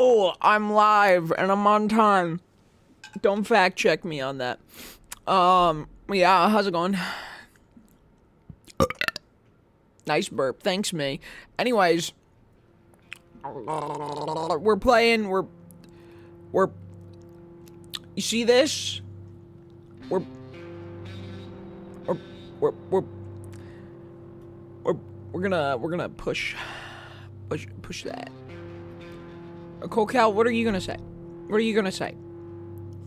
Oh, I'm live and I'm on time. Don't fact check me on that. Yeah, how's it going? Nice burp. Thanks, me. Anyways, we're playing, we're, you see this? We're, we're, we're, we're, we're gonna push that. Cocal, what are you gonna say? What are you gonna say?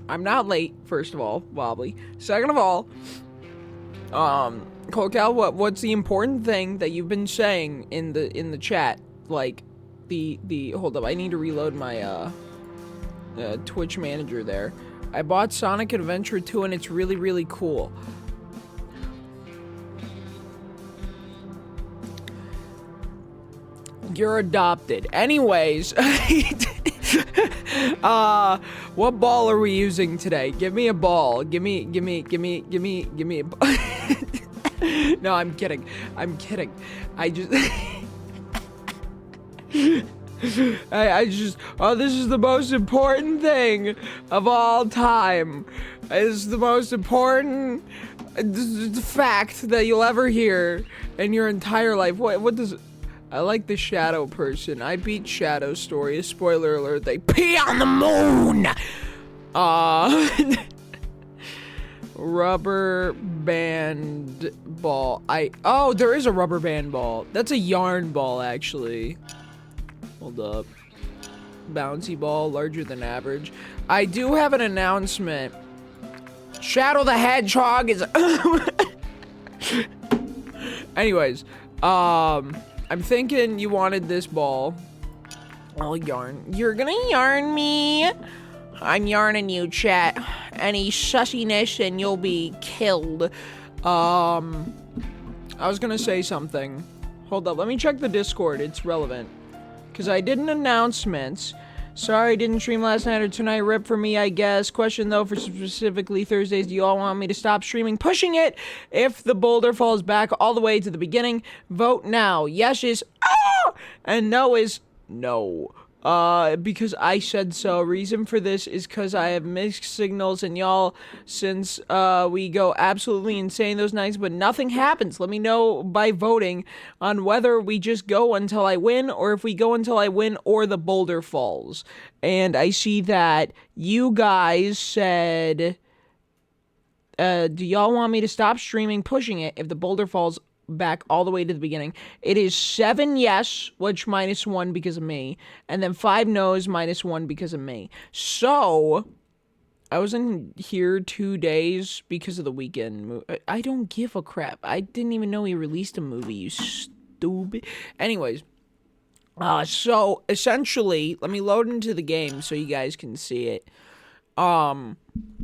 I'm not late, first of all, wobbly. Second of all, Cocal, what's the important thing that you've been saying in the chat? Like, hold up, I need to reload my, Twitch manager there. I bought Sonic Adventure 2 and it's really, really cool. You're adopted. Anyways, what ball are we using today? Give me a ball. Give me a ball. No, I'm kidding. I just this is the most important thing of all time. It's the most important fact that you'll ever hear in your entire life. What does... I like the Shadow person. I beat Shadow Story. Spoiler alert, they pee on the moon! Rubber band ball. Oh, there is a rubber band ball. That's a yarn ball, actually. Hold up. Bouncy ball, larger than average. I do have an announcement. Shadow the Hedgehog is... Anyways, I'm thinking you wanted this ball. I'll yarn. You're gonna yarn me? I'm yarning you, chat. Any sussiness and you'll be killed. I was gonna say something. Hold up, let me check the Discord. It's relevant. Because I did an announcement. Sorry, didn't stream last night or tonight. Rip for me, I guess. Question, though, for specifically Thursdays. Do you all want me to stop streaming? Pushing it if the boulder falls back all the way to the beginning. Vote now. Yes is ah! And no is no. Because I said so. Reason for this is because I have mixed signals and y'all, since we go absolutely insane those nights, but nothing happens. Let me know by voting on whether we just go until I win, or if we go until I win or the boulder falls. And I see that you guys said, do y'all want me to stop streaming pushing it if the boulder falls back all the way to the beginning? It is 7 yes, which -1 because of me, and then 5 no's, -1 because of me. So I wasn't here 2 days because of the weekend. I don't give a crap. I didn't even know he released a movie, you stupid. Anyways, so essentially, let me load into the game so you guys can see it.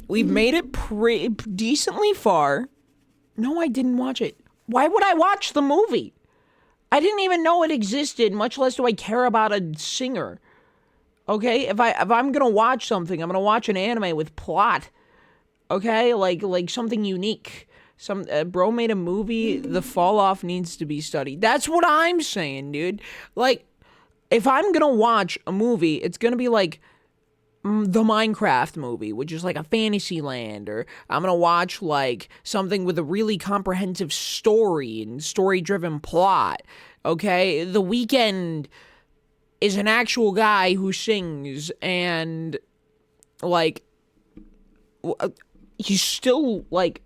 We've made it decently far. No, I didn't watch it. Why would I watch the movie? I didn't even know it existed, much less do I care about a singer. Okay? If I'm gonna watch something, I'm gonna watch an anime with plot. Okay? Like something unique. Bro made a movie, the fall off needs to be studied. That's what I'm saying, dude. Like, if I'm gonna watch a movie, it's gonna be like the Minecraft movie, which is like a fantasy land, or I'm gonna watch like something with a really comprehensive story and story-driven plot. Okay, The Weeknd is an actual guy who sings, and like he's still like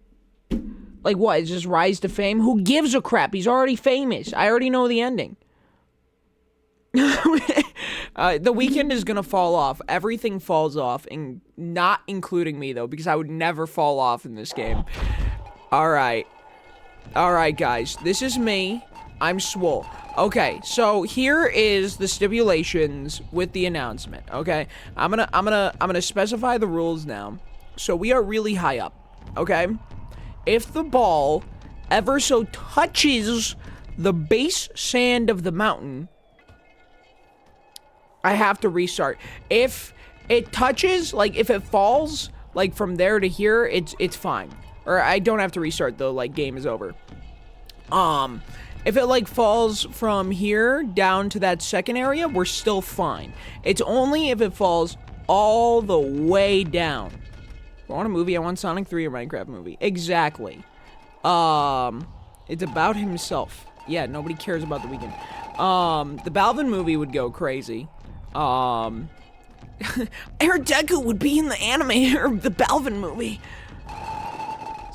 what? Is just rise to fame? Who gives a crap? He's already famous. I already know the ending. The Weeknd is gonna fall off. Everything falls off, and not including me though, because I would never fall off in this game. Alright, guys, this is me. I'm Swole. Okay, so here is the stipulations with the announcement. Okay, I'm gonna specify the rules now. So we are really high up. Okay, if the ball ever so touches the base sand of the mountain, I have to restart. If it touches, like if it falls, like from there to here, it's fine. Or I don't have to restart though, like game is over. If it like falls from here down to that second area, we're still fine. It's only if it falls all the way down. If I want a movie, I want Sonic 3 or Minecraft movie. Exactly. It's about himself. Yeah, nobody cares about The Weeknd. The Balvin movie would go crazy. Aaron Deku would be in the anime or the Balvin movie.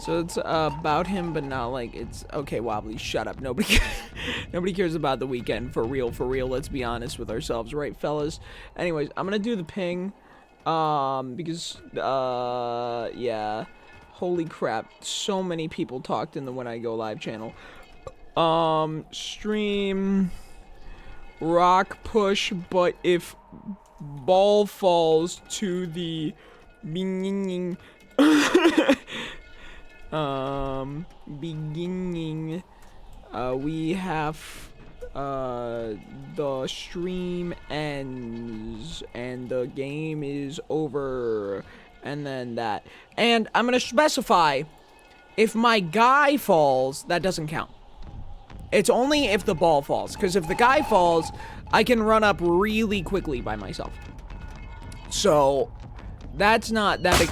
So it's about him, but not like it's okay. Wobbly, shut up. Nobody cares about The Weeknd for real. Let's be honest with ourselves, right, fellas? Anyways, I'm gonna do the ping, because yeah, holy crap, so many people talked in the When I Go Live channel. Stream rock push, but if ball falls to the beginning, we have the stream ends and the game is over, and then that, and I'm gonna specify if my guy falls, that doesn't count. It's only if the ball falls, because if the guy falls, I can run up really quickly by myself. So, that's not that big.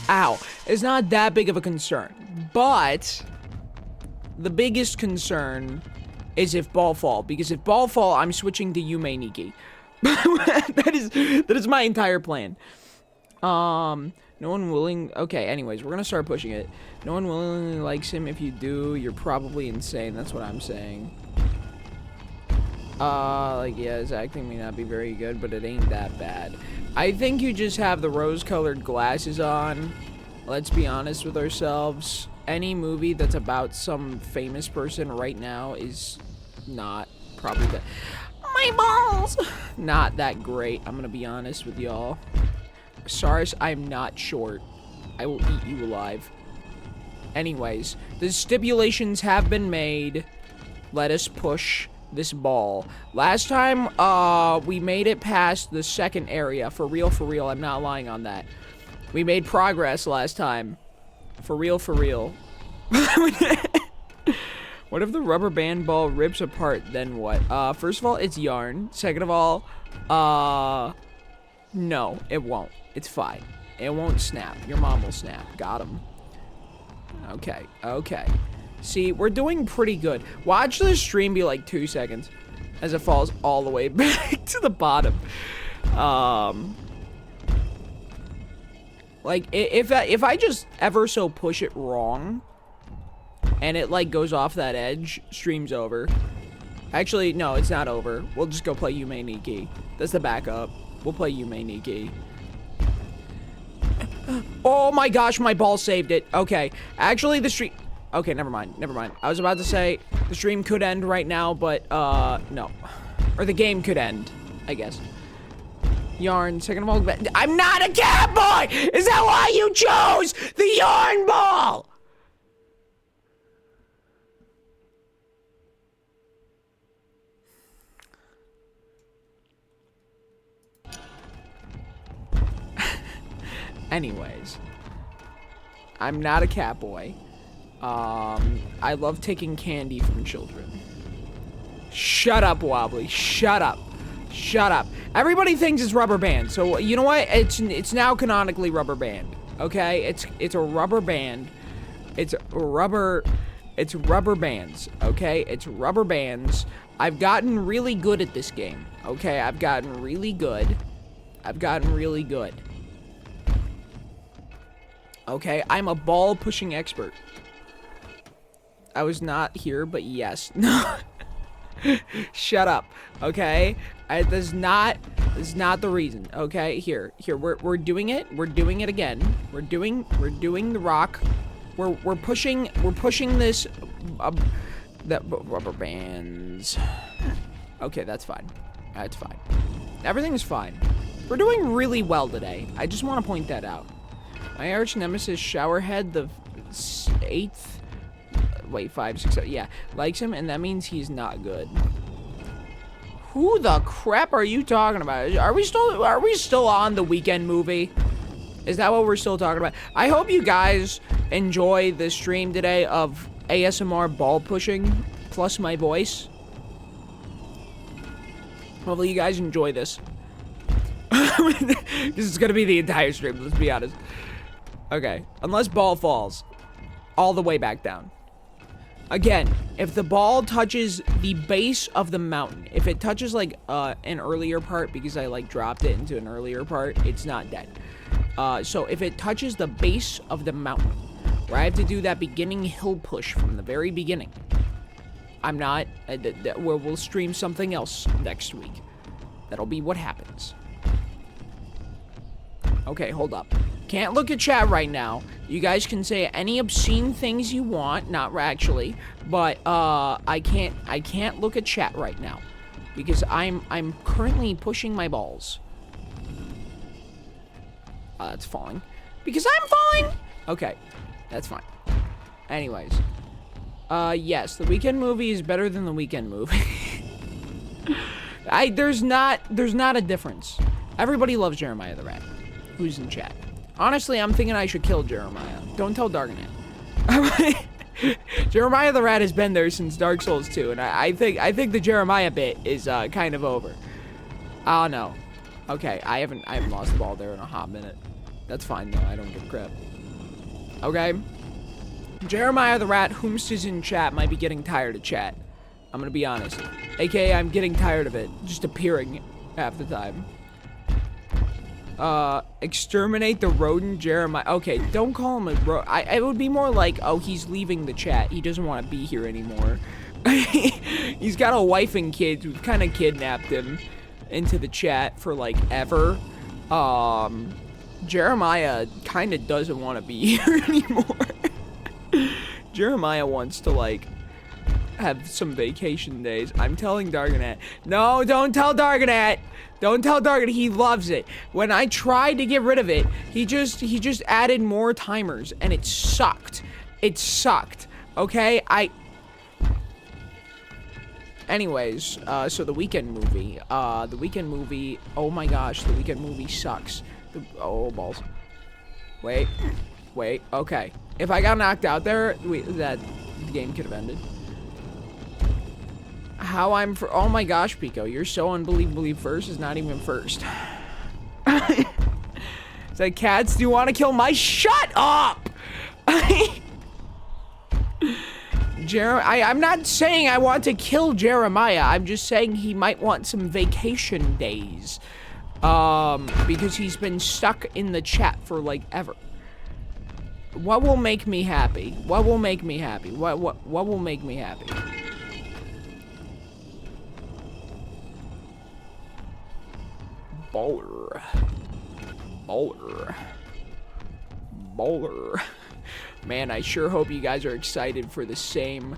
Ow. It's not that big of a concern. But, the biggest concern is if ball fall. Because if ball fall, I'm switching to Yume Nikki. That is my entire plan. No one willing. Okay, anyways, we're gonna start pushing it. No one willingly likes him. If you do, you're probably insane. That's what I'm saying. Like, yeah, his acting may not be very good, but it ain't that bad. I think you just have the rose-colored glasses on. Let's be honest with ourselves. Any movie that's about some famous person right now is not probably that. My balls! Not that great. I'm gonna be honest with y'all. Sars, I'm not short. I will eat you alive. Anyways, the stipulations have been made. Let us push this ball. Last time, we made it past the second area. For real, I'm not lying on that. We made progress last time. For real. What if the rubber band ball rips apart, then what? First of all, it's yarn. Second of all, no, it won't. It's fine. It won't snap. Your mom will snap. Got him. Okay. See, we're doing pretty good. Watch the stream be like 2 seconds as it falls all the way back to the bottom. Like, if I just ever so push it wrong and it like goes off that edge, stream's over. Actually, no, it's not over. We'll just go play Yume Nikki. That's the backup. We'll play Yume Nikki. Oh my gosh, my ball saved it. Okay, actually the stream... Okay, never mind. I was about to say the stream could end right now, but, no. Or the game could end, I guess. Yarn, second of all... I'm not a cat boy! Is that why you chose the yarn ball? Anyways, I'm not a cat boy. I love taking candy from children. Shut up, Wobbly. Shut up. Everybody thinks it's rubber band, so you know what? It's now canonically rubber band. Okay? It's a rubber band. It's rubber bands. Okay? It's rubber bands. I've gotten really good at this game. Okay? I've gotten really good. Okay, I'm a ball pushing expert. I was not here, but yes. No. Shut up. Okay? That's not the reason. Okay? Here. We're doing it. We're doing it again. We're doing the rock. We're pushing this that rubber bands. Okay, that's fine. That's fine. Everything's fine. We're doing really well today. I just want to point that out. My arch nemesis Showerhead, the 8th, wait, 5, 6, 7, yeah, likes him, and that means he's not good. Who the crap are you talking about? Are we still on the Weeknd movie? Is that what we're still talking about? I hope you guys enjoy the stream today of ASMR ball pushing plus my voice. Hopefully you guys enjoy this. This is gonna be the entire stream, let's be honest. Okay, unless ball falls all the way back down. Again, if the ball touches the base of the mountain, if it touches like an earlier part, because I like dropped it into an earlier part, it's not dead. So if it touches the base of the mountain, where I have to do that beginning hill push from the very beginning, I'm not, where we'll stream something else next week. That'll be what happens. Okay, hold up. Can't look at chat right now. You guys can say any obscene things you want, not actually, but I can't look at chat right now because I'm currently pushing my balls. That's falling. Because I'm falling. Okay, that's fine. Anyways, yes, the Weekend movie is better than the Weekend movie. There's not a difference. Everybody loves Jeremiah the Rat. Who's in chat? Honestly, I'm thinking I should kill Jeremiah. Don't tell Darganet. Jeremiah the Rat has been there since Dark Souls 2, and I think the Jeremiah bit is kind of over. Oh no. Okay, I haven't lost the ball there in a hot minute. That's fine though, I don't give a crap. Okay. Jeremiah the Rat, whomst is in chat, might be getting tired of chat. I'm gonna be honest. AKA, I'm getting tired of it just appearing half the time. Exterminate the rodent Jeremiah. Okay, don't call him a rodent. It would be more like, oh, he's leaving the chat. He doesn't want to be here anymore. He's got a wife and kids. We've kind of kidnapped him into the chat for, like, ever. Jeremiah kind of doesn't want to be here anymore. Jeremiah wants to, like, have some vacation days. I'm telling Darganet. No, don't tell Darganet. Don't tell Darganet. He loves it. When I tried to get rid of it, he just added more timers, and it sucked. It sucked. Okay, Anyways, so the Weekend movie. Oh my gosh, the Weekend movie sucks. Oh, balls. Wait. Okay. If I got knocked out there, that game could have ended. How I'm for— oh my gosh, Pico, you're so unbelievably first is not even first. It's like, cats, do you want to kill my— shut up! I'm not saying I want to kill Jeremiah. I'm just saying he might want some vacation days. Because he's been stuck in the chat for, like, ever. What will make me happy? What will make me happy? What will make me happy? Baller. Man, I sure hope you guys are excited for the same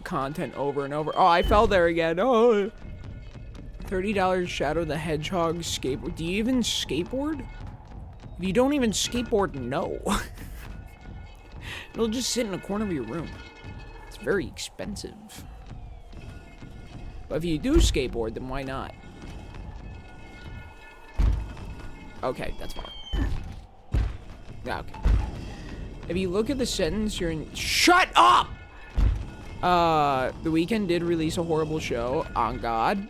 content over and over. Oh, I fell there again. Oh. $30 Shadow the Hedgehog skateboard. Do you even skateboard? If you don't even skateboard, no. It'll just sit in a corner of your room. It's very expensive. But if you do skateboard, then why not? Okay, that's fine. Yeah, okay. If you look at the sentence, you're in— shut up! The Weeknd did release a horrible show. On God.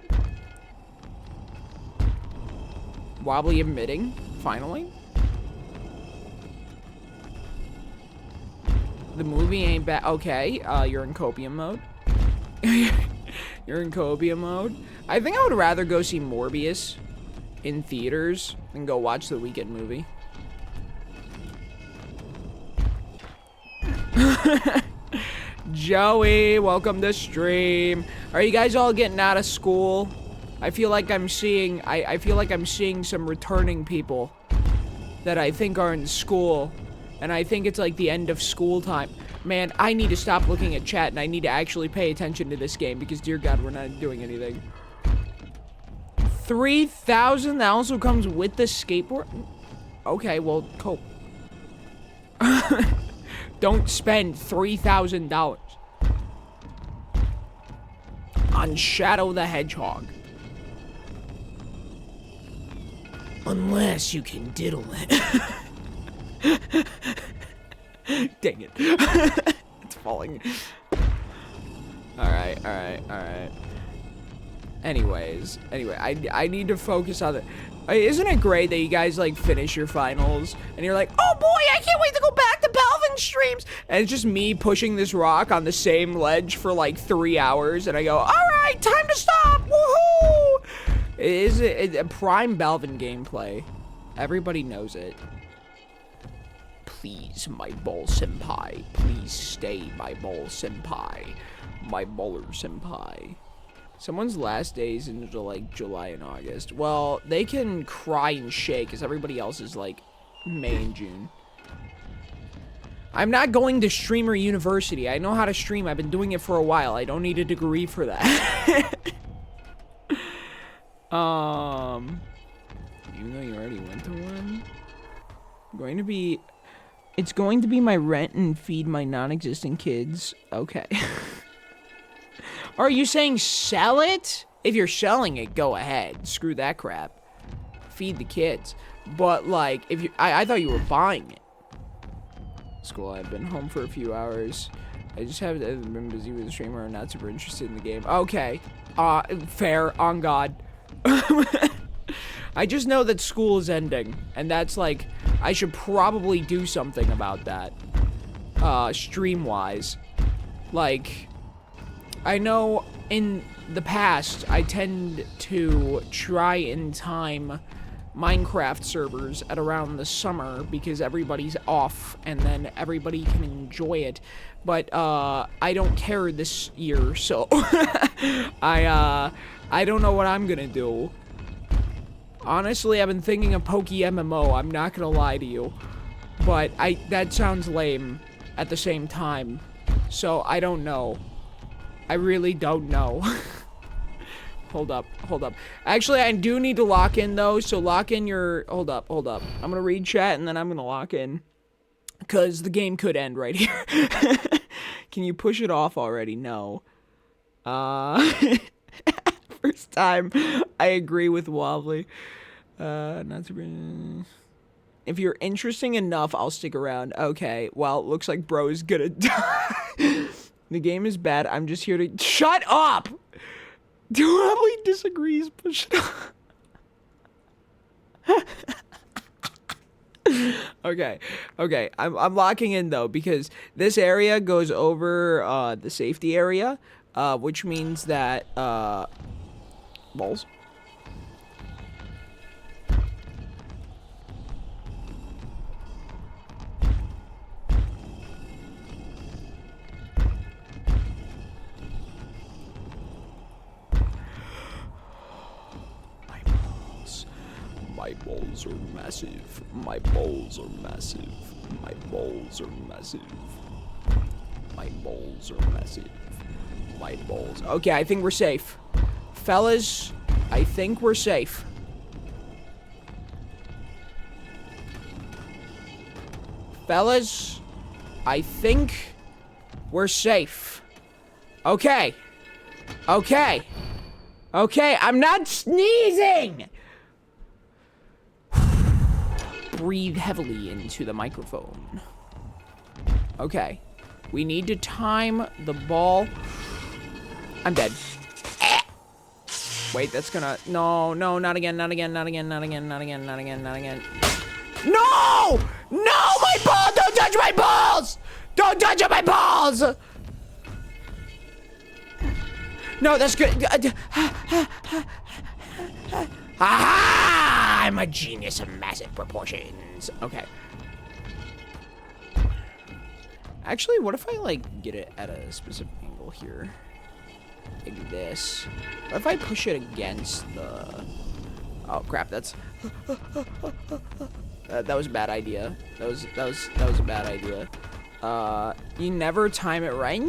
Wobbly admitting, finally. The movie ain't bad. Okay, you're in copium mode. You're in copium mode. I think I would rather go see Morbius in theaters than go watch the Weeknd movie. Joey, welcome to stream. Are you guys all getting out of school? I feel like I'm seeing some returning people that I think are in school, and I think it's like the end of school time. Man, I need to stop looking at chat and I need to actually pay attention to this game because, dear God, we're not doing anything. 3,000? That also comes with the skateboard? Okay, well, cope. Don't spend $3,000 on Shadow the Hedgehog. Unless you can diddle it. Dang it. It's falling. Alright. Anyway, I need to focus on it. Isn't it great that you guys, like, finish your finals, and you're like, oh boy, I can't wait to go back to Balvin streams, and it's just me pushing this rock on the same ledge for, like, 3 hours, and I go, alright, time to stop, woohoo! It is a prime Balvin gameplay. Everybody knows it. Please, my ball senpai, please stay, my ball senpai, my baller senpai. Someone's last days into like July and August. Well, they can cry and shake because everybody else is like May and June. I'm not going to Streamer University. I know how to stream. I've been doing it for a while. I don't need a degree for that. Even though you already went to one. It's going to be my rent and feed my non-existent kids. Okay. Are you saying sell it? If you're selling it, go ahead. Screw that crap. Feed the kids. But like, if you, I thought you were buying it. School, I've been home for a few hours. I just haven't been busy with the streamer and not super interested in the game. Okay. Fair, on God. I just know that school is ending. And that's like, I should probably do something about that. Stream-wise. Like, I know in the past, I tend to try and time Minecraft servers at around the summer because everybody's off and then everybody can enjoy it. But, I don't care this year, so I don't know what I'm gonna do. Honestly, I've been thinking of Poke MMO, I'm not gonna lie to you. But that sounds lame at the same time. So, I don't know. I really don't know. Hold up. Actually, I do need to lock in, though, so lock in your... Hold up. I'm gonna read chat, and then I'm gonna lock in. Because the game could end right here. Can you push it off already? No. First time, I agree with Wobbly. Not super... If you're interesting enough, I'll stick around. Okay, well, it looks like bro is gonna die. The game is bad. I'm just here to... Shut up! Wobbly disagrees. Push it up. Okay. I'm locking in, though, because this area goes over the safety area, which means that... Balls. My balls are massive. My balls are massive. My balls are massive. My balls are massive. My balls. Okay, I think we're safe. Fellas, I think we're safe. Fellas, I think we're safe. Okay. Okay, I'm not sneezing! Breathe heavily into the microphone. Okay. We need to time the ball. I'm dead. Wait, that's gonna... No, not again. No! My ball! Don't touch my balls! Don't touch my balls! No, that's good. Aha! I'm a genius of massive proportions. Okay. Actually, what if I, like, get it at a specific angle here? Like this. What if I push it against the... Oh, crap, that's... that was a bad idea. That was a bad idea. You never time it right.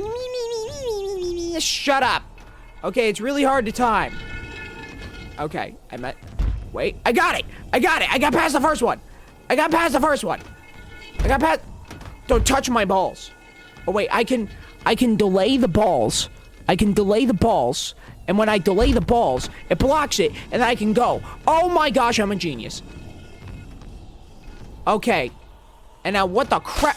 Shut up! Okay, it's really hard to time. Okay, wait, I got it! I got past the first one! Don't touch my balls. Oh wait, I can delay the balls. And when I delay the balls, it blocks it, and then I can go. Oh my gosh, I'm a genius. Okay. And now what the crap?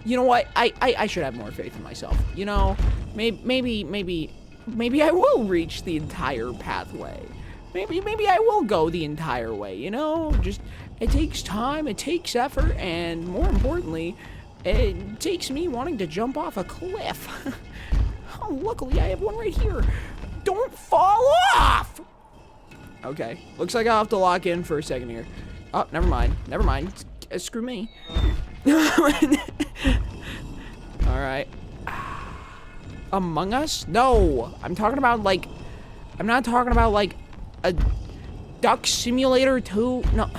You know what? I should have more faith in myself. You know, maybe I will reach the entire pathway. Maybe I will go the entire way, you know? Just, it takes time, it takes effort, and more importantly, it takes me wanting to jump off a cliff. Oh, luckily I have one right here. Don't fall off! Okay, looks like I'll have to lock in for a second here. Oh, never mind. Screw me. Alright. Among Us? No! I'm not talking about, like, a Duck Simulator 2? No.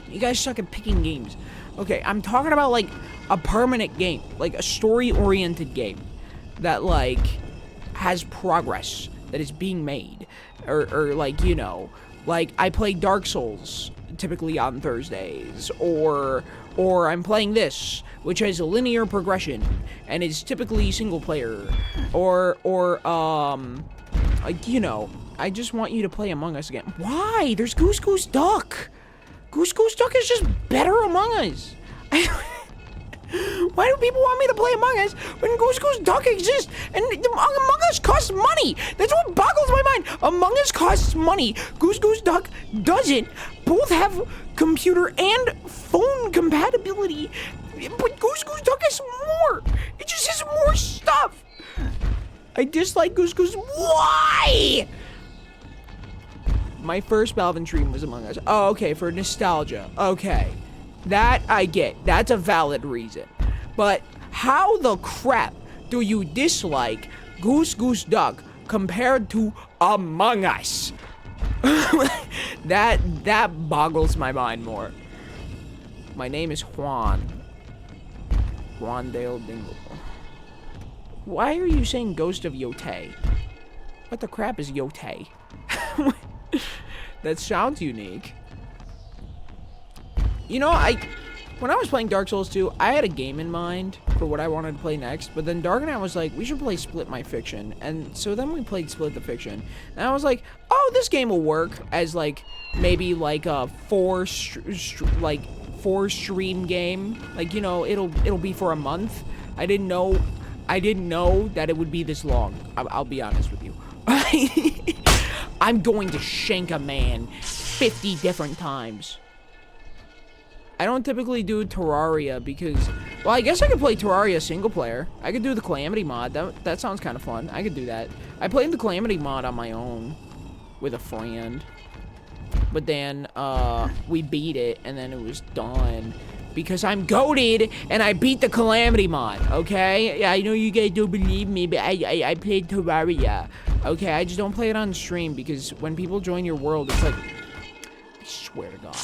You guys suck at picking games. Okay, I'm talking about, like, a permanent game. Like, a story-oriented game. That, like, has progress. That is being made. Or like, you know, like, I play Dark Souls, typically on Thursdays. Or I'm playing this, which has a linear progression, and is typically single-player. Like, you know, I just want you to play Among Us again. Why? There's Goose Goose Duck. Goose Goose Duck is just better Among Us. Why do people want me to play Among Us when Goose Goose Duck exists and Among Us costs money? That's what boggles my mind. Among Us costs money. Goose Goose Duck doesn't. Both have computer and phone compatibility, but Goose Goose Duck has more. It just has more stuff. I dislike Goose Goose. Why? My first Balvin dream was Among Us. Oh, okay, for nostalgia. Okay. That I get. That's a valid reason. But how the crap do you dislike Goose Goose Duck compared to Among Us? That boggles my mind more. My name is Juan. Juan Dale Dingle. Why are you saying Ghost of Yote? What the crap is Yote? That sounds unique. You know, when I was playing Dark Souls 2, I had a game in mind for what I wanted to play next, but then Dark and I was like, we should play Split My Fiction, and so then we played Split the Fiction, and I was like, oh, this game will work as, like, maybe, like, a four stream game, like, you know, it'll be for a month. I didn't know that it would be this long. I'll be honest with you. I'm going to shank a man 50 different times. I don't typically do Terraria because, well, I guess I could play Terraria single player. I could do the Calamity mod. That sounds kind of fun. I could do that. I played the Calamity mod on my own with a friend. But then, we beat it, and then it was done. Because I'm goated, and I beat the Calamity mod, okay? Yeah, I know you guys don't believe me, but I played Terraria. Okay, I just don't play it on stream, because when people join your world, it's like, I swear to God.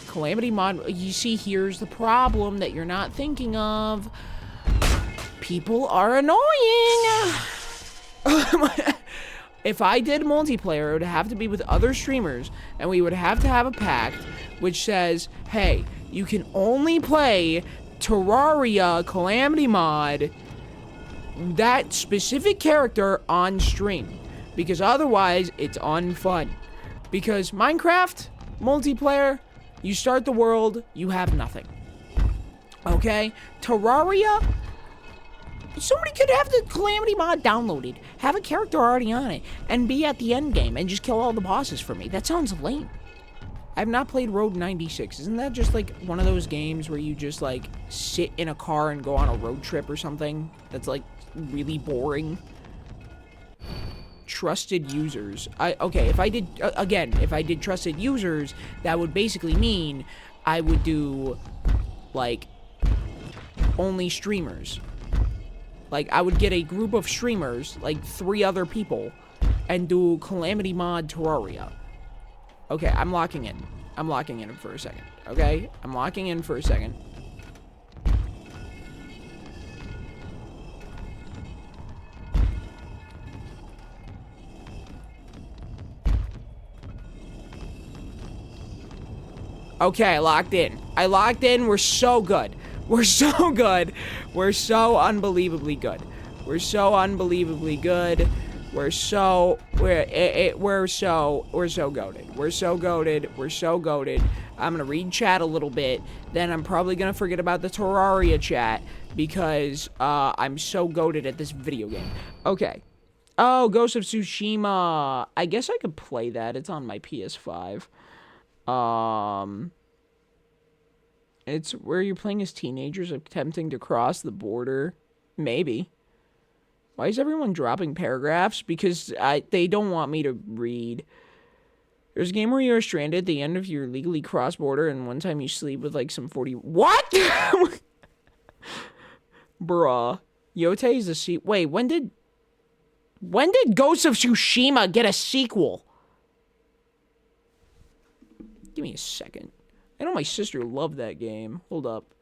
Calamity mod, you see, here's the problem that you're not thinking of. People are annoying. If I did multiplayer, it would have to be with other streamers, and we would have to have a pact which says, hey, you can only play Terraria Calamity mod, that specific character, on stream, because otherwise it's unfun. Because Minecraft multiplayer, you start the world, you have nothing. Okay? Terraria, somebody could have the Calamity mod downloaded, have a character already on it, and be at the end game and just kill all the bosses for me. That sounds lame. I've not played Road 96. Isn't that just like one of those games where you just like sit in a car and go on a road trip or something? That's like really boring. Trusted users. Okay, if I did, again, if I did trusted users, that would basically mean I would do, like, only streamers. Like, I would get a group of streamers, like 3 other people, and do Calamity mod Terraria. Okay, I'm locking in. I'm locking in for a second, okay? I'm locking in for a second. Okay, I locked in. I locked in. We're so good. We're so good. We're so unbelievably good. We're so unbelievably good. We're so goated. We're so goated. We're so goated. I'm gonna read chat a little bit. Then I'm probably gonna forget about the Terraria chat because I'm so goated at this video game. Okay. Oh, Ghost of Tsushima. I guess I could play that. It's on my PS5. It's where you're playing as teenagers attempting to cross the border. Maybe. Why is everyone dropping paragraphs? Because they don't want me to read. There's a game where you're stranded at the end of your legally cross-border, and one time you sleep with, like, some 40... What?! Bruh. Yotei is the sequel... Wait, when did Ghost of Tsushima get a sequel? Give me a second. I know my sister loved that game. Hold up.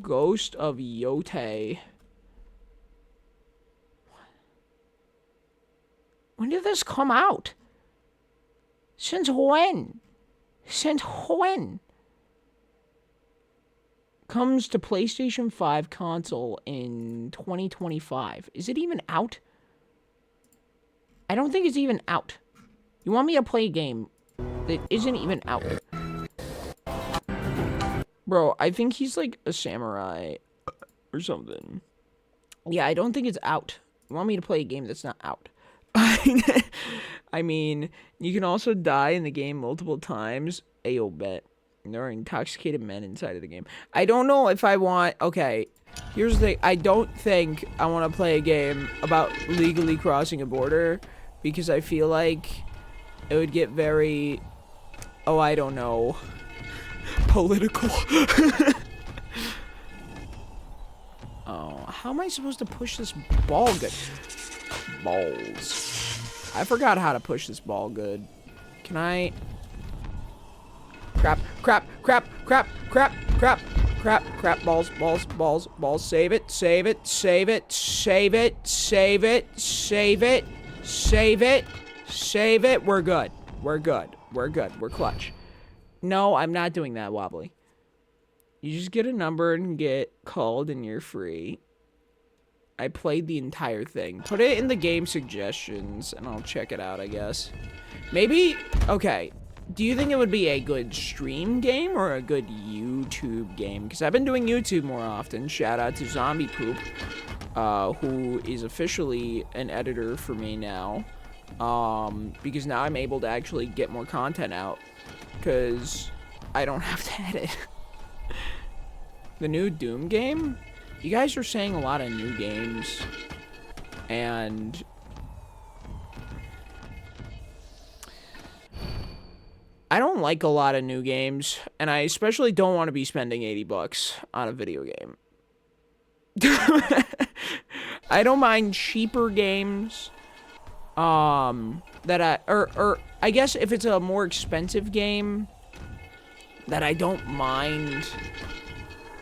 Ghost of Yotei. When did this come out? Since when? Since when? Comes to PlayStation 5 console in 2025. Is it even out? I don't think it's even out. You want me to play a game that isn't even out? Bro, I think he's like a samurai or something. Yeah, I don't think it's out. You want me to play a game that's not out? I mean, you can also die in the game multiple times. Ayo, bet. There are intoxicated men inside of the game. I don't know if I want... Okay, here's the thing. I don't think I want to play a game about legally crossing a border because I feel like it would get very... Oh, I don't know. Political. Oh, how am I supposed to push this ball good? Balls. I forgot how to push this ball good. Can I... Crap, crap, crap, crap, crap, crap, crap, crap, balls, balls, balls, balls. Save it, save it, save it, save it, save it, save it, save it, save it. We're good. We're good. We're good. We're clutch. No, I'm not doing that, Wobbly. You just get a number and get called and you're free. I played the entire thing. Put it in the game suggestions and I'll check it out, I guess. Maybe... Okay. Do you think it would be a good stream game or a good YouTube game? Because I've been doing YouTube more often. Shout out to Zombie Poop, who is officially an editor for me now. Because now I'm able to actually get more content out. Because I don't have to edit. The new Doom game? You guys are saying a lot of new games. And... I don't like a lot of new games, and I especially don't want to be spending $80 on a video game. I don't mind cheaper games, that I guess if it's a more expensive game, that I don't mind,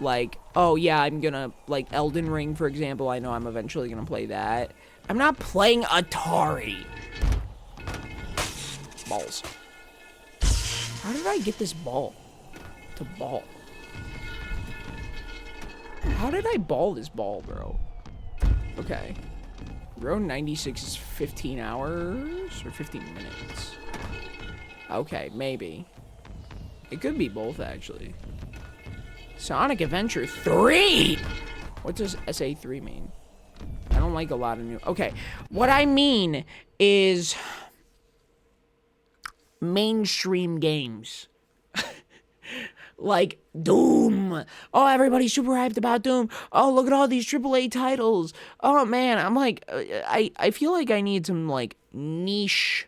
like, oh yeah, I'm gonna, like, Elden Ring, for example, I know I'm eventually gonna play that. I'm not playing Atari. Balls. How did I get this ball to ball? How did I ball this ball, bro? Okay. Row 96 is 15 hours or 15 minutes. Okay, maybe. It could be both, actually. Sonic Adventure 3! What does SA3 mean? I don't like a lot of new... Okay, what I mean is... mainstream games. Like Doom. Oh, everybody's super hyped about Doom. Oh, look at all these AAA titles. Oh man, I'm like, I feel like I need some like niche,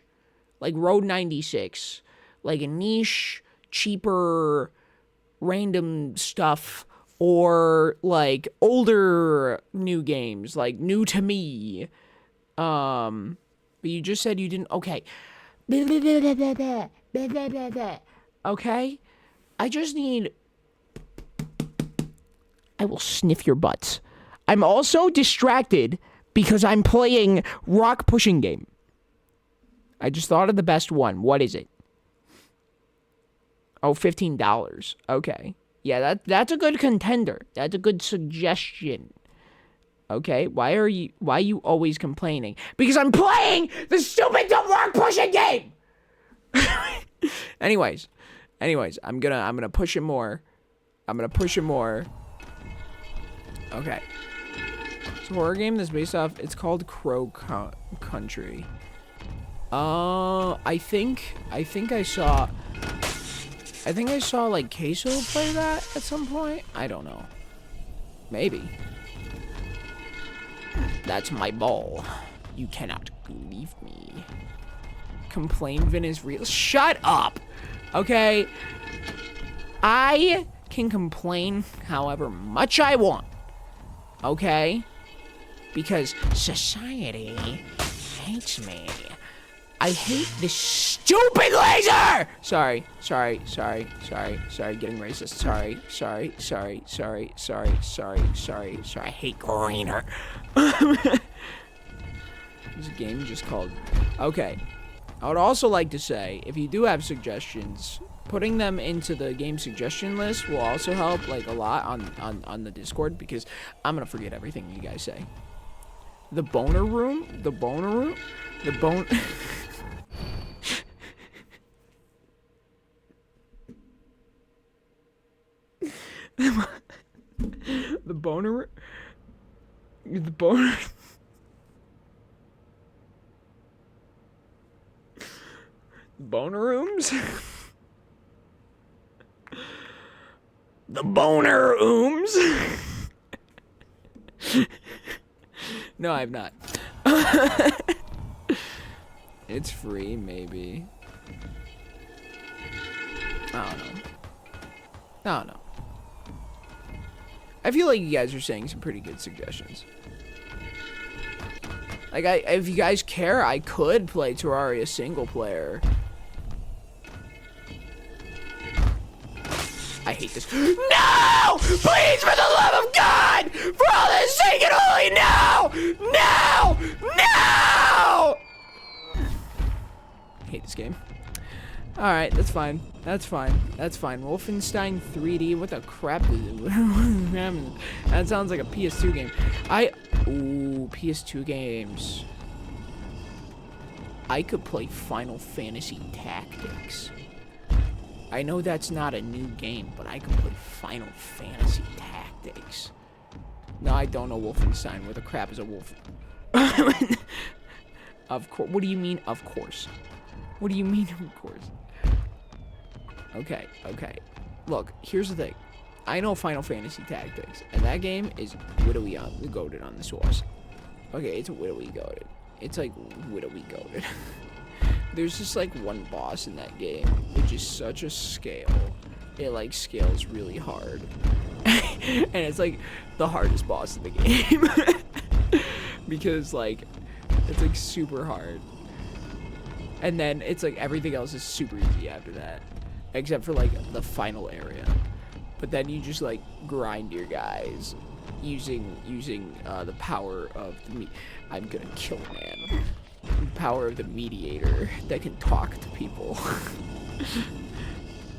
like Road 96, like a niche, cheaper, random stuff, or like older new games, like new to me. But you just said you didn't. Okay. Okay? I just need... I will sniff your butts. I'm also distracted because I'm playing Rock Pushing Game. I just thought of the best one. What is it? Oh, $15. Okay. Yeah, that's a good contender. That's a good suggestion. Okay, why are you always complaining? Because I'm playing the stupid dumb Rock Pushing Game! Anyways, Anyways, I'm gonna push it more. Okay. It's a horror game that's based off. It's called Crow Country. I think I saw like Queso play that at some point. I don't know. Maybe. That's my ball. You cannot leave me. Complain Vin is real. Shut up. Okay. I can complain however much I want. Okay? Because society hates me. I hate this stupid laser! Sorry, getting racist. Sorry, I hate greener. There's a game just called... Okay. I would also like to say, if you do have suggestions, putting them into the game suggestion list will also help, like, a lot on the Discord, because I'm gonna forget everything you guys say. The boner room? The boner room? The bone... The boner... The boner... Boner rooms? The boner rooms? No, I've not. It's free, maybe. I don't know. I feel like you guys are saying some pretty good suggestions. Like, if you guys care, I could play Terraria single player. I hate this. No! Please, for the love of God! For all the sake and holy, no! No! No! I hate this game. Alright, that's fine. That's fine. Wolfenstein 3D, what the crap is it? That sounds like a PS2 game. Ooh, PS2 games. I could play Final Fantasy Tactics. I know that's not a new game, but I could play Final Fantasy Tactics. No, I don't know Wolfenstein. Where the crap is a wolf? Of course. What do you mean, of course? What do you mean, of course? Okay. Look, here's the thing. I know Final Fantasy Tactics, and that game is wittily goated on the source. Okay, it's wittily goated. It's like wittily goated. There's just like one boss in that game, which is such a scale. It like scales really hard. And it's like the hardest boss in the game. Because like, it's like super hard. And then it's like everything else is super easy after that. Except for like the final area. But then you just like grind your guys using the power of the I'm gonna kill a man. The power of the mediator that can talk to people.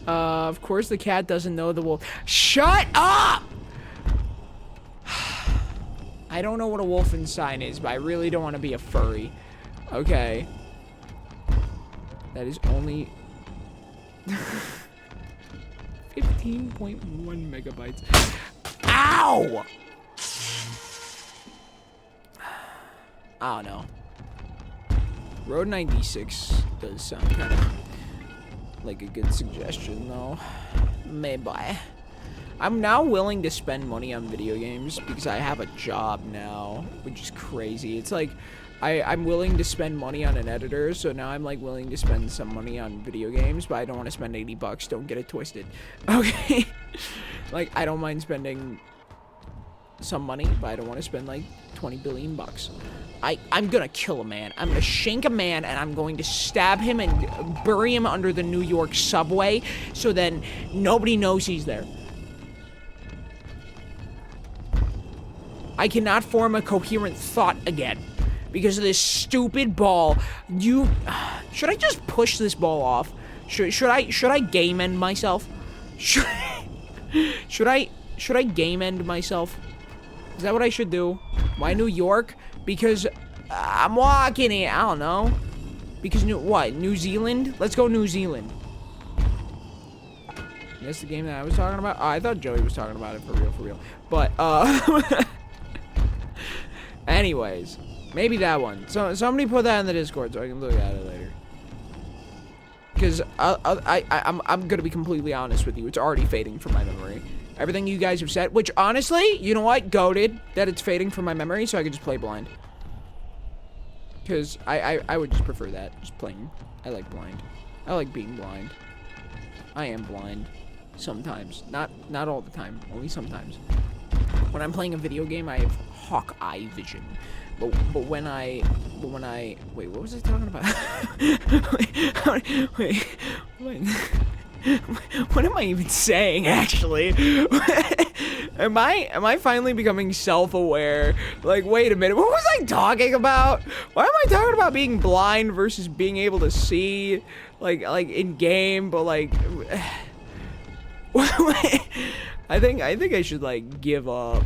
Of course the cat doesn't know the wolf. Shut up! I don't know what a Wolfenstein is, but I really don't want to be a furry. Okay. That is only 15.1 megabytes. Ow! I don't know. Road 96 does sound kind of like a good suggestion, though. Maybe. I'm now willing to spend money on video games because I have a job now, which is crazy. It's like I'm willing to spend money on an editor, so now I'm like willing to spend some money on video games, but I don't want to spend $80. Don't get it twisted. Okay. Like, I don't mind spending some money, but I don't want to spend like 20 billion bucks. I'm gonna kill a man. I'm gonna shank a man, and I'm going to stab him and bury him under the New York subway, so then nobody knows he's there. I cannot form a coherent thought again because of this stupid ball. Should I just push this ball off? Should I game end myself? Should I game end myself? Is that what I should do? Why New York? Because I'm walking it. I don't know. Because New Zealand? Let's go New Zealand. That's the game that I was talking about? Oh, I thought Joey was talking about it for real. But, anyways, maybe that one. So, somebody put that in the Discord so I can look at it later. Because I'm gonna be completely honest with you. It's already fading from my memory. Everything you guys have said, which honestly, you know what? Goated that it's fading from my memory so I could just play blind. Because I would just prefer that. Just playing. I like blind. I like being blind. I am blind. Sometimes. Not all the time. Only sometimes. When I'm playing a video game, I have Hawkeye vision. But when I wait, what was I talking about? wait, what am I even saying actually? am I finally becoming self-aware? Like, wait a minute, what was I talking about? Why am I talking about being blind versus being able to see, like in game, but like I think I should like give up.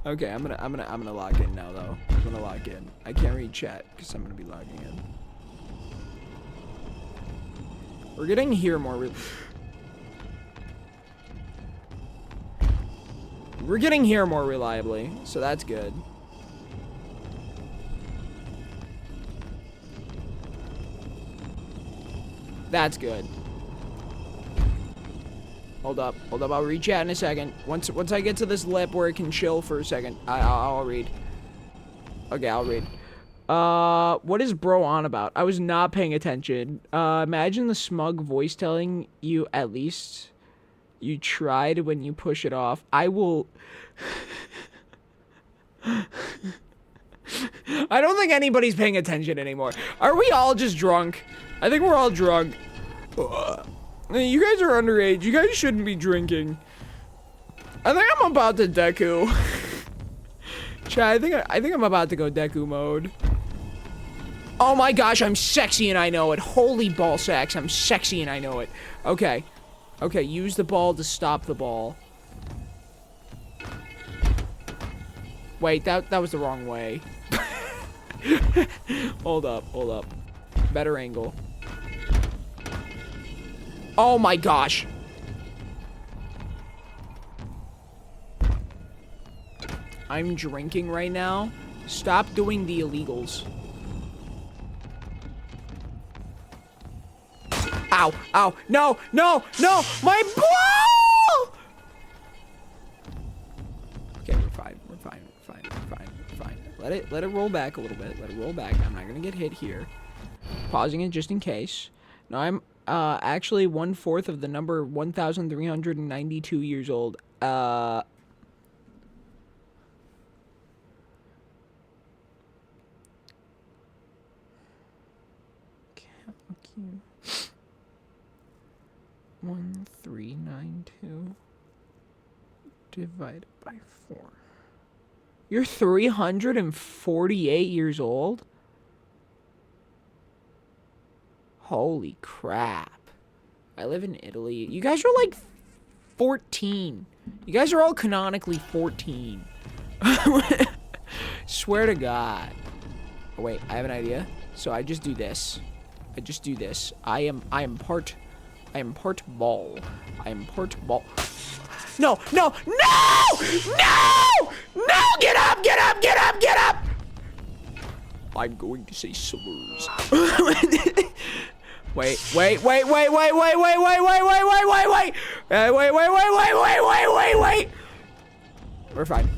Okay, I'm gonna lock in now though. I'm gonna lock in. I can't read chat because I'm gonna be logging in. We're getting here more. We're getting here more reliably, so that's good. That's good. Hold up, I'll read chat in a second. Once I get to this lip where it can chill for a second, I'll read. Okay, I'll read. What is bro on about? I was not paying attention. Imagine the smug voice telling you at least you tried when you push it off. I will... I don't think anybody's paying attention anymore. Are we all just drunk? I think we're all drunk. You guys are underage. You guys shouldn't be drinking. I think I'm about to Deku. Chat, I think I'm about to go Deku mode. Oh my gosh, I'm sexy and I know it. Holy ball sacks, I'm sexy and I know it. Okay. Okay, use the ball to stop the ball. Wait, that was the wrong way. Hold up. Better angle. Oh my gosh. I'm drinking right now. Stop doing the illegals. Ow, ow, no, my ball! Okay, we're fine. Let it roll back a little bit. Let it roll back. I'm not gonna get hit here. Pausing it just in case. Now I'm actually 1/4 of the number 1,392 years old. Okay. 1392 divided by 4. You're 348 years old? Holy crap. I live in Italy. You guys are like 14. You guys are all canonically 14. Swear to God. Oh, wait, I have an idea. So I just do this. I am part ball. I am part ball. No! Get up! I'm going to say slurs. Wait. We're fine.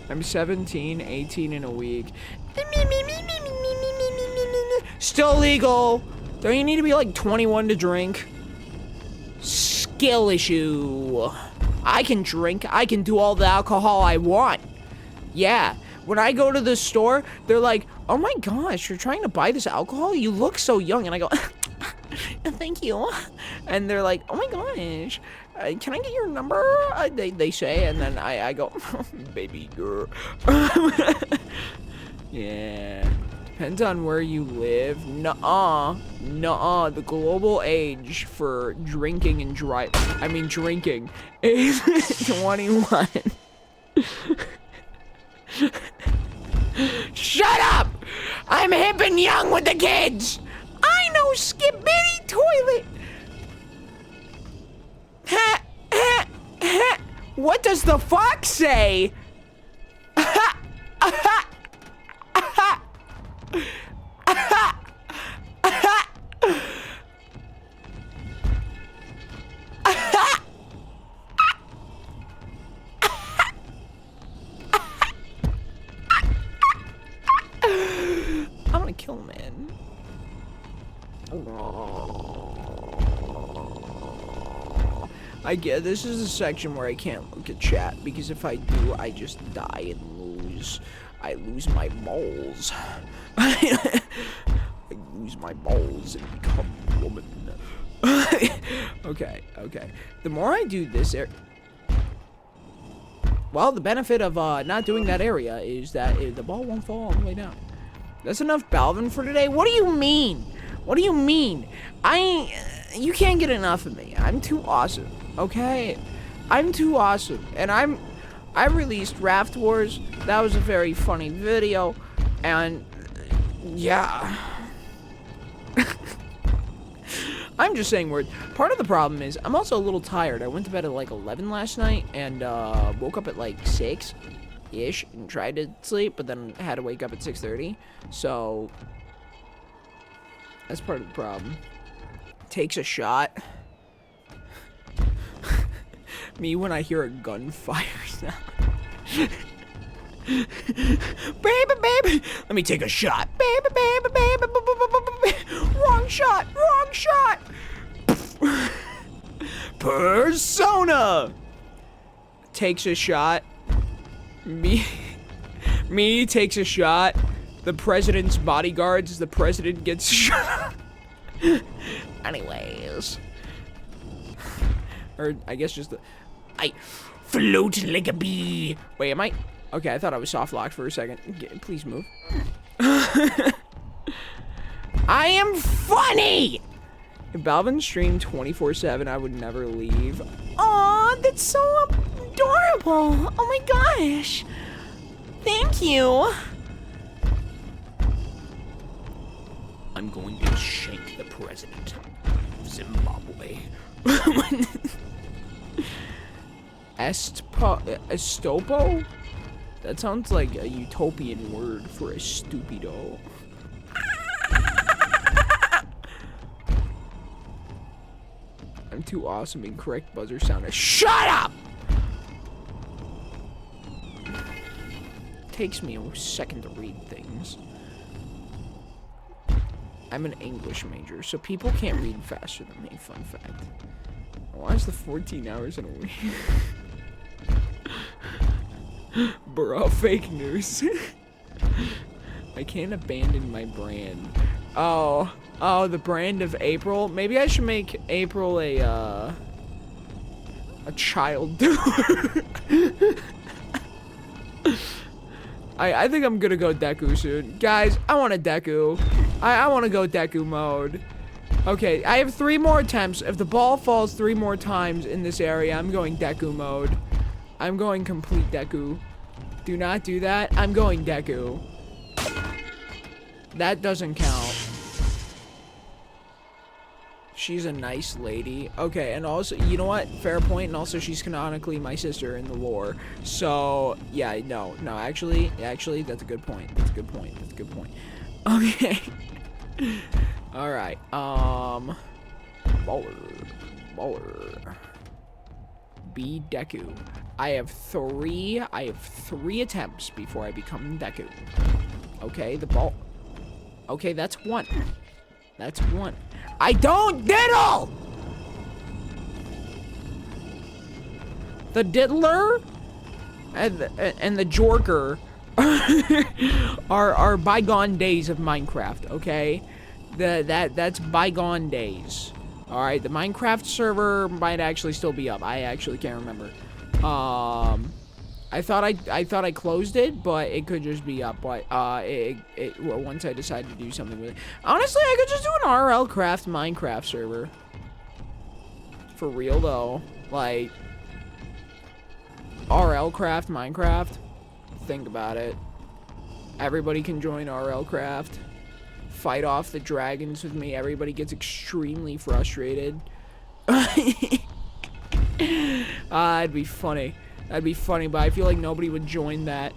I'm 17, 18 in a week. Still legal. Don't you need to be like 21 to drink? Skill issue. I can drink. I can do all the alcohol I want. Yeah. When I go to the store, they're like, oh my gosh, you're trying to buy this alcohol? You look so young. And I go, thank you. And they're like, oh my gosh, can I get your number? They say, and then I go, baby girl. Yeah. Depends on where you live. Nuh-uh. The global age for drinking and drinking is 21. Shut up! I'm hip and young with the kids! I know Skip Bitty Toilet! What does the fox say? I'm gonna kill him, man. I get this is a section where I can't look at chat because if I do, I just die and lose. I lose my balls. I lose my balls and become a woman. Okay. The more I do this well, the benefit of not doing that area is that the ball won't fall all the way down. That's enough Balvin for today? What do you mean? What do you mean? You can't get enough of me. I'm too awesome, okay? I'm too awesome. And I released Raft Wars. That was a very funny video. And, yeah. I'm just saying words. Part of the problem is, I'm also a little tired. I went to bed at like 11 last night, and woke up at like 6-ish, and tried to sleep, but then had to wake up at 6:30. So, that's part of the problem. Takes a shot. Me when I hear a gunfire sound. Baby, let me take a shot. Baby. Wrong shot. Persona takes a shot. Me takes a shot. The president's bodyguards. The president gets shot. Anyways. Or I guess just I float like a bee. Wait, am I? Okay, I thought I was soft locked for a second. Please move. I am funny! If Balvin streamed 24/7, I would never leave. Aw, that's so adorable. Oh my gosh. Thank you. I'm going to shake the president of Zimbabwe. Estopo? That sounds like a utopian word for a stupido. I'm too awesome. Incorrect buzzer sound. Shut up! Takes me a second to read things. I'm an English major, so people can't read faster than me. Fun fact. Why is the 14 hours in a week? Bro, fake news. I can't abandon my brand. Oh, the brand of April. Maybe I should make April a child. I think I'm gonna go Deku soon. Guys, I want a Deku. I want to go Deku mode. Okay, I have 3 more attempts. If the ball falls 3 more times in this area, I'm going Deku mode. I'm going complete Deku. Do not do that. I'm going Deku. That doesn't count. She's a nice lady. Okay, and also, you know what? Fair point. And also, she's canonically my sister in the lore. So, yeah, no, actually, that's a good point. That's a good point. Okay. All right. Baller. Be Deku. I have three attempts before I become Deku. Okay, the ball. Okay, that's 1. That's 1. I don't diddle! The diddler and the jorker are bygone days of Minecraft, okay? That's bygone days. All right, the Minecraft server might actually still be up. I actually can't remember. I thought I closed it, but it could just be up. But once I decided to do something with it, honestly, I could just do an RL Craft Minecraft server. For real though, like RL Craft Minecraft. Think about it. Everybody can join RL Craft. Fight off the dragons with me. Everybody gets extremely frustrated. It'd be funny. That'd be funny, but I feel like nobody would join that.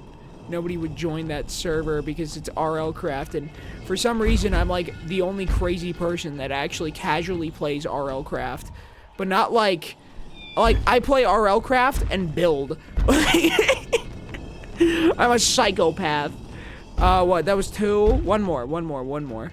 Nobody would join that server because it's RLCraft, and for some reason I'm like the only crazy person that actually casually plays RLCraft, but not like I play RLCraft and build. I'm a psychopath. What? That was 2. One more.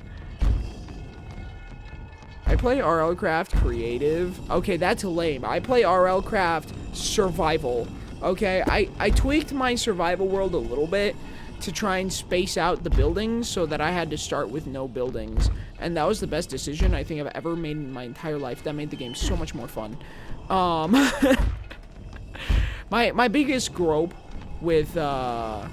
I play RLCraft creative. Okay, that's lame. I play RLCraft survival. Okay, I tweaked my survival world a little bit to try and space out the buildings so that I had to start with no buildings. And that was the best decision I think I've ever made in my entire life. That made the game so much more fun. My biggest grope with, well,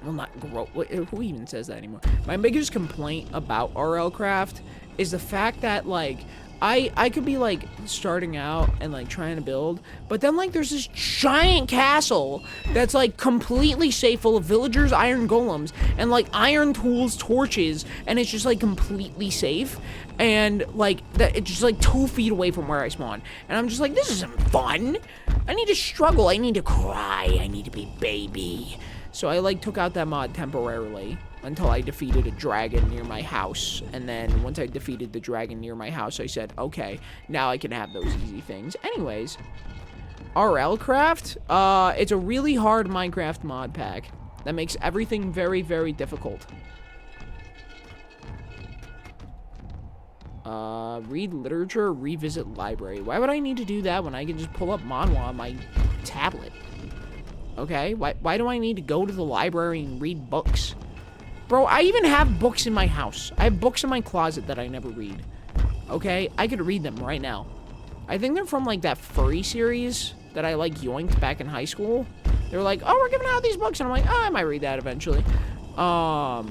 not grope, who even says that anymore? My biggest complaint about RLCraft is the fact that, like, I could be, like, starting out and, like, trying to build, but then, like, there's this giant castle that's, like, completely safe, full of villagers, iron golems, and, like, iron tools, torches, and it's just, like, completely safe, and, like, it's just, like, 2 feet away from where I spawn, and I'm just like, this isn't fun. I need to struggle, I need to cry, I need to be baby. So I, like, took out that mod temporarily until I defeated a dragon near my house. And then once I defeated the dragon near my house, I said, okay, now I can have those easy things. Anyways, RLCraft, it's a really hard Minecraft mod pack that makes everything very, very difficult. Read literature, revisit library. Why would I need to do that when I can just pull up Manhwa on my tablet? Okay, why do I need to go to the library and read books? Bro, I even have books in my house. I have books in my closet that I never read. Okay, I could read them right now. I think they're from, like, that furry series that I, like, yoinked back in high school. They were like, oh, we're giving out these books. And I'm like, oh, I might read that eventually. Yeah,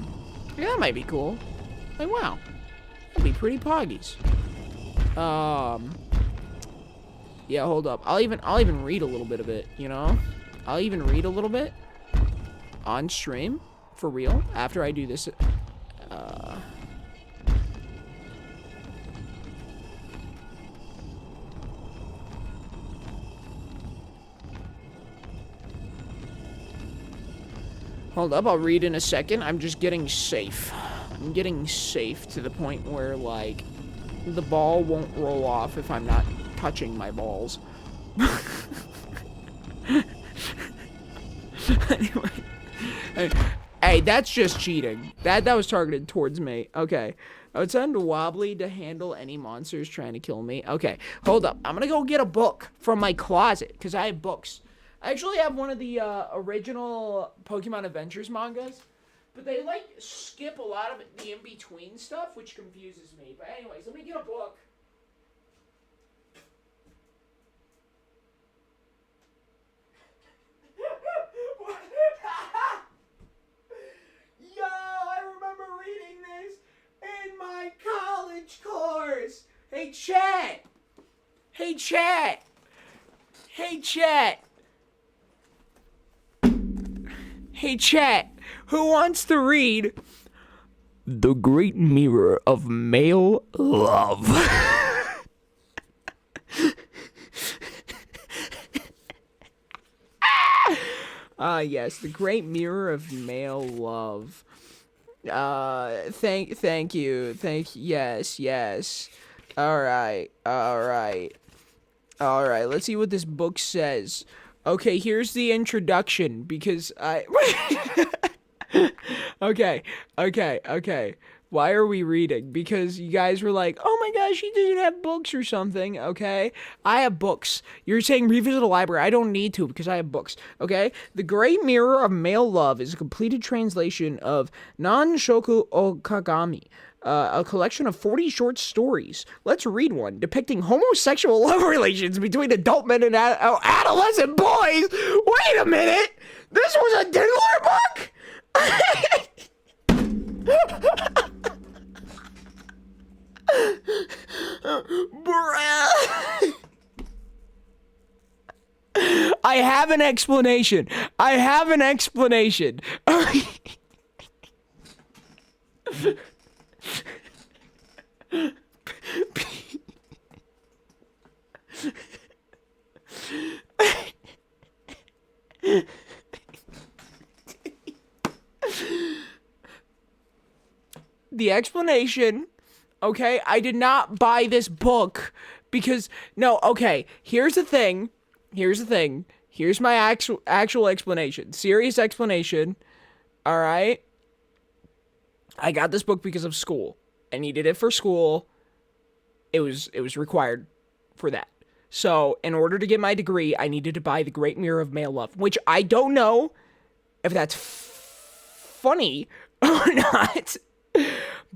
that might be cool. Like, wow. That'd be pretty poggies. Yeah, hold up. I'll even read a little bit of it, you know? I'll even read a little bit on stream, for real, after I do this. Hold up, I'll read in a second. I'm just getting safe. I'm getting safe to the point where, like, the ball won't roll off if I'm not touching my balls. Anyway. Hey, that's just cheating. That was targeted towards me. Okay. I would send Wobbly to handle any monsters trying to kill me. Okay, hold up. I'm gonna go get a book from my closet, because I have books. I actually have one of the original Pokemon Adventures mangas, but they, like, skip a lot of the in-between stuff, which confuses me. But anyways, let me get a book. Yo, I remember reading this in my college course. Hey, chat. Hey, chat. Hey, chat. Hey, chat. Who wants to read The Great Mirror of Male Love? Yes, The Great Mirror of Male Love. Thank you. Yes. Alright. Let's see what this book says. Okay, here's the introduction, because Okay. Why are we reading? Because you guys were like, oh my gosh, she doesn't have books or something, okay? I have books. You're saying revisit a library. I don't need to, because I have books, okay? The Great Mirror of Male Love is a completed translation of Nanshoku Okagami, a collection of 40 short stories. Let's read one, depicting homosexual love relations between adult men and adolescent boys. Wait a minute! This was a Diddler book? Bruh. I have an explanation. the explanation, okay? I did not buy this book because, no, okay, here's the thing. Here's my actual explanation. Serious explanation, all right? I got this book because of school. I needed it for school. It was required for that. So, in order to get my degree, I needed to buy The Great Mirror of Male Love, which I don't know if that's funny or not.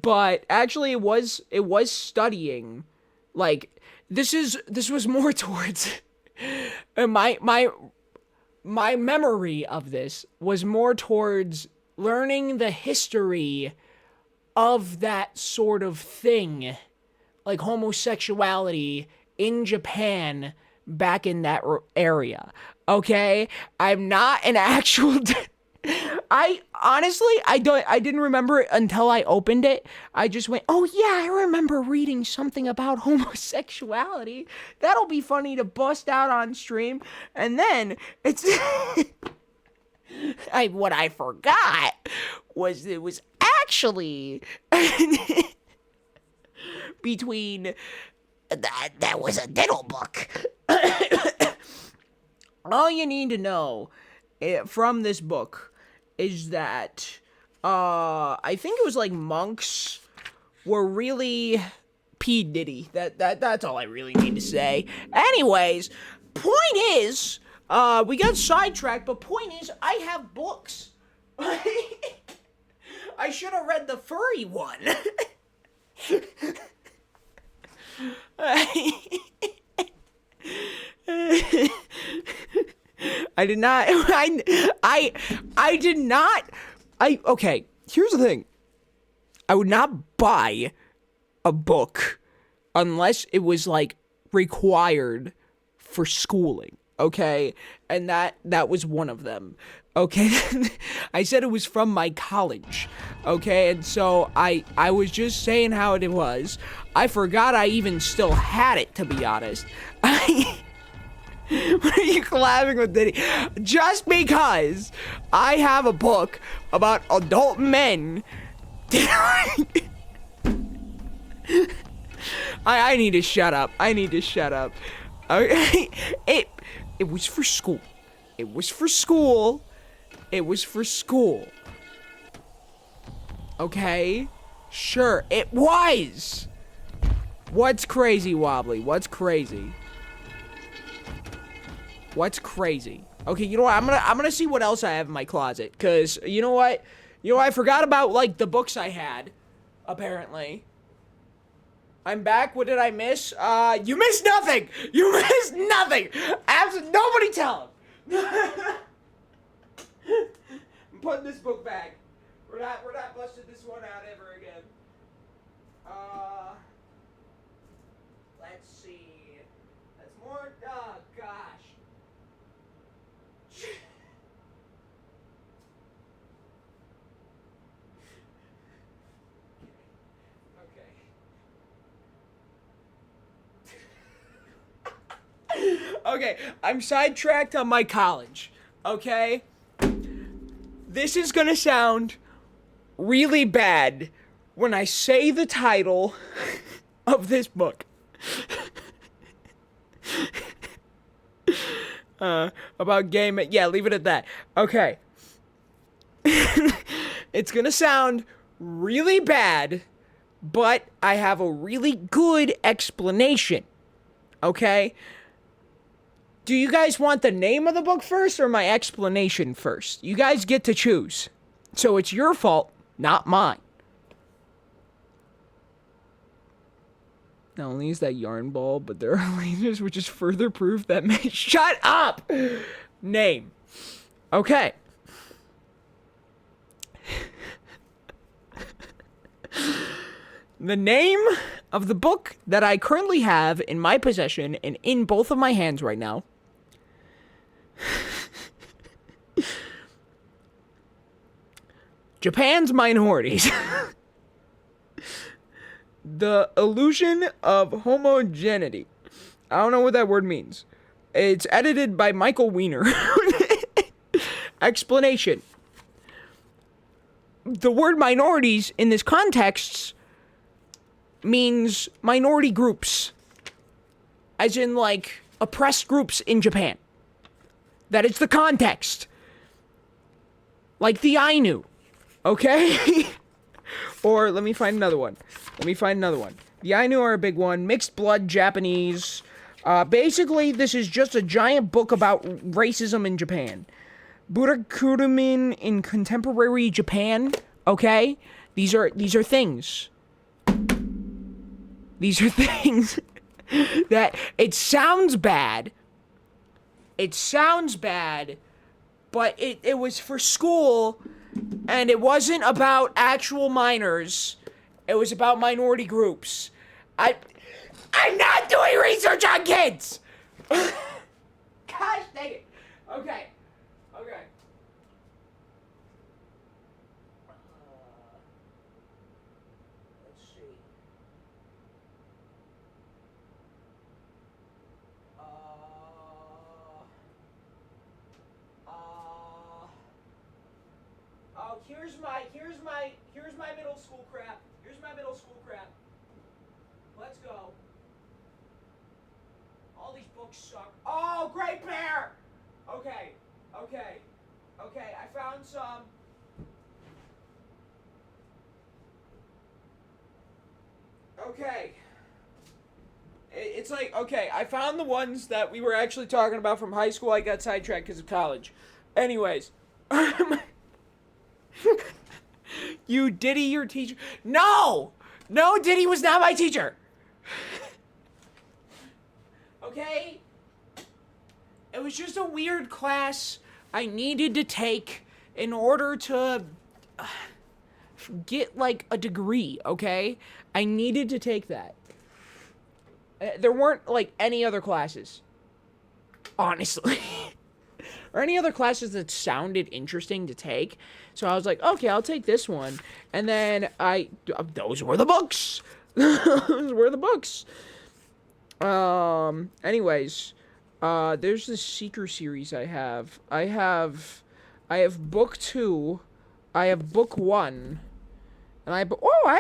But actually it was studying, like, this was more towards my memory of this was more towards learning the history of that sort of thing, like homosexuality in Japan back in that area. Okay? I'm not an actual I honestly, I didn't remember it until I opened it. I just went, "Oh yeah, I remember reading something about homosexuality. That'll be funny to bust out on stream." And then it's what I forgot was it was actually between that was a diddle book. All you need to know from this book is that I think it was like monks were really P. Diddy. That's all I really need to say. Anyways, point is, we got sidetracked, but point is, I have books. I should have read the furry one. I did not. I did not. Okay, here's the thing. I would not buy a book unless it was like required for schooling. Okay, and that was one of them. Okay, I said it was from my college. Okay, and so I was just saying how it was. I forgot I even still had it, to be honest. What are you collabing with Diddy? Just because I have a book about adult men. I need to shut up. Okay. It was for school. It was for school. Okay? Sure, it was. What's crazy, Wobbly? What's crazy? Okay, you know what? I'm gonna see what else I have in my closet. Cause you know what? I forgot about like the books I had. Apparently. I'm back. What did I miss? You missed nothing. Absolutely nobody tell him. I'm putting this book back. We're not busting this one out ever again. Let's see. That's more. Oh gosh. Okay, I'm sidetracked on my college, okay? This is gonna sound really bad when I say the title of this book. About gay men. Yeah, leave it at that. Okay. It's gonna sound really bad, but I have a really good explanation, okay? Do you guys want the name of the book first or my explanation first? You guys get to choose. So it's your fault, not mine. Not only is that yarn ball, but there are lasers, which is further proof that shut up! Name. Okay. The name of the book that I currently have in my possession and in both of my hands right now Japan's Minorities. The Illusion of Homogeneity. I don't know what that word means. It's edited by Michael Weiner. Explanation. the word minorities in this context means minority groups. As in, like, oppressed groups in Japan. That is the context. Like the Ainu. Okay? Or, let me find another one. The Ainu are a big one. Mixed blood Japanese. Basically, this is just a giant book about racism in Japan. Burakurumin in contemporary Japan. Okay? These are things. These are things that it sounds bad. But it was for school, and it wasn't about actual minors. It was about minority groups. I'm not doing research on kids! Gosh dang it. Okay. Let's see. Oh, here's my middle school crap. Let's go. All these books suck. Oh, Great Bear! Okay. I found some. Okay. It's like, okay, I found the ones that we were actually talking about from high school. I got sidetracked because of college. Anyways. You Diddy, your teacher. No, Diddy was not my teacher. Okay? It was just a weird class I needed to take in order to get, like, a degree, okay? I needed to take that. There weren't, like, any other classes. Honestly. Or any other classes that sounded interesting to take. So I was like, okay, I'll take this one. And then those were the books. Anyways, there's this Seeker series I have. I have book 2. I have book 1. And I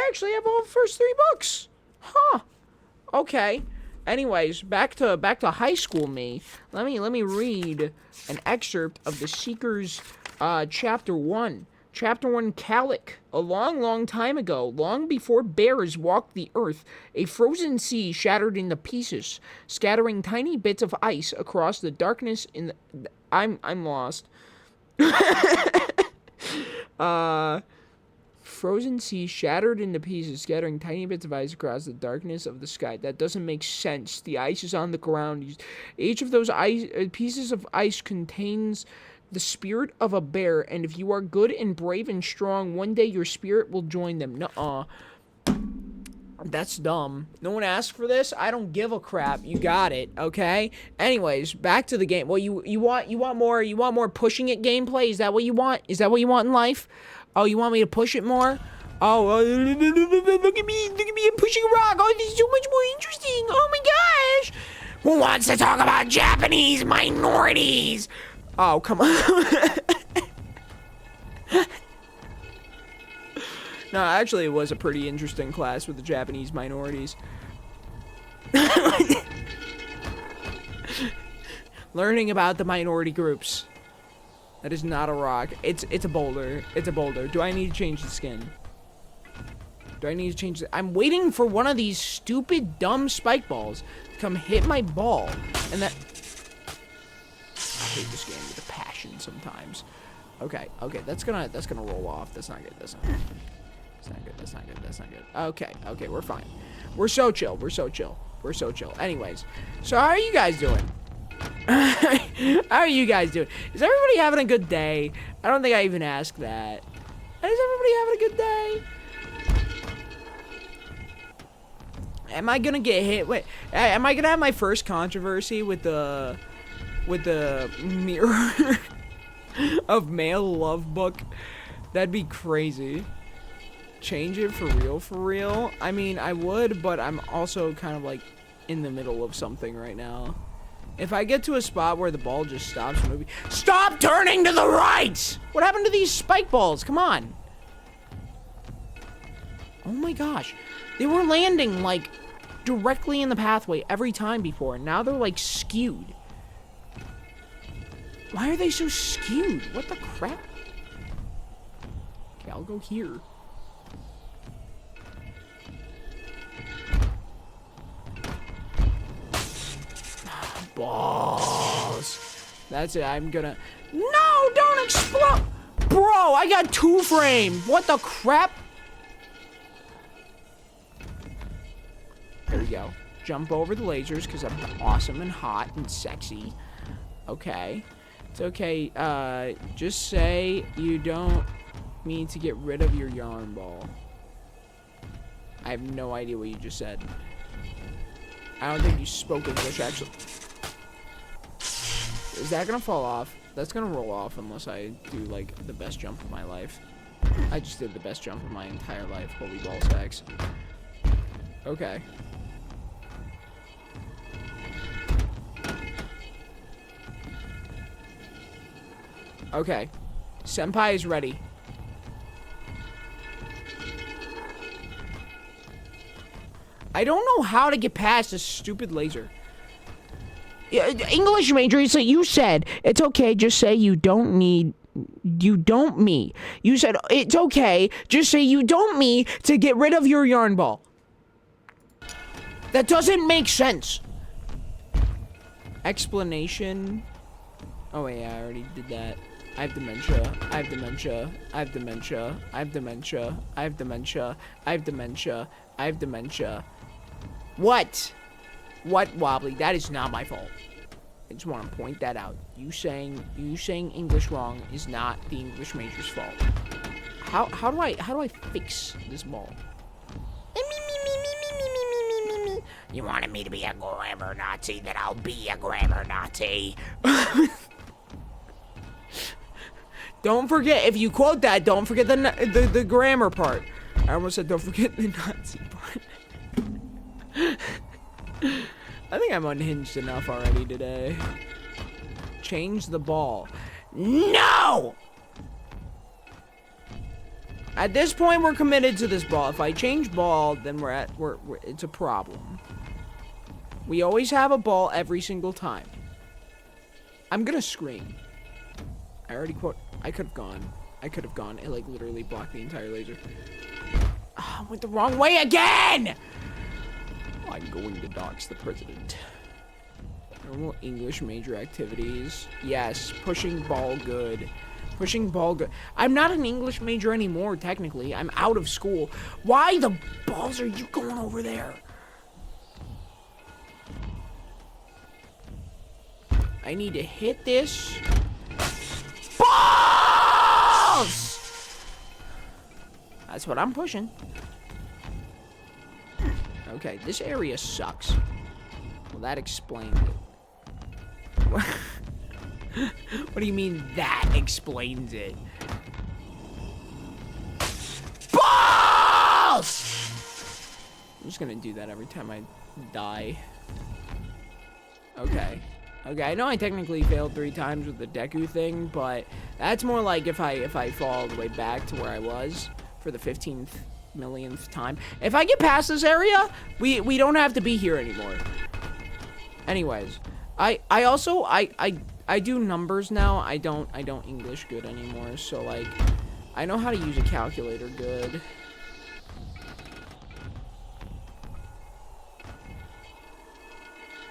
actually have all the first 3 books. Huh. Okay. Anyways, back to high school me. Let me read an excerpt of the Seekers chapter 1. Chapter 1, Calic. A long time ago, long before bears walked the earth, a frozen sea shattered into pieces, scattering tiny bits of ice across the darkness in the... I'm lost. Frozen sea shattered into pieces, scattering tiny bits of ice across the darkness of the sky. That doesn't make sense. The ice is on the ground. Each of those pieces of ice contains the spirit of a bear, and if you are good and brave and strong, one day your spirit will join them. Nuh-uh. That's dumb. No one asked for this. I don't give a crap. You got it, okay? Anyways, back to the game. Well, you want more pushing it gameplay? Is that what you want? Is that what you want in life? Oh, you want me to push it more? Oh, look at me, I'm pushing a rock. Oh, this is so much more interesting. Oh my gosh. Who wants to talk about Japanese minorities? Oh, come on. No, actually, it was a pretty interesting class with the Japanese minorities. Learning about the minority groups. That is not a rock. It's a boulder. Do I need to change the skin? I'm waiting for one of these stupid, dumb spike balls to come hit my ball. And that... I hate this game with a passion sometimes. Okay, that's gonna roll off. That's not good. Okay, we're fine. We're so chill. Anyways, so how are you guys doing? How are you guys doing? Is everybody having a good day? I don't think I even asked that. Is everybody having a good day? Am I gonna get hit? Wait, am I gonna have my first controversy with the mirror of male love book? That'd be crazy. Change it for real? I mean, I would, but I'm also kind of like in the middle of something right now. If I get to a spot where the ball just stops moving... Stop turning to the right! What happened to these spike balls? Come on. Oh my gosh. They were landing, like, directly in the pathway every time before. And now they're, like, skewed. Why are they so skewed? What the crap? Okay, I'll go here. Balls. That's it. I'm gonna... No, don't explode! Bro, I got 2 frame. What the crap? There we go. Jump over the lasers because I'm awesome and hot and sexy. Okay. It's okay. Just say you don't mean to get rid of your yarn ball. I have no idea what you just said. I don't think you spoke English, actually. Is that gonna fall off? That's gonna roll off unless I do, like, the best jump of my life. I just did the best jump of my entire life. Holy ball sacks. Okay. Okay. Senpai is ready. I don't know how to get past this stupid laser. English major, so you said it's okay, just say you don't me. You said it's okay, just say you don't me to get rid of your yarn ball. That doesn't make sense. Explanation. Oh wait, yeah, I already did that. I have dementia. I have dementia. I have dementia. I have dementia. I have dementia. I have dementia. I have dementia. What? What, Wobbly? That is not my fault. I just want to point that out. You saying English wrong is not the English major's fault. How do I fix this ball? You wanted me to be a grammar Nazi, then I'll be a grammar Nazi. Don't forget, if you quote that, don't forget the grammar part. I almost said don't forget the Nazi part. I think I'm unhinged enough already today. Change the ball. No! At this point, we're committed to this ball. If I change ball, then it's a problem. We always have a ball every single time. I'm gonna scream. I already quote. I could have gone. It, like, literally blocked the entire laser. Oh, I went the wrong way again! I'm going to dox the president. Normal English major activities. Yes, pushing ball good. Pushing ball good. I'm not an English major anymore, technically. I'm out of school. Why the balls are you going over there? I need to hit this. Balls! That's what I'm pushing. Okay, this area sucks. Well, that explains it. What do you mean that explains it? Balls! I'm just gonna do that every time I die. Okay. Okay, I know I technically failed 3 times with the Deku thing, but that's more like if I fall all the way back to where I was for the 15th millionth time. If I get past this area, we don't have to be here anymore. Anyways, I also do numbers now. I don't English good anymore, so like I know how to use a calculator good.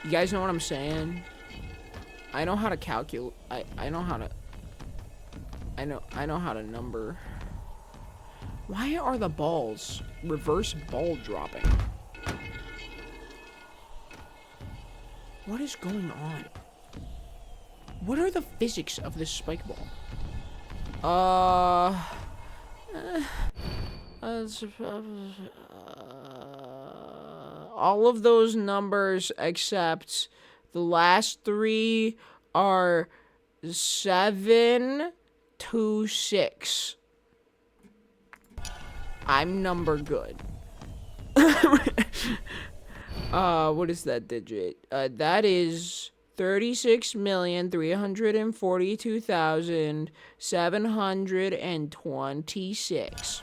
You guys know what I'm saying? I know how to calculate. I know how to number. Why are the balls reverse ball dropping? What is going on? What are the physics of this spike ball? All of those numbers except the last 3 are 7 to 6. I'm number good. What is that digit? That is 36,342,726.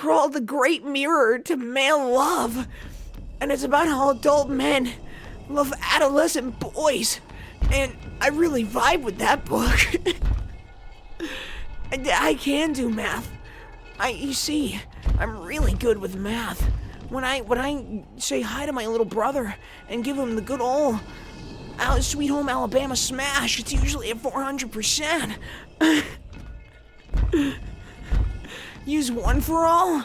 called The Great Mirror to Male Love. And it's about how adult men love adolescent boys. And I really vibe with that book. I can do math. You see, I'm really good with math. When I say hi to my little brother and give him the good old Sweet Home Alabama smash, it's usually at 400%. Use one for all?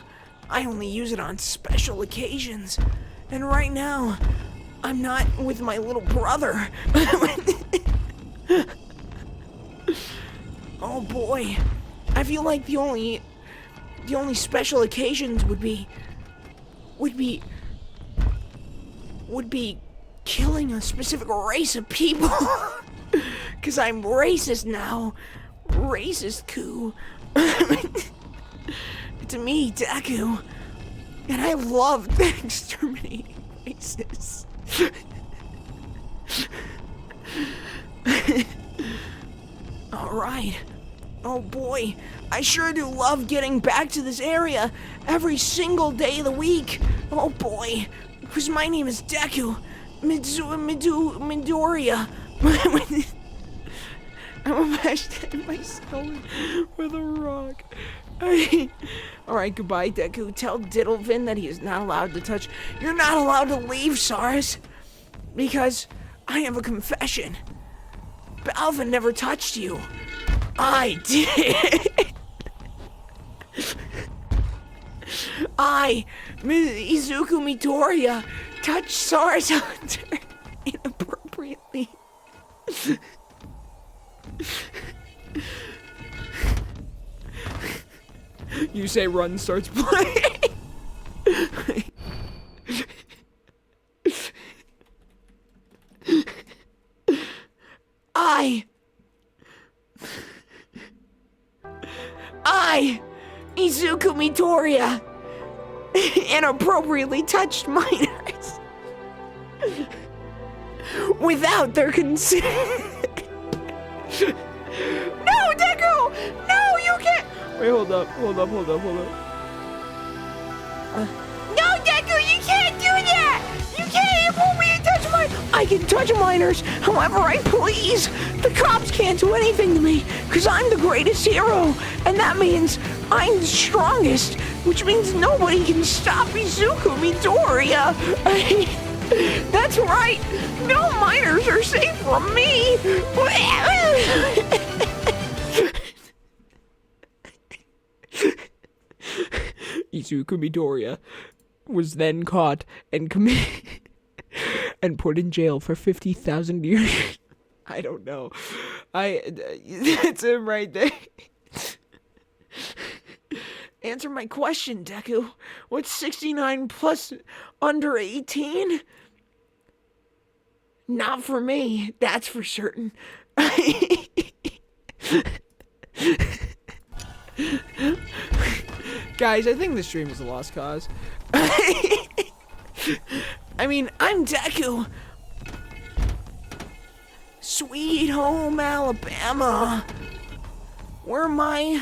I only use it on special occasions. And right now, I'm not with my little brother. Oh boy. I feel like the only special occasions would be killing a specific race of people. 'Cause I'm racist now. Racist coup. It's me, Deku. And I love exterminating racists. Alright. Oh boy, I sure do love getting back to this area every single day of the week. Oh boy, because my name is Deku Midoriya. I'm a hashtag myself with a rock. Alright, goodbye, Deku. Tell Diddlevin that he is not allowed to touch. You're not allowed to leave, Sars. Because I have a confession. Balvin never touched you. I did. Izuku Midoriya, touched Sars Hunter inappropriately. You say run starts playing. I, Izuku Midoriya, inappropriately touched minors without their consent. No, Deku! No, you can't! Wait, hold up. No, Deku, you can't do that! You can't pull me and touch mine! I can touch minors however I please. The cops can't do anything to me, because I'm the greatest hero. And that means I'm the strongest, which means nobody can stop Izuku Midoriya. That's right, no minors are safe from me. Izuku Midoriya was then caught and and put in jail for 50,000 years. I don't know. That's him right there. Answer my question, Deku. What's 69 plus under 18? Not for me, that's for certain. Guys, I think this stream is a lost cause. I mean, I'm Deku. Sweet Home Alabama. Where my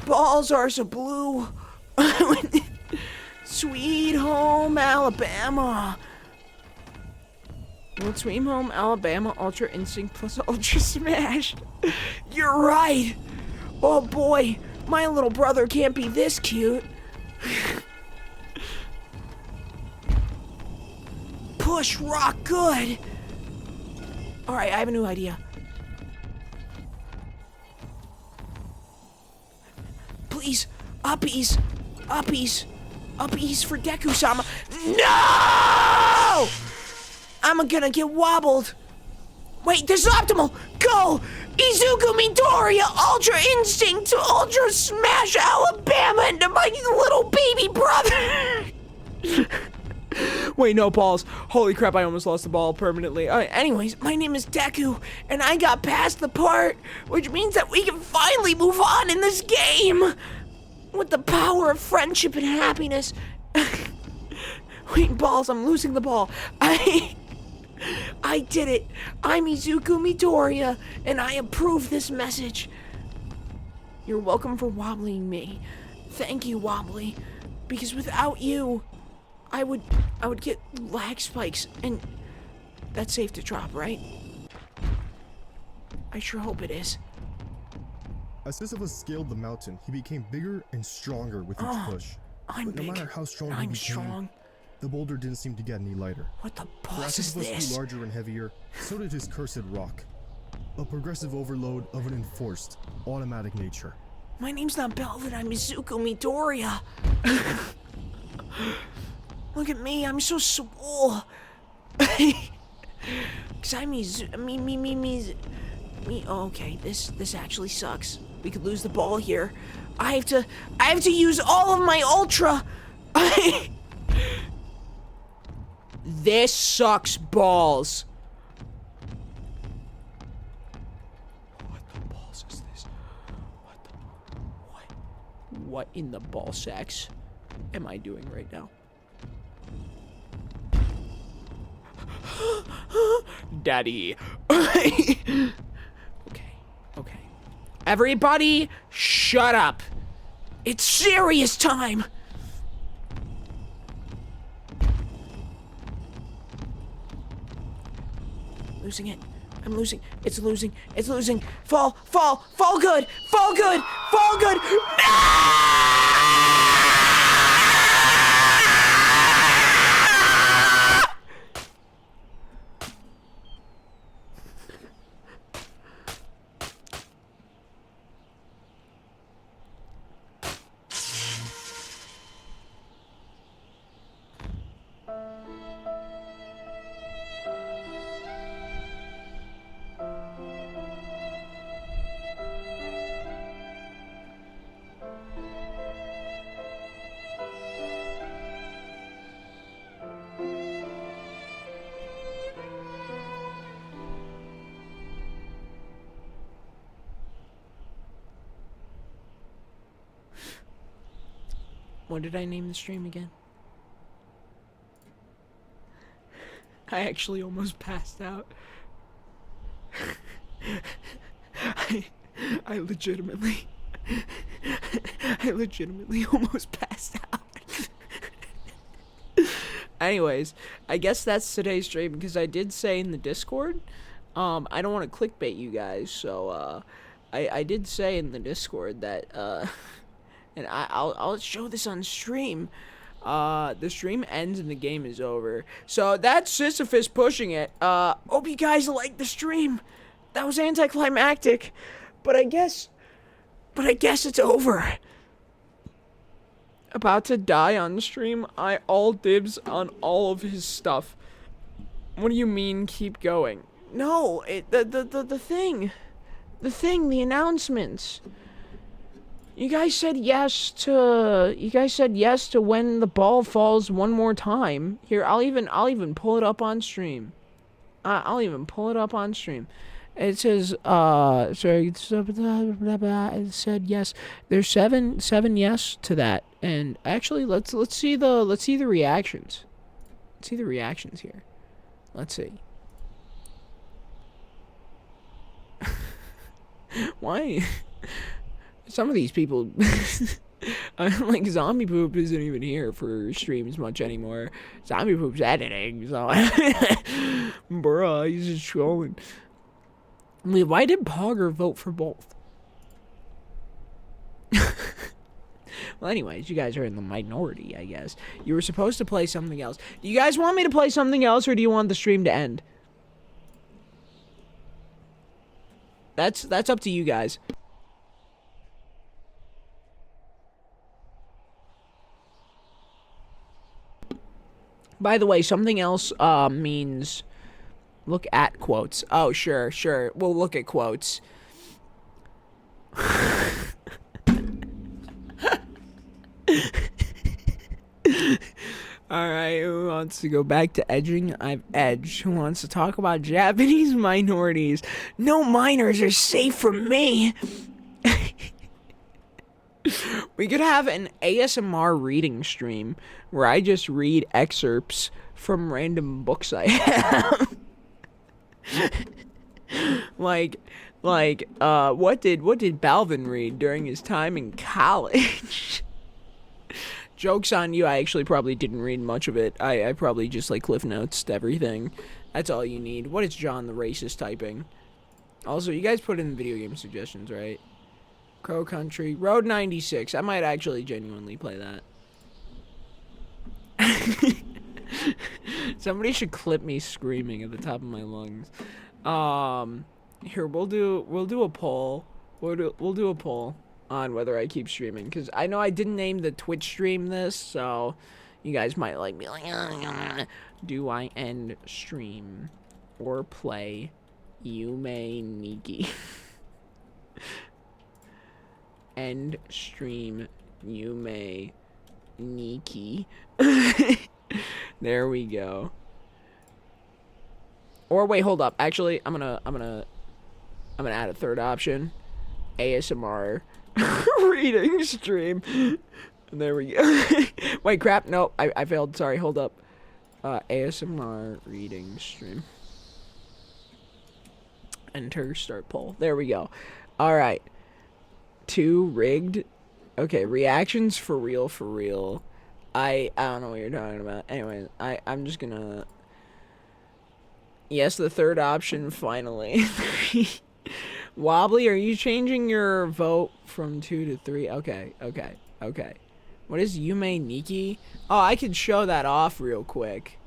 balls are so blue. Sweet Home Alabama. Well, Sweet Home Alabama Ultra Instinct plus Ultra Smash. You're right. Oh boy, my little brother can't be this cute. Push rock good. Alright, I have a new idea. Please, uppies for Deku-sama. No! I'm gonna get wobbled. Wait, this is optimal. Go! Izuku Midoriya, Ultra Instinct to Ultra Smash Alabama into my little baby brother. Wait, no balls. Holy crap, I almost lost the ball permanently. Anyways, my name is Deku, and I got past the part, which means that we can finally move on in this game. With the power of friendship and happiness. Wait, balls, I'm losing the ball. I did it. I'm Izuku Midoriya, and I approve this message. You're welcome for wobbling me. Thank you, Wobbly. Because without you, I would get lag spikes, and that's safe to drop, right? I sure hope it is. As Sisyphus scaled the mountain, he became bigger and stronger with each push. I'm But no big. matter how strong he I'm became, strong. the boulder didn't seem to get any lighter. What the For balls as is Sisyphus this? grew larger and heavier, so did his cursed rock. A progressive overload of an enforced, automatic nature. My name's not Belvin, I'm Izuku Midoriya. Look at me, I'm so swole. Cause I'm me. Oh, okay, this actually sucks. We could lose the ball here. I have to use all of my ultra. This sucks balls. What the balls is this? What in the ball sacks am I doing right now? Daddy. Okay. Everybody, shut up. It's serious time. Losing it. I'm losing. It's losing. It's losing. Fall good. Fall good. No! What did I name the stream again? I actually almost passed out. I legitimately almost passed out. Anyways, I guess that's today's stream because I did say in the Discord, I don't want to clickbait you guys, so I did say in the Discord that and I'll show this on stream. The stream ends and the game is over. So that's Sisyphus pushing it. Hope you guys like the stream. That was anticlimactic, but I guess it's over. About to die on stream. I all dibs on all of his stuff. What do you mean keep going? No, the thing, the announcements. You guys said yes to when the ball falls one more time. Here, I'll even pull it up on stream. I'll even pull it up on stream. It says sorry, it said yes. There's seven yes to that. And actually let's see the reactions. Let's see the reactions here. Let's see. Why? Some of these people, like Zombie Poop isn't even here for streams much anymore. Zombie Poop's editing, so bruh, he's just trolling. Wait, why did Pogger vote for both? Well, anyways, you guys are in the minority, I guess. You were supposed to play something else. Do you guys want me to play something else, or do you want the stream to end? That's up to you guys. By the way, something else means look at quotes. Oh, sure. We'll look at quotes. Alright, who wants to go back to edging? I've edged. Who wants to talk about Japanese minorities? No minors are safe from me. We could have an ASMR reading stream where I just read excerpts from random books I have. like what did Balvin read during his time in college? Joke's on you, I actually probably didn't read much of it. I probably just, like, cliff notes everything. That's all you need. What is John the Racist typing? Also, you guys put in video game suggestions, right? Crow Country. Road 96. I might actually genuinely play that. Somebody should clip me screaming at the top of my lungs. Here, we'll do a poll. We'll do a poll on whether I keep streaming, because I know I didn't name the Twitch stream this, so you guys might like be like, do I end stream or play Yume Nikki? End stream Yume Nikki. There we go. Or wait, hold up. Actually, I'm gonna add a third option. ASMR reading stream. There we go. Wait, crap. No, I failed. Sorry, hold up. ASMR reading stream. Enter start poll. There we go. All right. 2 rigged. Okay, reactions for real. I don't know what you're talking about. Anyway, I'm just gonna. Yes, the third option finally. Wobbly, are you changing your vote from 2 to 3? Okay. What is Yume Nikki? Oh, I could show that off real quick.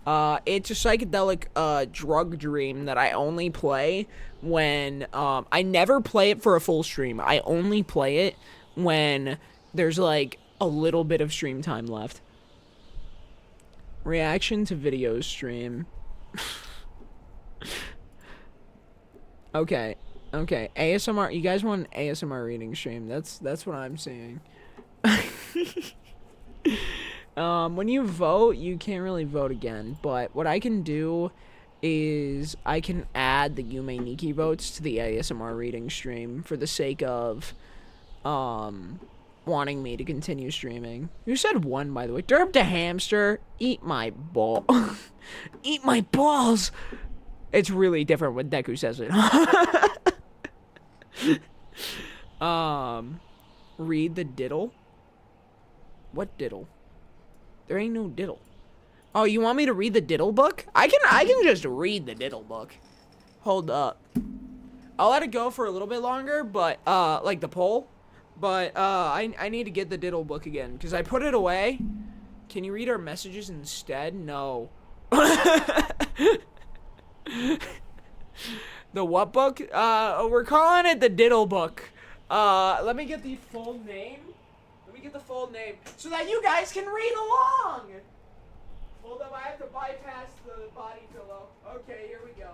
It's a psychedelic drug dream that I only play when I never play it for a full stream. I only play it when there's like a little bit of stream time left. Reaction to video stream. Okay. ASMR. You guys want an ASMR reading stream? That's what I'm saying. When you vote, you can't really vote again. But what I can do is I can add the Yume Nikki votes to the ASMR reading stream for the sake of wanting me to continue streaming. You said 1, by the way. Derp the hamster. Eat my ball. Eat my balls. It's really different when Deku says it. Read the diddle. What diddle? There ain't no diddle. Oh, you want me to read the diddle book? I can just read the diddle book. Hold up. I'll let it go for a little bit longer, but like the poll. But I need to get the diddle book again because I put it away. Can you read our messages instead? No. The what book? We're calling it the diddle book. Let me get the full name. So that you guys can read along. Hold up, I have to bypass the body pillow. Okay, here we go.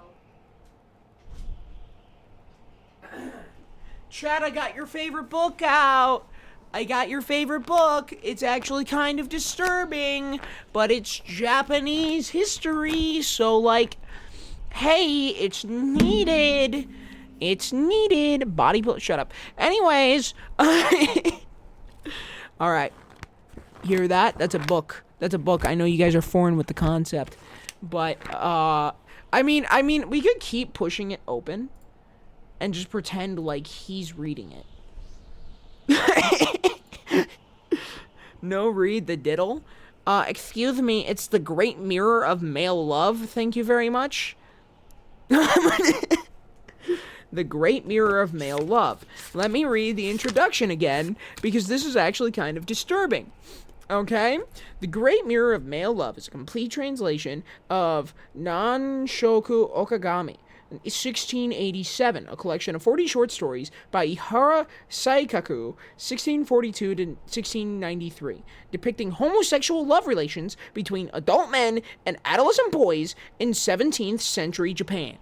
Chad, I got your favorite book out. It's actually kind of disturbing, but it's Japanese history, so like, hey, it's needed. Body pillow, shut up. Anyways, all right. Hear that? That's a book. I know you guys are foreign with the concept, but I mean, we could keep pushing it open and just pretend like he's reading it. No, read the diddle. Excuse me, it's the Great Mirror of Male Love. Thank you very much. The Great Mirror of Male Love. Let me read the introduction again, because this is actually kind of disturbing. Okay? The Great Mirror of Male Love is a complete translation of Nanshoku Okagami, 1687, a collection of 40 short stories by Ihara Saikaku, 1642 to 1693, depicting homosexual love relations between adult men and adolescent boys in 17th century Japan.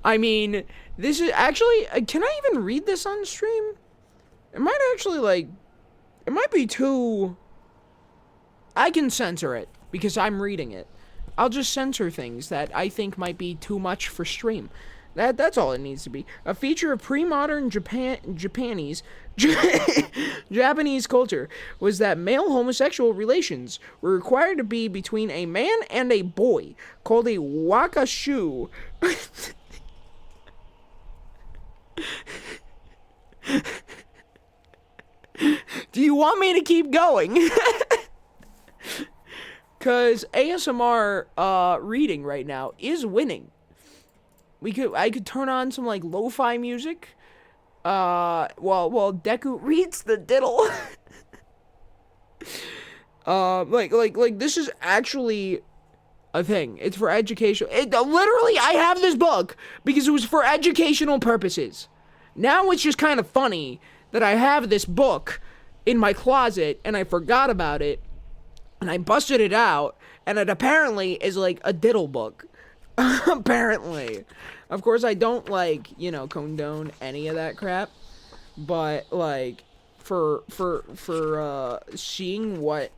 I mean, this is actually, can I even read this on stream? It might actually, like, it might be too, I can censor it, because I'm reading it. I'll just censor things that I think might be too much for stream. That's all it needs to be. A feature of pre-modern Japanese culture was that male homosexual relations were required to be between a man and a boy, called a wakashu. Do you want me to keep going? Cause ASMR reading right now is winning. I could turn on some like lo-fi music. While Deku reads the diddle. Like this is actually a thing. It's for education. Literally, I have this book because it was for educational purposes. Now it's just kind of funny that I have this book in my closet and I forgot about it and I busted it out and it apparently is like a diddle book. Apparently. Of course, I don't like, condone any of that crap, but like for seeing what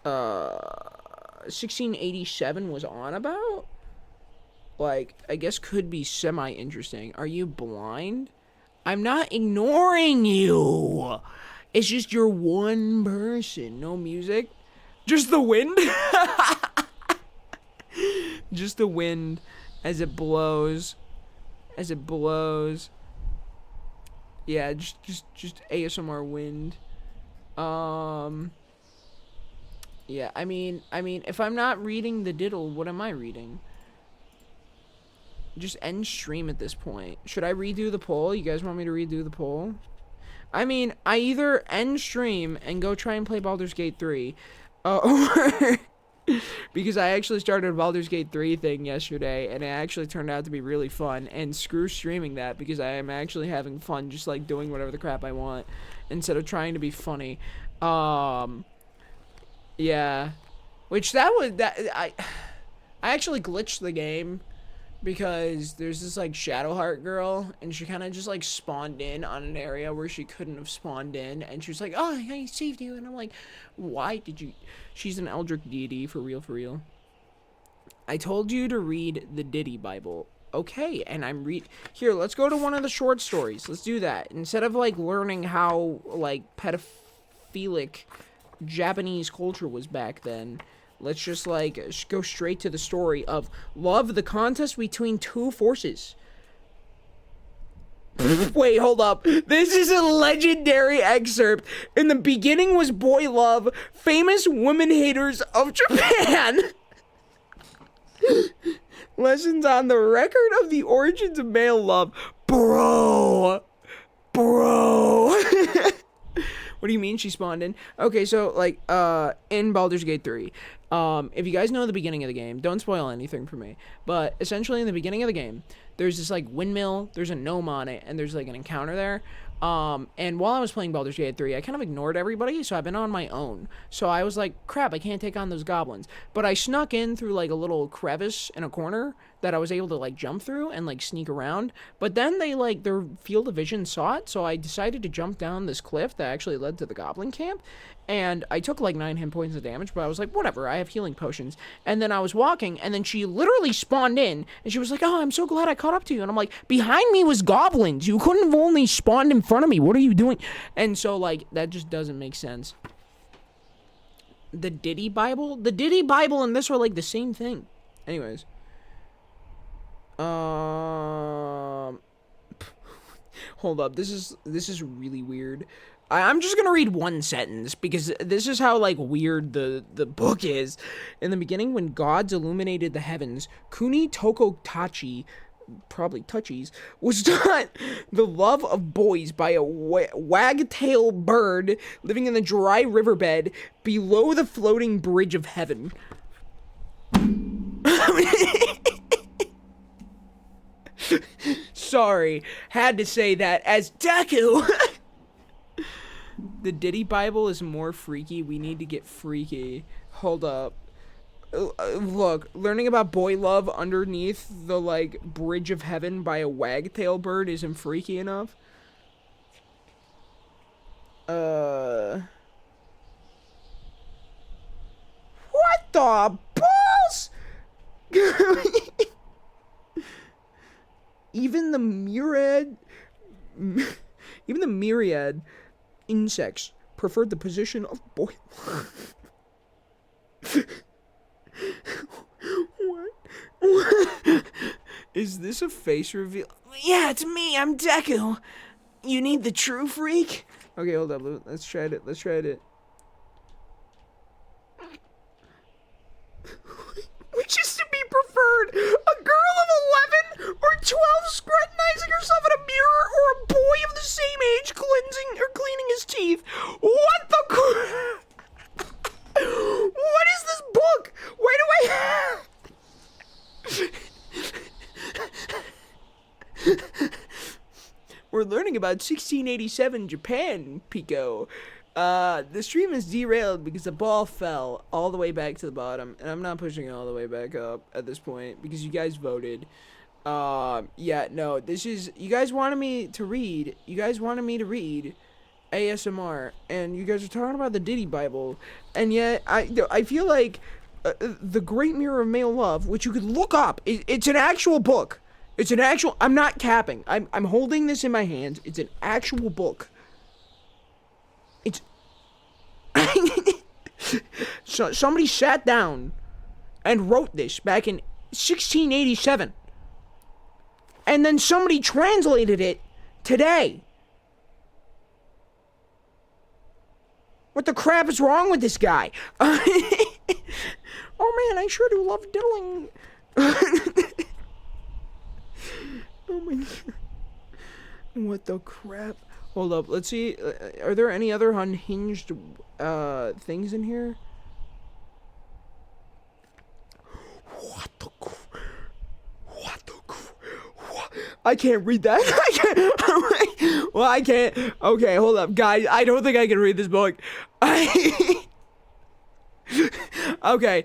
1687 was on about, like, I guess could be semi-interesting. Are you blind? I'm not ignoring you. It's just you're one person. No music. Just the wind. Just the wind as it blows. As it blows. Yeah, just ASMR wind. Yeah, I mean, if I'm not reading the diddle, what am I reading? Just end stream at this point. Should I redo the poll? You guys want me to redo the poll? I mean, I either end stream and go try and play Baldur's Gate 3, or because I actually started a Baldur's Gate 3 thing yesterday, and it actually turned out to be really fun, and screw streaming that, because I am actually having fun just, like, doing whatever the crap I want, instead of trying to be funny. Yeah. Which, I actually glitched the game, because there's this, like, Shadowheart girl, and she kind of just, like, spawned in on an area where she couldn't have spawned in, and she was like, oh, I saved you, and I'm like, why did you... She's an Eldritch deity, for real. I told you to read the Diddy Bible. Okay, and Here, let's go to one of the short stories. Let's do that. Instead of, like, learning how, like, pedophilic Japanese culture was back then... Let's just, like, go straight to the story of love, the contest between two forces. Wait, hold up. This is a legendary excerpt. In the beginning was boy love, famous women haters of Japan. Lessons on the record of the origins of male love. Bro. What do you mean she spawned in? Okay, so, like, in Baldur's Gate 3, if you guys know the beginning of the game, don't spoil anything for me, but essentially in the beginning of the game, there's this, like, windmill, there's a gnome on it, and there's, like, an encounter there, and while I was playing Baldur's Gate 3, I kind of ignored everybody, so I've been on my own, so I was like, crap, I can't take on those goblins, but I snuck in through, like, a little crevice in a corner that I was able to, like, jump through and, like, sneak around, but then they, like, their field of vision saw it, so I decided to jump down this cliff that actually led to the goblin camp, and I took, like, 9 hit points of damage, but I was like, whatever, I have healing potions, and then I was walking, and then she literally spawned in, and she was like, oh, I'm so glad I caught up to you, and I'm like, behind me was goblins, you couldn't have only spawned in front of me, what are you doing? And so, like, that just doesn't make sense. The Diddy Bible and this are, like, the same thing. Anyways. Hold up, this is really weird. I'm just gonna read one sentence, because this is how, like, weird the book is. In the beginning, when gods illuminated the heavens, Kuni Tokotachi, probably Touchies, was taught the love of boys by a wagtail bird living in the dry riverbed below the floating bridge of heaven. Sorry, had to say that as Deku. The Diddy Bible is more freaky. We need to get freaky. Hold up. Look, learning about boy love underneath the, like, bridge of heaven by a wagtail bird isn't freaky enough. What the balls? Even the myriad insects preferred the position of boy. What? Is this a face reveal? Yeah, it's me. I'm Deku. You need the true freak? Okay, hold up. Let's try it. Let's try it. Which is to be preferred? A girl of 11 or 12 scrutinizing herself in a mirror, or a boy of the same age cleaning his teeth? What the What is this book? Why do I We're learning about 1687 Japan, Pico. The stream is derailed because the ball fell all the way back to the bottom, and I'm not pushing it all the way back up at this point because you guys voted. Yeah, no, this is, you guys wanted me to read ASMR, and you guys are talking about the Diddy Bible, and yet I feel like The Great Mirror of Male Love, which you could look up, it's an actual book. It's an actual, I'm not capping. I'm holding this in my hands. It's an actual book. It's so somebody sat down and wrote this back in 1687. And then somebody translated it today. What the crap is wrong with this guy? Oh man, I sure do love diddling. Oh my god. What the crap? Hold up, let's see. Are there any other unhinged things in here? What the I can't read that. I can't. Well, I can't. Okay, hold up, guys. I don't think I can read this book. Okay,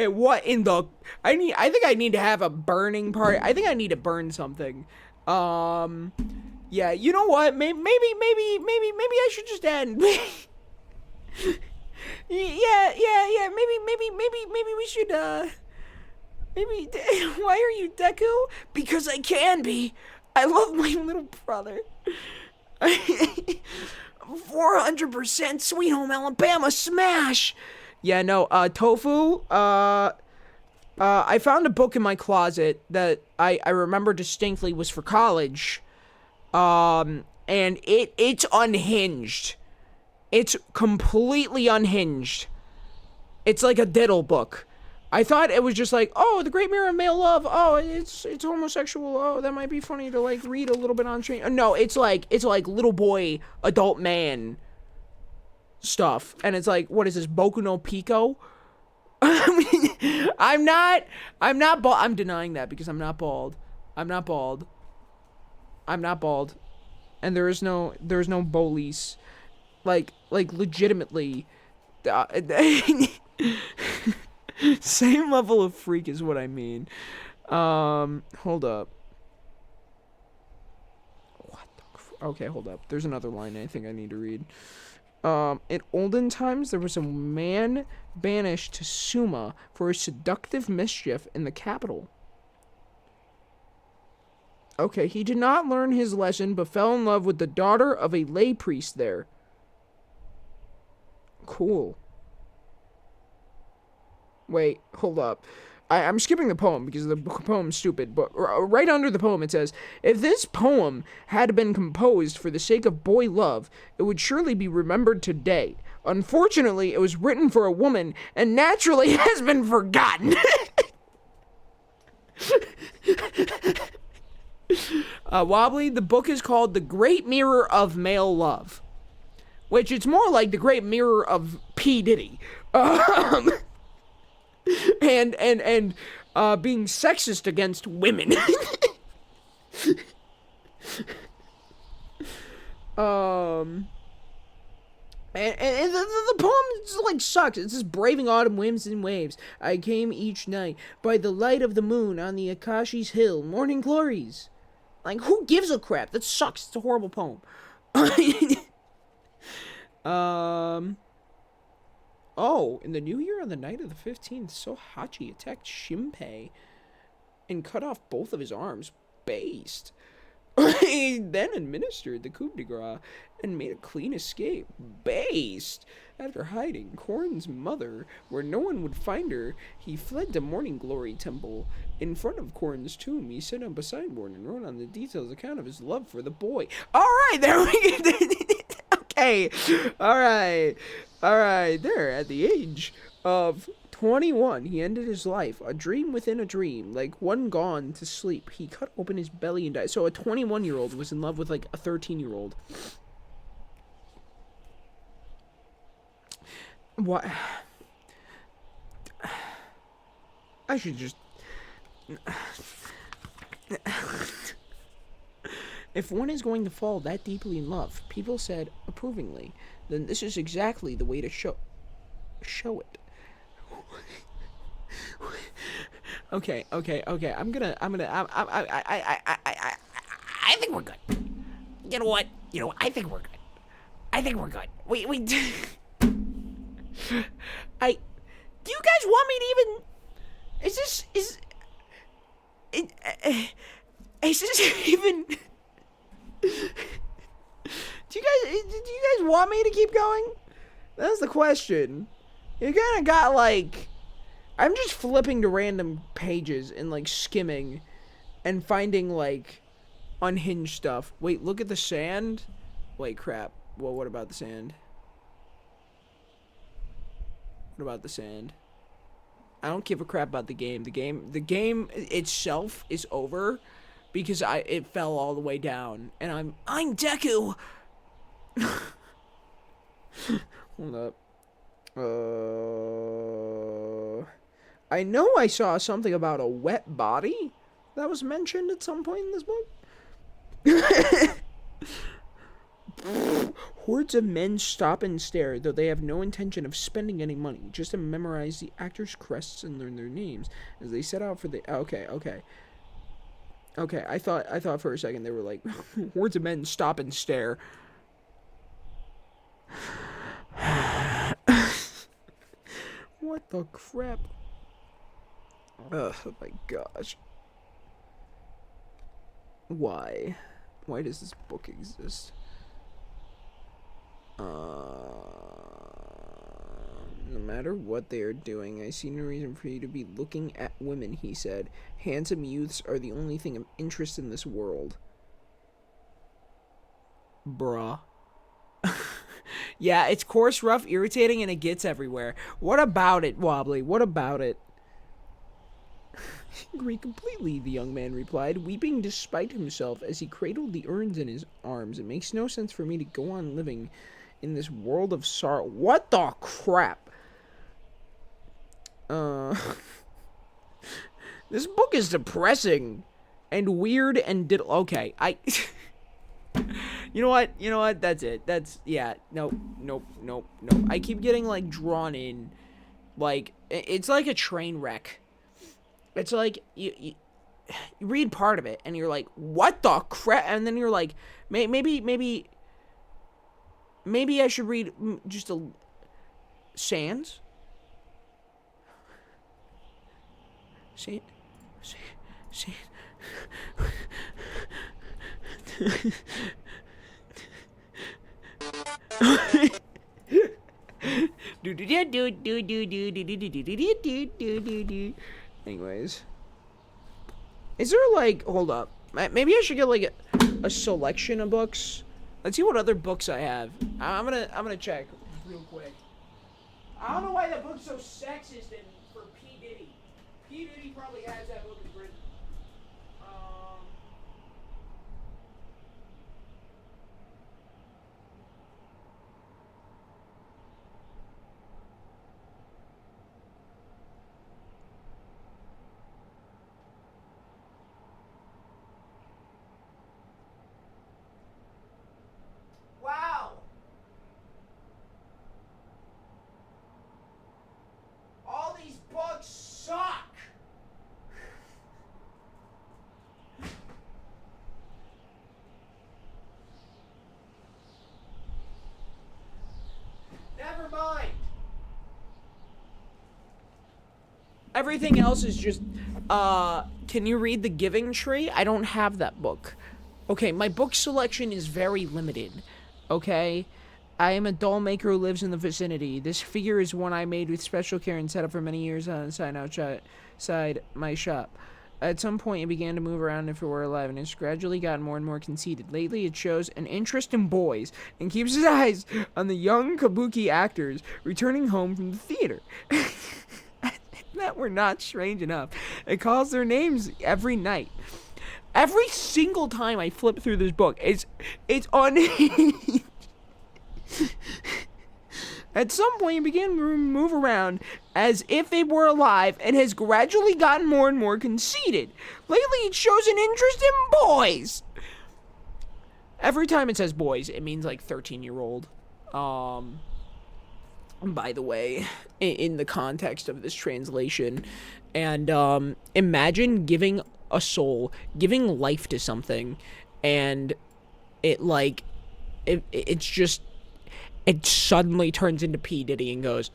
what in the... I think I need to have a burning part. I think I need to burn something. Yeah, you know what? Maybe I should just end. Yeah. Maybe we should, maybe, why are you Deku? Because I can be. I love my little brother. 400% Sweet Home Alabama smash. Yeah, no, Tofu, I found a book in my closet that I remember distinctly was for college. And it's unhinged. It's completely unhinged. It's like a diddle book. I thought it was just like, oh, The Great Mirror of Male Love. Oh, it's homosexual. Oh, that might be funny to like read a little bit on stream. No, it's like little boy, adult man stuff. And it's like, what is this, Boku no Pico? I'm not bald. I'm denying that because I'm not bald. I'm not bald. And there's no Bolis. Like legitimately. Same level of freak is what I mean. Hold up. Okay, hold up. There's another line I think I need to read. In olden times, there was a man banished to Suma for his seductive mischief in the capital. Okay, he did not learn his lesson, but fell in love with the daughter of a lay priest there. Cool. Wait, hold up. I'm skipping the poem because the poem's stupid, but right under the poem it says, if this poem had been composed for the sake of boy love, it would surely be remembered today. Unfortunately, it was written for a woman and naturally has been forgotten. Wobbly, the book is called The Great Mirror of Male Love, which it's more like The Great Mirror of P. Diddy. And being sexist against women. And the poem like sucks. It's just braving autumn winds and waves. I came each night by the light of the moon on the Akashi's hill, morning glories. Like, who gives a crap? That sucks. It's a horrible poem. Oh, in the new year on the night of the 15th, Sohachi attacked Shinpei and cut off both of his arms. Based. He then administered the coup de grace and made a clean escape. Based! After hiding Korn's mother, where no one would find her, he fled to Morning Glory Temple. In front of Korn's tomb, he set up a signboard and wrote on the details account of his love for the boy. Alright, there we go. Okay. Alright. There, at the age of 21, he ended his life, a dream within a dream, like one gone to sleep. He cut open his belly and died. So a 21-year-old was in love with like a 13-year-old. What? I should just... If one is going to fall that deeply in love, people said approvingly, then this is exactly the way to show it. Okay. I think we're good. You know what? I think we're good. We do you guys want me to even? Is this even? Do you guys want me to keep going? That's the question. You kind of got like, I'm just flipping to random pages and like skimming and finding like unhinged stuff. Wait, look at the sand. Wait, crap. Well, what about the sand? What about the sand? I don't give a crap about the game. The game itself is over because it fell all the way down, and I'm Deku. Hold up. I know I saw something about a wet body that was mentioned at some point in this book. Hordes of men stop and stare, though they have no intention of spending any money, just to memorize the actors' crests and learn their names as they set out for the. Okay. I thought for a second they were like hordes of men stop and stare. What the crap? Oh my gosh. Why? Why does this book exist? No matter what they are doing, I see no reason for you to be looking at women, he said. Handsome youths are the only thing of interest in this world. Bruh. Yeah, it's coarse, rough, irritating, and it gets everywhere. What about it, Wobbly? What about it? I agree completely, the young man replied, weeping despite himself as he cradled the urns in his arms. It makes no sense for me to go on living in this world of sorrow. What the crap? This book is depressing and weird and okay, You know what? That's it. Nope. I keep getting like drawn in, like it's like a train wreck. It's like you read part of it and you're like, what the crap? And then you're like, maybe I should read just a Sands. Sand. Anyways, is there like, hold up, maybe I should get like a selection of books. Let's see what other books I have. I'm gonna check real quick. I don't know why that book's so sexist and for P. Diddy. P. Diddy probably has that book written. Wow. All these books suck. Never mind. Everything else is just, can you read The Giving Tree? I don't have that book. Okay, my book selection is very limited. Okay? I am a doll maker who lives in the vicinity. This figure is one I made with special care and set up for many years on the side outside my shop. At some point, it began to move around if it were alive, and it's gradually gotten more and more conceited. Lately, it shows an interest in boys and keeps its eyes on the young kabuki actors returning home from the theater. That were not strange enough. It calls their names every night. Every single time I flip through this book, it's unhinged. At some point, it began to move around as if it were alive and has gradually gotten more and more conceited. Lately, it shows an interest in boys. Every time it says boys, it means like 13-year-old. By the way, in the context of this translation. And imagine giving a soul, giving life to something, and it suddenly turns into P. Diddy and goes,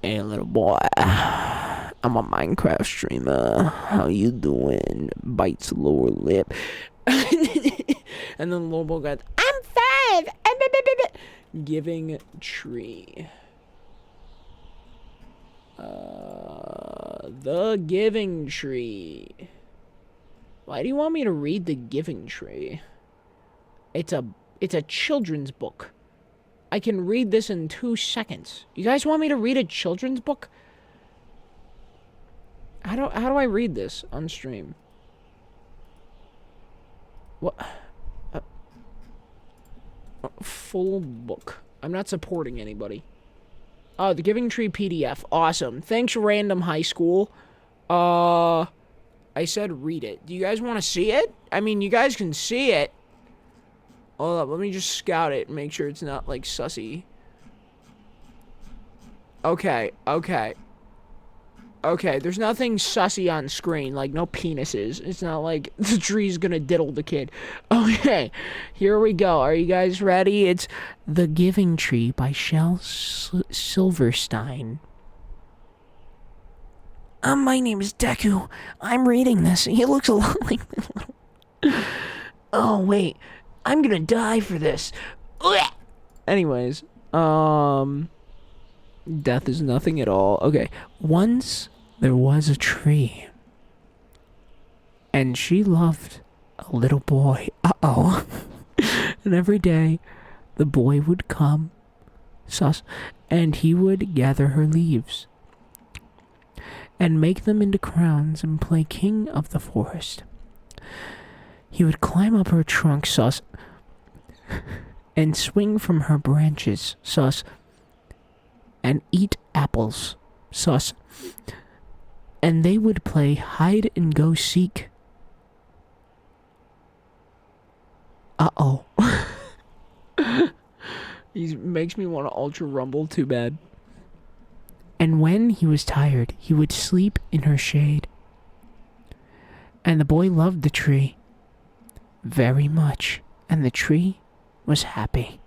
"Hey, little boy, I'm a Minecraft streamer. How you doing?" Bites lower lip. And then the little boy goes, "I'm 5. Giving tree. The Giving Tree. Why do you want me to read The Giving Tree? It's a children's book. I can read this in 2 seconds. You guys want me to read a children's book? How do I read this on stream? What? Full book. I'm not supporting anybody. Oh, The Giving Tree PDF. Awesome. Thanks, Random High School. I said read it. Do you guys want to see it? I mean, you guys can see it. Hold up, let me just scout it and make sure it's not, like, sussy. Okay, there's nothing sussy on screen, like, no penises. It's not like the tree's gonna diddle the kid. Okay, here we go. Are you guys ready? It's The Giving Tree by Shel Silverstein. My name is Deku. I'm reading this. He looks a lot like my little... Oh, wait. I'm gonna die for this. Anyways, death is nothing at all. Okay. Once there was a tree, and she loved a little boy. Uh-oh. And every day, the boy would come, and he would gather her leaves and make them into crowns and play king of the forest. He would climb up her trunk, and swing from her branches, and eat apples, and they would play hide and go seek. Uh-oh. He makes me want to Ultra Rumble, too bad. And when he was tired, he would sleep in her shade. And the boy loved the tree very much, and the tree was happy.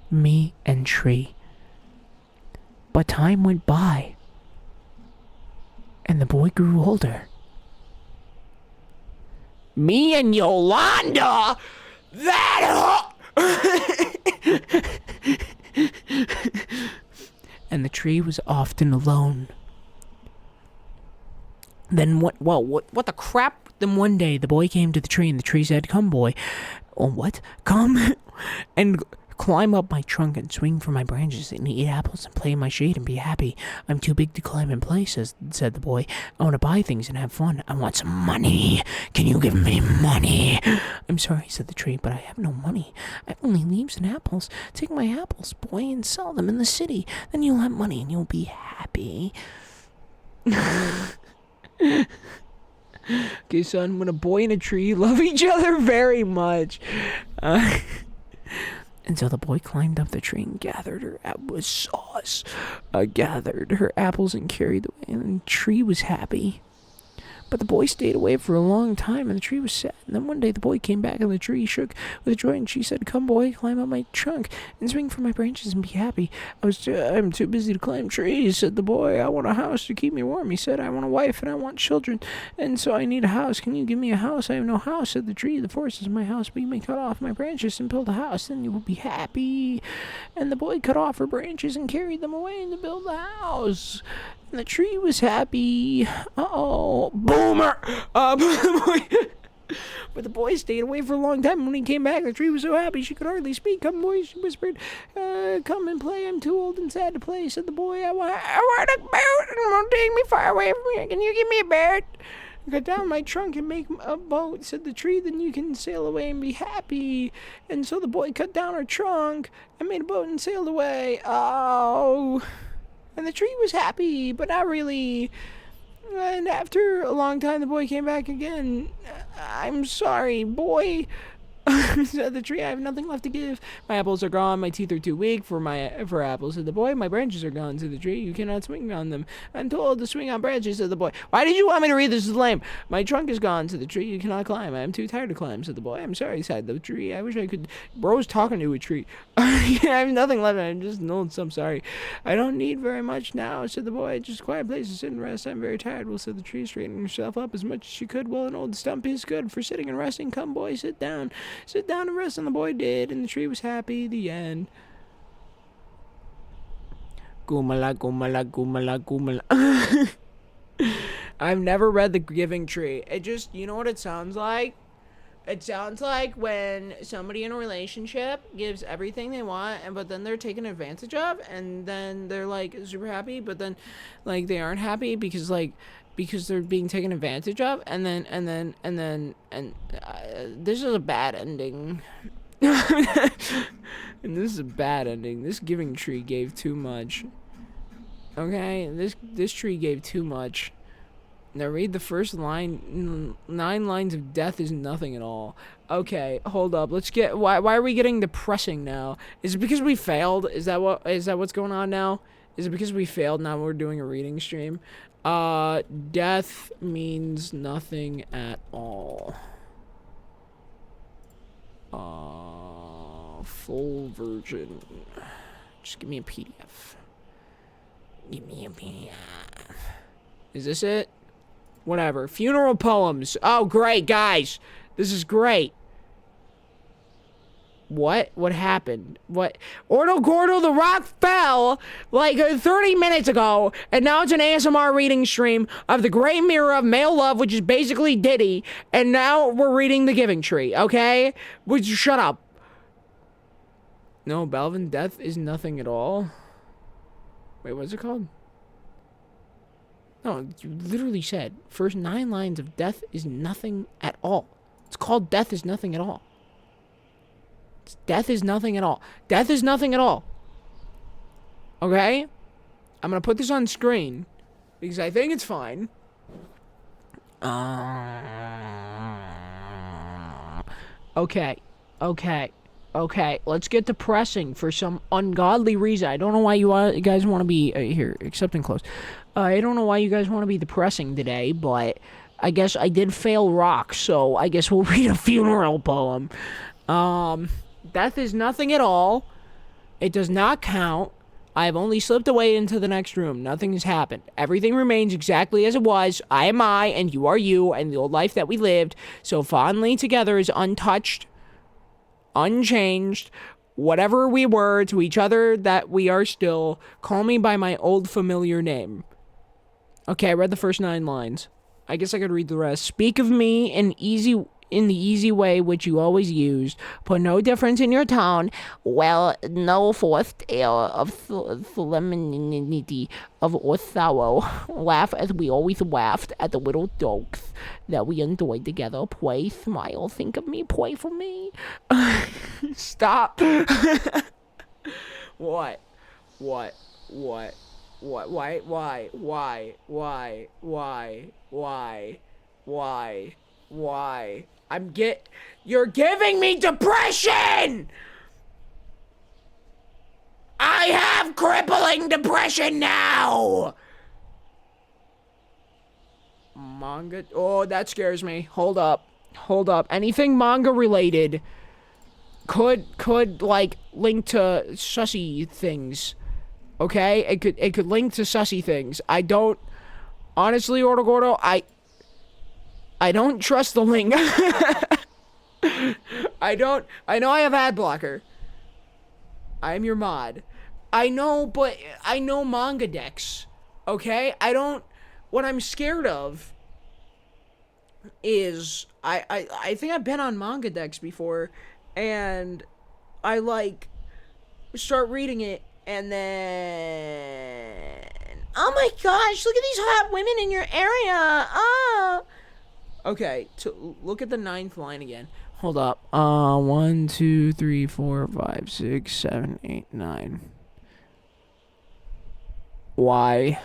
Me and tree. But time went by, and the boy grew older. Me and Yolanda, and the tree was often alone. Then what the crap? Then one day the boy came to the tree and the tree said, "Come, boy." "Oh, what? Come and climb up my trunk and swing from my branches and eat apples and play in my shade and be happy. I'm too big to climb and play," said the boy. "I want to buy things and have fun. I want some money. Can you give me money?" "I'm sorry," said the tree, "but I have no money. I have only leaves and apples. Take my apples, boy, and sell them in the city. Then you'll have money and you'll be happy." Okay, son, when a boy and a tree love each other very much. And so the boy climbed up the tree and gathered her gathered her apples and carried them away, and the tree was happy. But the boy stayed away for a long time, and the tree was sad. And then one day the boy came back, and the tree shook with joy, and she said, "Come, boy, climb up my trunk and swing from my branches and be happy." "I'm too busy to climb trees," said the boy. "I want a house to keep me warm." He said, "I want a wife and I want children, and so I need a house. Can you give me a house?" "I have no house," said the tree. "The forest is my house, but you may cut off my branches and build a house, then you will be happy." And the boy cut off her branches and carried them away to build the house. And the tree was happy. Uh-oh. Boomer! But the boy stayed away for a long time, and when he came back, the tree was so happy she could hardly speak. "Come, boy," she whispered. "Come and play. I'm too old and sad to play," said the boy. I want a boat, and it won't take me far away from here. Can you give me a boat?" "Cut down my trunk and make a boat," said the tree. "Then you can sail away and be happy." And so the boy cut down her trunk and made a boat and sailed away. Oh. And the tree was happy, but not really. And after a long time, the boy came back again. "I'm sorry, boy," said the tree. "I have nothing left to give. My apples are gone. My teeth are too weak for apples," said the boy. "My branches are gone," said the tree. "You cannot swing on them." "I'm told to swing on branches," said the boy. "Why did you want me to read this? This is lame." "My trunk is gone," said the tree. "You cannot climb. I am too tired to climb," said the boy. "I'm sorry," sighed the tree. "I wish I could." Bro's talking to a tree. "I have nothing left. I'm just old, so I'm sorry." "I don't need very much now," said the boy. "Just a quiet place to sit and rest. I'm very tired." "Well," said the tree, straightening herself up as much as she could. "Well, an old stump is good for sitting and resting. Come, boy, sit down. Sit down and rest." And the boy did, and the tree was happy. The end. Goomala, goomala, goomala, goomala. I've never read The Giving Tree. It just, you know what it sounds like? It sounds like when somebody in a relationship gives everything they want, but then they're taken advantage of, and then they're like super happy, but then like they aren't happy because they're being taken advantage of, and this is a bad ending. And this is a bad ending. This Giving Tree gave too much. Okay, this tree gave too much. Now read the first line. 9 lines of death is nothing at all. Okay, hold up. Let's get. Why are we getting depressing now? Is it because we failed? Is that what's going on now? Is it because we failed? Now we're doing a reading stream. Death means nothing at all. Full version. Just give me a PDF. Give me a PDF. Is this it? Whatever. Funeral poems. Oh, great, guys. This is great. What? What happened? What? Ordo Gordo, the rock fell like 30 minutes ago, and now it's an ASMR reading stream of The Great Mirror of Male Love, which is basically Diddy, and now we're reading The Giving Tree, okay? Would you shut up? No, Balvin, death is nothing at all. Wait, what's it called? No, you literally said, first 9 lines of death is nothing at all. It's called Death is Nothing at All. Death is nothing at all. Death is nothing at all. Okay? I'm gonna put this on screen because I think it's fine. Okay. Let's get depressing for some ungodly reason. I don't know why you guys want to be here, accepting close. I don't know why you guys want to be depressing today, but I guess I did fail rock, so I guess we'll read a funeral poem. Death is nothing at all. It does not count. I have only slipped away into the next room. Nothing has happened. Everything remains exactly as it was. I am I, and you are you, and the old life that we lived so fondly together is untouched, unchanged. Whatever we were to each other, that we are still. Call me by my old familiar name. Okay, I read the first 9 lines. I guess I could read the rest. Speak of me in the easy way which you always used. Put no difference in your tone. Well, no forced air of solemnity or sorrow. Laugh as we always laughed at the little jokes that we enjoyed together. Pray, smile, think of me, pray for me. Stop. What? Why? You're giving me depression! I have crippling depression now! Manga. Oh, that scares me. Hold up. Anything manga related could like link to sussy things. Okay? It could link to sussy things. I don't honestly, Ordo Gordo, I don't trust the link. I know I have ad blocker. I am your mod. I know, but I know manga decks. Okay? What I'm scared of is I think I've been on manga decks before, and I like start reading it, and then oh my gosh, look at these hot women in your area. Oh. Okay, look at the 9th line again. Hold up. 1, 2, 3, 4, 5, 6, 7, 8, 9. Why?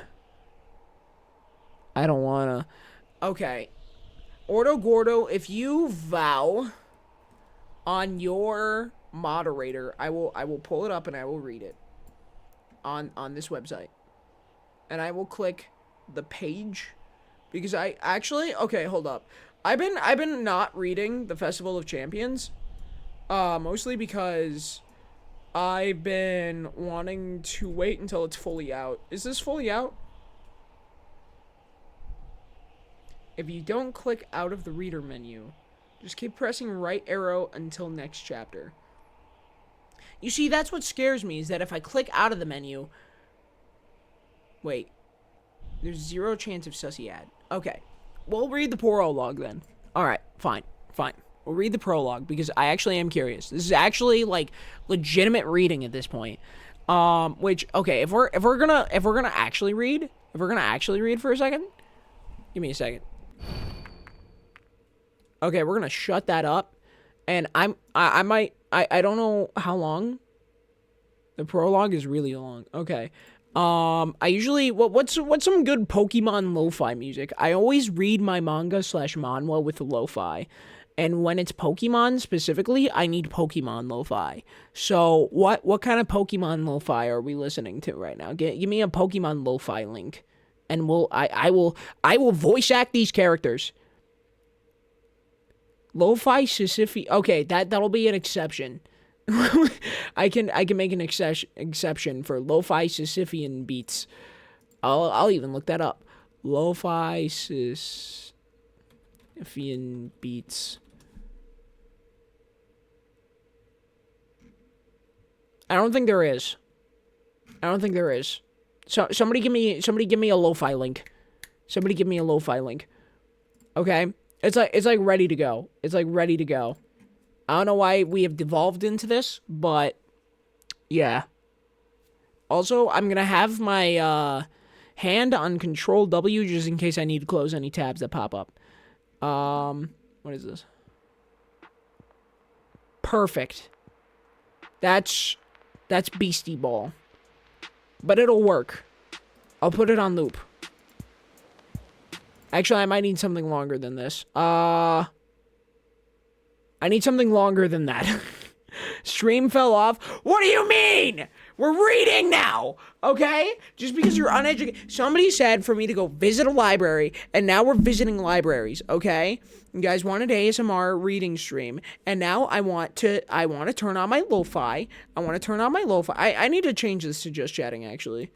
I don't wanna. Okay. Ordo Gordo, if you vow on your moderator, I will pull it up and I will read it on this website. And I will click the page because I actually, okay, hold up. I've been not reading the Festival of Champions mostly because I've been wanting to wait until it's fully out. Is this fully out? If you don't click out of the reader menu, just keep pressing right arrow until next chapter. You see, that's what scares me, is that if I click out of the menu... Wait. There's 0 chance of sussy ad. Okay. We'll read the prologue then. Alright, fine. We'll read the prologue, because I actually am curious. This is actually, like, legitimate reading at this point. Which, okay, if we're gonna actually read for a second, give me a second. Okay, we're gonna shut that up, and I don't know how long. The prologue is really long. Okay, I usually what's some good Pokemon lo-fi music? I always read my manga / manhwa with lo-fi, and when it's Pokemon specifically, I need Pokemon lo-fi. So what kind of Pokemon lo-fi are we listening to right now? Give me a Pokemon lo-fi link, and I will voice act these characters. Lo-fi Sisyphean. Okay, that'll be an exception. I can make an exception for lo-fi Sisyphean beats. I'll even look that up. Lo-fi Sisyphean beats. I don't think there is. So somebody give me a lo-fi link. Okay? It's like ready to go. I don't know why we have devolved into this, but yeah. Also, I'm gonna have my hand on Control W just in case I need to close any tabs that pop up. What is this? Perfect. That's Beastie Ball. But it'll work. I'll put it on loop. Actually, I might need something longer than this. I need something longer than that. Stream fell off. What do you mean? We're reading now, okay? Just because you're uneducated. Somebody said for me to go visit a library, and now we're visiting libraries, okay? You guys wanted ASMR reading stream, and now I want to turn on my lo-fi. I need to change this to just chatting, actually.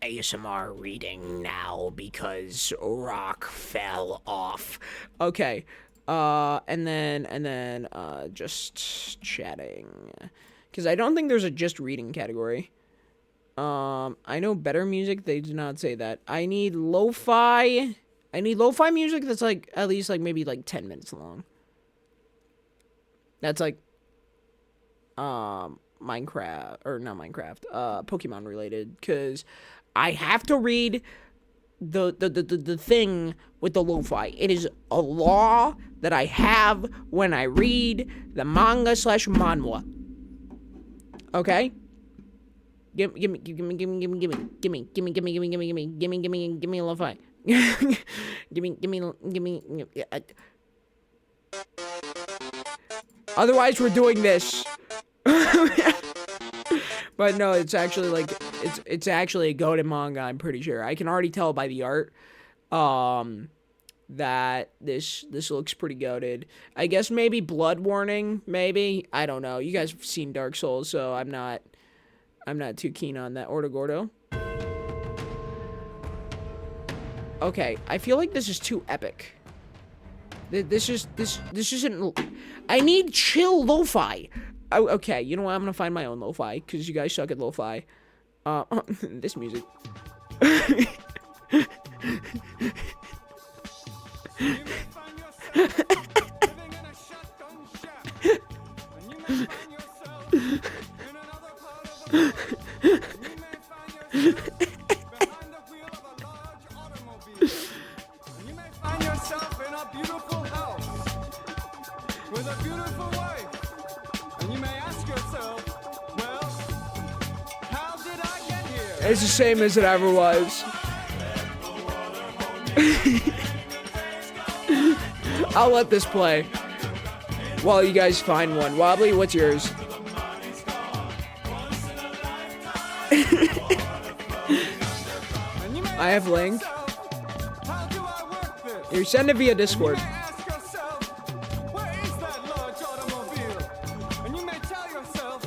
ASMR reading now because rock fell off. Okay. And then just chatting. Because I don't think there's a just reading category. I know better music, they do not say that. I need lo-fi music that's like, at least like maybe like 10 minutes long. That's like, Minecraft, or not Minecraft, Pokemon related, because I have to read the thing with the lo-fi. It is a law that I have when I read the manga / manhwa. Okay? Give me a lo-fi. give me. Otherwise, we're doing this. But no, it's actually like It's actually a goated manga, I'm pretty sure. I can already tell by the art that this looks pretty goated. I guess maybe Blood Warning, maybe. I don't know. You guys have seen Dark Souls, so I'm not too keen on that. Ordo Gordo. Okay, I feel like this is too epic. This isn't. I need chill lo-fi. Oh, okay, you know what? I'm gonna find my own lo-fi because you guys suck at lo-fi. This music. With a beautiful wife, and you may ask yourself, well, how did I get here? It's the same as it ever was. I'll let this play while you guys find one. Wobbly, what's yours? I have Link. How do I work this? Here, send it via Discord. You may ask yourself, where is that large automobile? And you may tell yourself,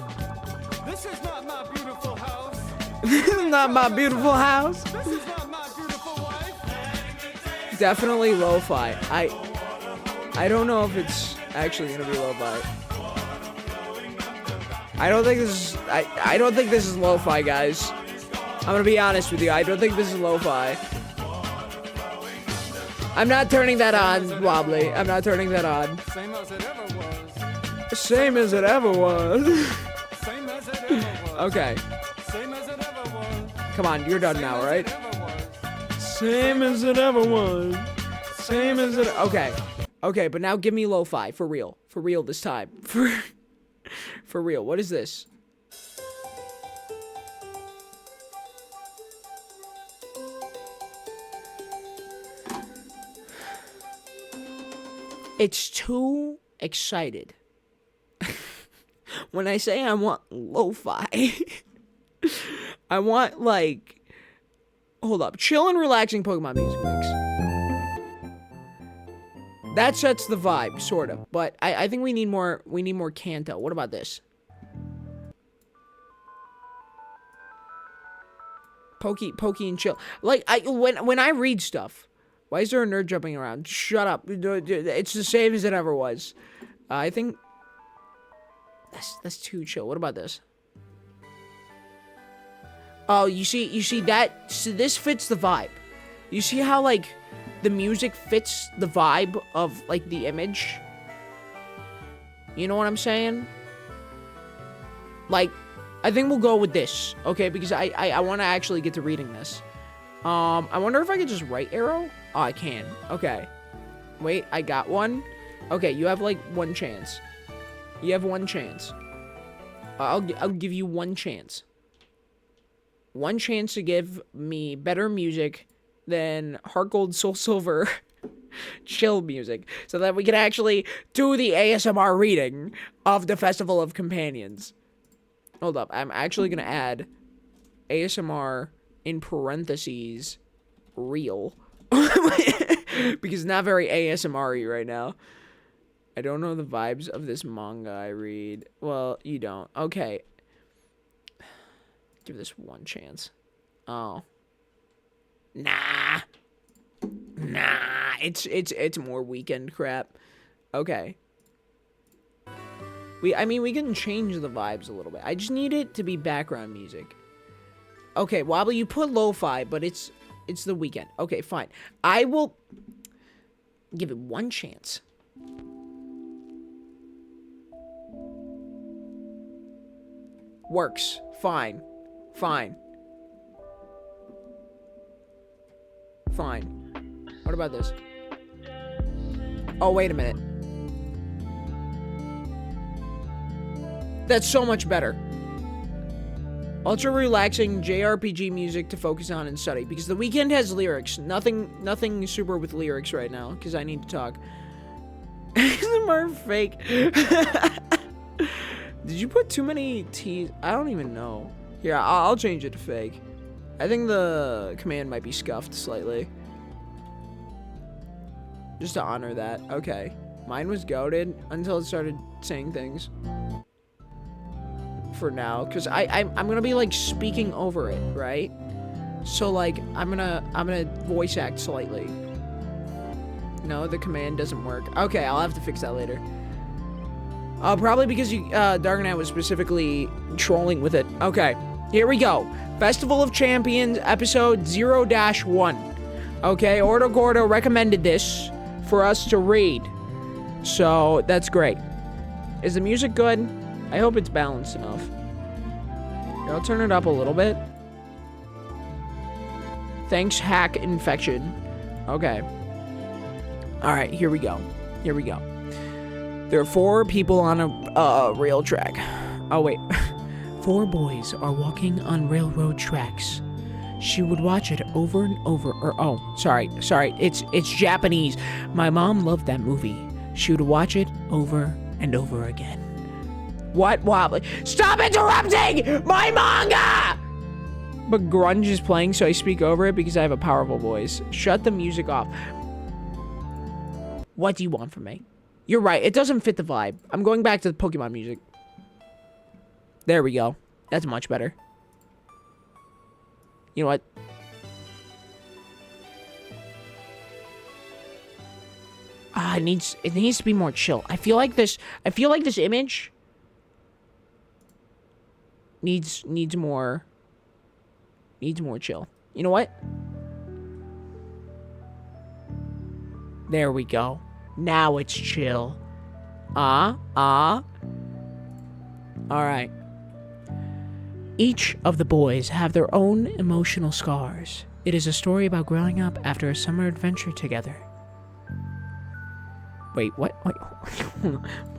this is not my beautiful house. This is not my beautiful house. This is not my beautiful wife. Definitely lo-fi. I don't know if it's actually gonna be lo-fi. I don't think this is lo-fi, guys. I'm gonna be honest with you. I don't think this is lo-fi. I'm not turning that on, Wobbly. I'm not turning that on. Same as it ever was. Same as it ever was. Same as it ever was. Okay. Same as it ever was. Come on, you're done now, right? Same as it ever was. Same as it ever was. Same as it. Okay. Okay, but now give me lo-fi for real. For real this time. For real. What is this? It's too excited. When I say I want lo-fi, I want, like, hold up, chill and relaxing Pokemon music mix. That sets the vibe, sort of, but I think we need more Kanto. What about this? Pokey and chill. Like, when I read stuff, why is there a nerd jumping around? Shut up. It's the same as it ever was. I think that's too chill. What about this? Oh, you see that? So this fits the vibe. You see how, like, the music fits the vibe of, like, the image? You know what I'm saying? Like, I think we'll go with this, okay? Because I want to actually get to reading this. I wonder if I could just right arrow? Oh, I can. Okay. Wait, I got one. Okay, you have, like, one chance. You have one chance. I'll give you one chance. One chance to give me better music than Heart Gold, Soul Silver, chill music, so that we can actually do the ASMR reading of the Festival of Companions. Hold up, I'm actually gonna add ASMR in parentheses real. Because it's not very ASMR-y right now. I don't know the vibes of this manga I read. Well, you don't. Okay. Give this one chance. Oh. Nah. It's more weekend crap. Okay. I mean, we can change the vibes a little bit. I just need it to be background music. Okay, Wobbly, you put lo-fi, but it's the weekend. Okay, fine. I will give it one chance. Works. Fine. Fine. What about this? Oh, wait a minute. That's so much better. Ultra relaxing JRPG music to focus on and study. Because the weekend has lyrics. Nothing super with lyrics right now. Because I need to talk. ASMR fake. Did you put too many T's? I don't even know. Here, I'll change it to fake. I think the command might be scuffed slightly. Just to honor that. Okay. Mine was goated until it started saying things. For now, because I'm gonna be like speaking over it, right? So like I'm gonna voice act slightly. No, the command doesn't work. Okay, I'll have to fix that later. Probably because Darknet was specifically trolling with it. Okay, here we go. Festival of Champions, episode 0-1. Okay, Ordo Gordo recommended this for us to read. So, that's great. Is the music good? I hope it's balanced enough. Here, I'll turn it up a little bit. Thanks, Hack Infection. Okay. Alright, here we go. Here we go. There are 4 people on a rail track. Oh, wait. 4 boys are walking on railroad tracks. She would watch it over and over. Sorry. It's Japanese. My mom loved that movie. She would watch it over and over again. What wobbly? Stop interrupting my manga! But grunge is playing, so I speak over it because I have a powerful voice. Shut the music off. What do you want from me? You're right, it doesn't fit the vibe. I'm going back to the Pokemon music. There we go. That's much better. You know what? It needs to be more chill. I feel like this image needs more chill. You know what? There we go. Now it's chill. All right. Each of the boys have their own emotional scars. It is a story about growing up after a summer adventure together. Wait, what? Wait.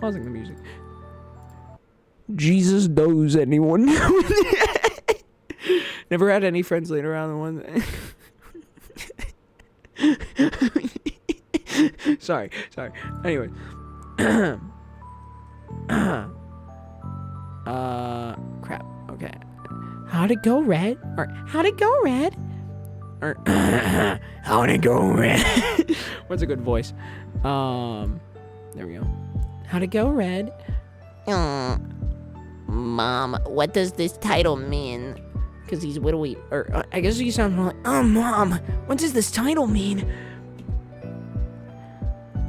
Pausing the music. Jesus knows anyone. Never had any friends later on the one. Sorry. Anyway. Crap. Okay. How'd it go, Red? Or, how'd it go, Red? Or, how'd it go, Red? What's a good voice? There we go. How'd it go, Red? Mom, what does this title mean? Because he's widowy. Or, I guess you sound more like, oh, Mom, what does this title mean?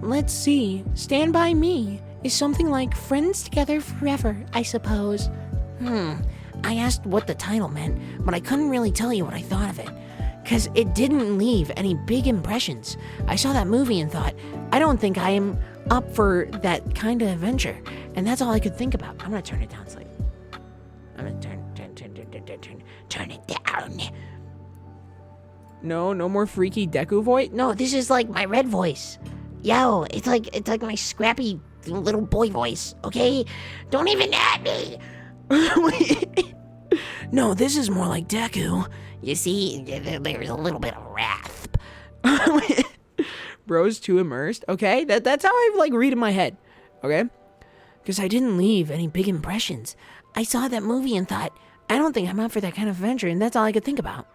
Let's see. Stand By Me is something like friends together forever, I suppose. I asked what the title meant, but I couldn't really tell you what I thought of it. Because it didn't leave any big impressions. I saw that movie and thought, I don't think I am up for that kind of adventure. And that's all I could think about. I'm gonna turn it down slightly. I'm gonna turn it down. No more freaky Deku voice? No, this is like my Red voice. Yo, it's like my scrappy little boy voice, okay? Don't even at me! No, this is more like Deku. You see, there's a little bit of wrath. Bro's too immersed. Okay, that's how I like read in my head. Okay? Because I didn't leave any big impressions. I saw that movie and thought, I don't think I'm up for that kind of adventure, and that's all I could think about.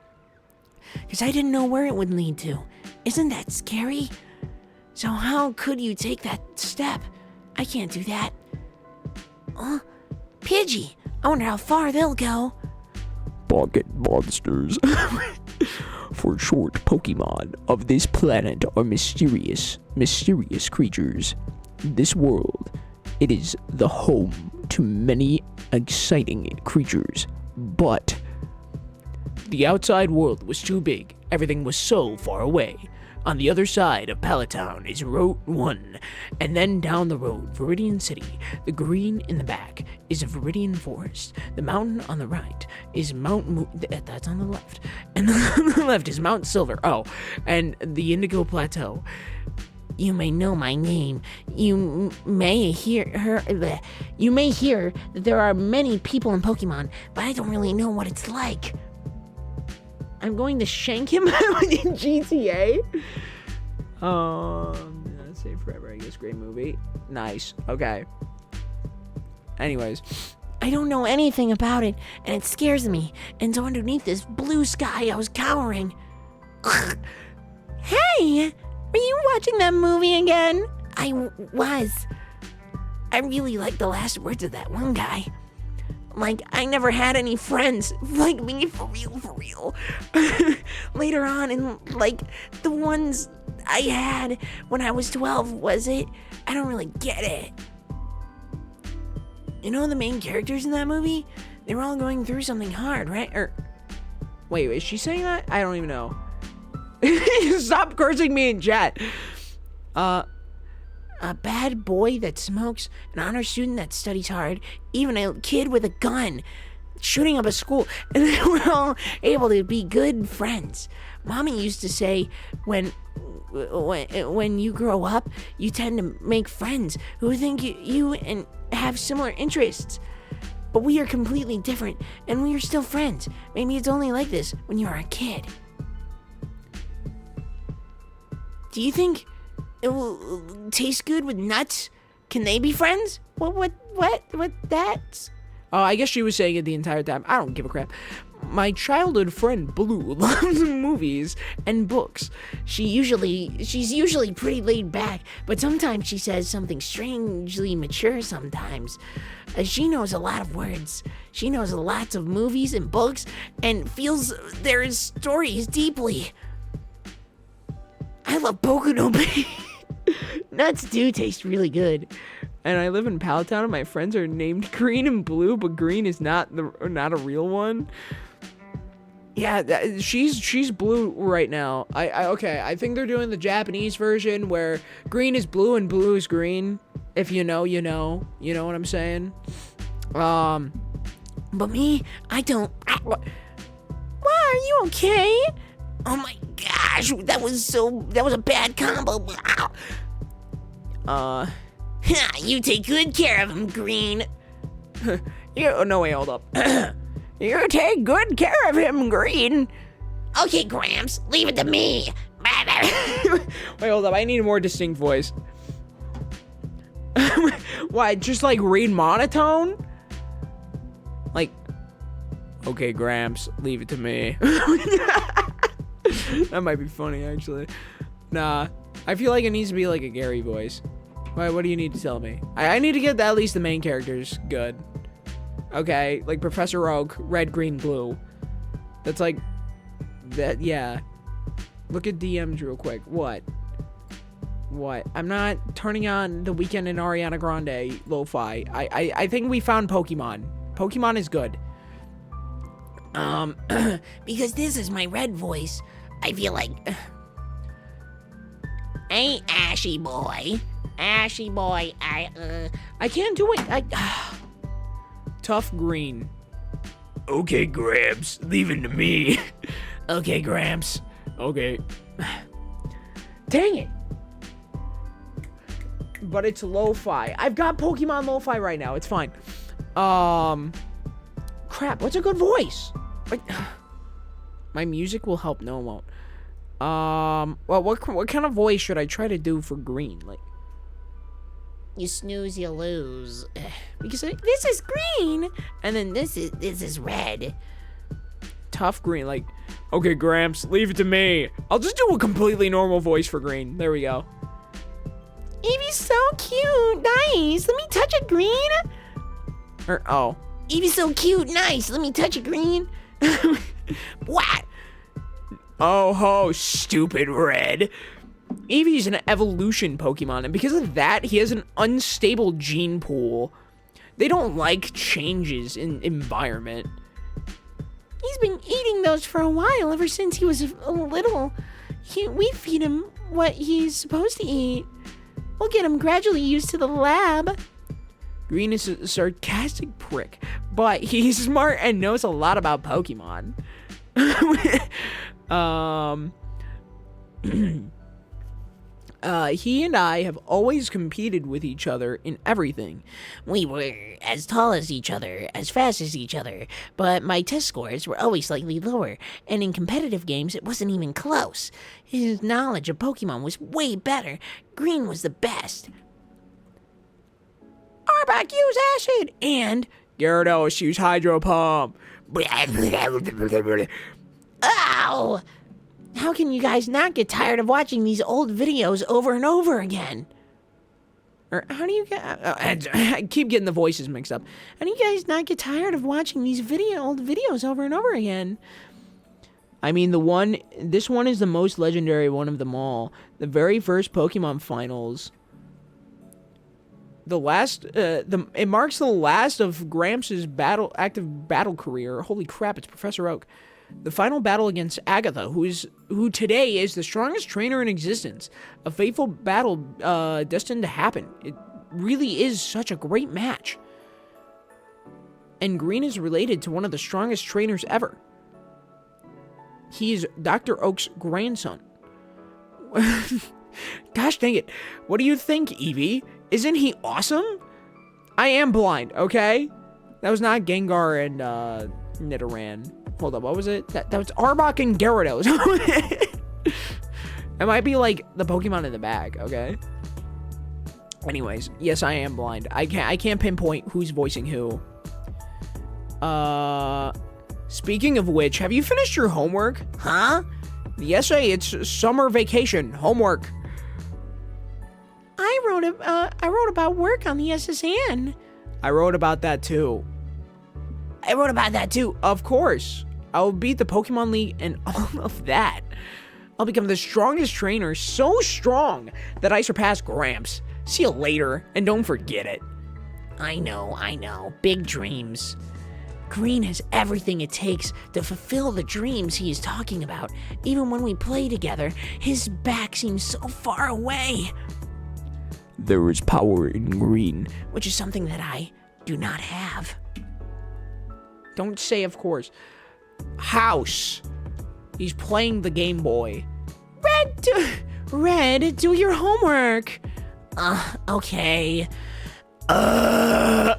Because I didn't know where it would lead to. Isn't that scary? So how could you take that step? I can't do that. Pidgey, I wonder how far they'll go. Pocket monsters, for short, Pokemon of this planet are mysterious creatures. This world, it is the home to many exciting creatures, but the outside world was too big. Everything was so far away. On the other side of Palatown is Route 1, and then down the road, Viridian City. The green in the back is a Viridian Forest. The mountain on the right is that's on the left. And on the left is Mount Silver. Oh, and the Indigo Plateau. You may know my name. You may hear that there are many people in Pokemon, but I don't really know what it's like. I'm going to shank him in GTA. Save Forever, I guess. Great movie. Nice. Okay. Anyways. I don't know anything about it, and it scares me. And so underneath this blue sky, I was cowering. Hey, are you watching that movie again? Was. I really like the last words of that one guy. Like, I never had any friends like me, for real. Later on, and like, the ones I had when I was 12, was it? I don't really get it. You know the main characters in that movie? They were all going through something hard, right? Or, Wait, is she saying that? I don't even know. Stop cursing me in chat. a bad boy that smokes, an honor student that studies hard, even a kid with a gun shooting up a school, and they were all able to be good friends. Mommy used to say, when you grow up, you tend to make friends who think you and have similar interests. But we are completely different, and we are still friends. Maybe it's only like this when you are a kid. Do you think it will taste good with nuts? Can they be friends? What, that's... Oh, I guess she was saying it the entire time. I don't give a crap. My childhood friend Blue loves movies and books. She's usually pretty laid back, but sometimes she says something strangely mature sometimes. She knows a lot of words. She knows lots of movies and books and feels their stories deeply. I love Boku no Pico. Nuts do taste really good. And I live in Palatown, and my friends are named Green and Blue, but Green is not a real one. Yeah, she's blue right now. I think they're doing the Japanese version where green is blue and blue is green. If you know, you know. You know what I'm saying? But me, I don't. Why, are you okay? Oh my gosh, that was a bad combo. You take good care of him, Green. No, wait, hold up. You take good care of him, Green. Okay, Gramps, leave it to me. Wait, hold up. I need a more distinct voice. Why, just like read monotone? Like, okay, Gramps, leave it to me. That might be funny, actually. Nah, I feel like it needs to be like a Gary voice. Why, what do you need to tell me? I need to get at least the main characters good. Okay, like Professor Oak, red, green, blue. That's like, that, yeah. Look at DMs real quick. What? I'm not turning on The Weeknd and Ariana Grande lo-fi. I think we found Pokemon. Pokemon is good. Because this is my red voice. I feel like... Hey, Ashy boy. Ashy boy, I can't do it. Tough green. Okay, Gramps, leave it to me. Okay, Gramps. Okay. Dang it. But it's lo-fi. I've got Pokemon lo-fi right now. It's fine. Crap, what's a good voice? My music will help. No, it won't. Well, what kind of voice should I try to do for green? Like, you snooze, you lose. Because this is green, and then this is red. Tough green, like, okay, Gramps, leave it to me. I'll just do a completely normal voice for green. There we go. Eevee's so cute. Nice. Let me touch it, green. Oh. Eevee's so cute. Nice. Let me touch it, green. What? Oh ho, stupid red. Eevee's an evolution Pokemon, and because of that, he has an unstable gene pool. They don't like changes in environment. He's been eating those for a while, ever since he was a little. We feed him what he's supposed to eat. We'll get him gradually used to the lab. Green is a sarcastic prick, but he's smart and knows a lot about Pokemon. He and I have always competed with each other in everything. We were as tall as each other, as fast as each other, but my test scores were always slightly lower, and in competitive games it wasn't even close. His knowledge of Pokemon was way better. Green was the best. Arbok, use acid! And Gyarados, use Hydro Pump. Ow! How can you guys not get tired of watching these old videos over and over again? Or how do you get... I keep getting the voices mixed up. How do you guys not get tired of watching these old videos over and over again? I mean, this one is the most legendary one of them all. The very first Pokemon Finals. It marks the last of Gramps' active battle career. Holy crap, it's Professor Oak. The final battle against Agatha, who today is the strongest trainer in existence. A fateful battle destined to happen. It really is such a great match. And Green is related to one of the strongest trainers ever. He's Dr. Oak's grandson. Gosh dang it. What do you think, Eevee? Isn't he awesome? I am blind, okay? That was not Gengar and Nidoran. Hold up, what was it? That was Arbok and Gyarados. It might be like the Pokemon in the bag, okay? Anyways, yes, I am blind. I can't pinpoint who's voicing who. Speaking of which, have you finished your homework? Huh? The essay, it's summer vacation, homework. I wrote about work on the SSN. I wrote about that too. I wrote about that too. Of course. I'll beat the Pokemon League and all of that. I'll become the strongest trainer, so strong that I surpass Gramps. See you later, and don't forget it. I know. Big dreams. Green has everything it takes to fulfill the dreams he is talking about. Even when we play together, his back seems so far away. There is power in Green. Which is something that I do not have. Don't say of course. House. He's playing the Game Boy. Red, do your homework. Okay. I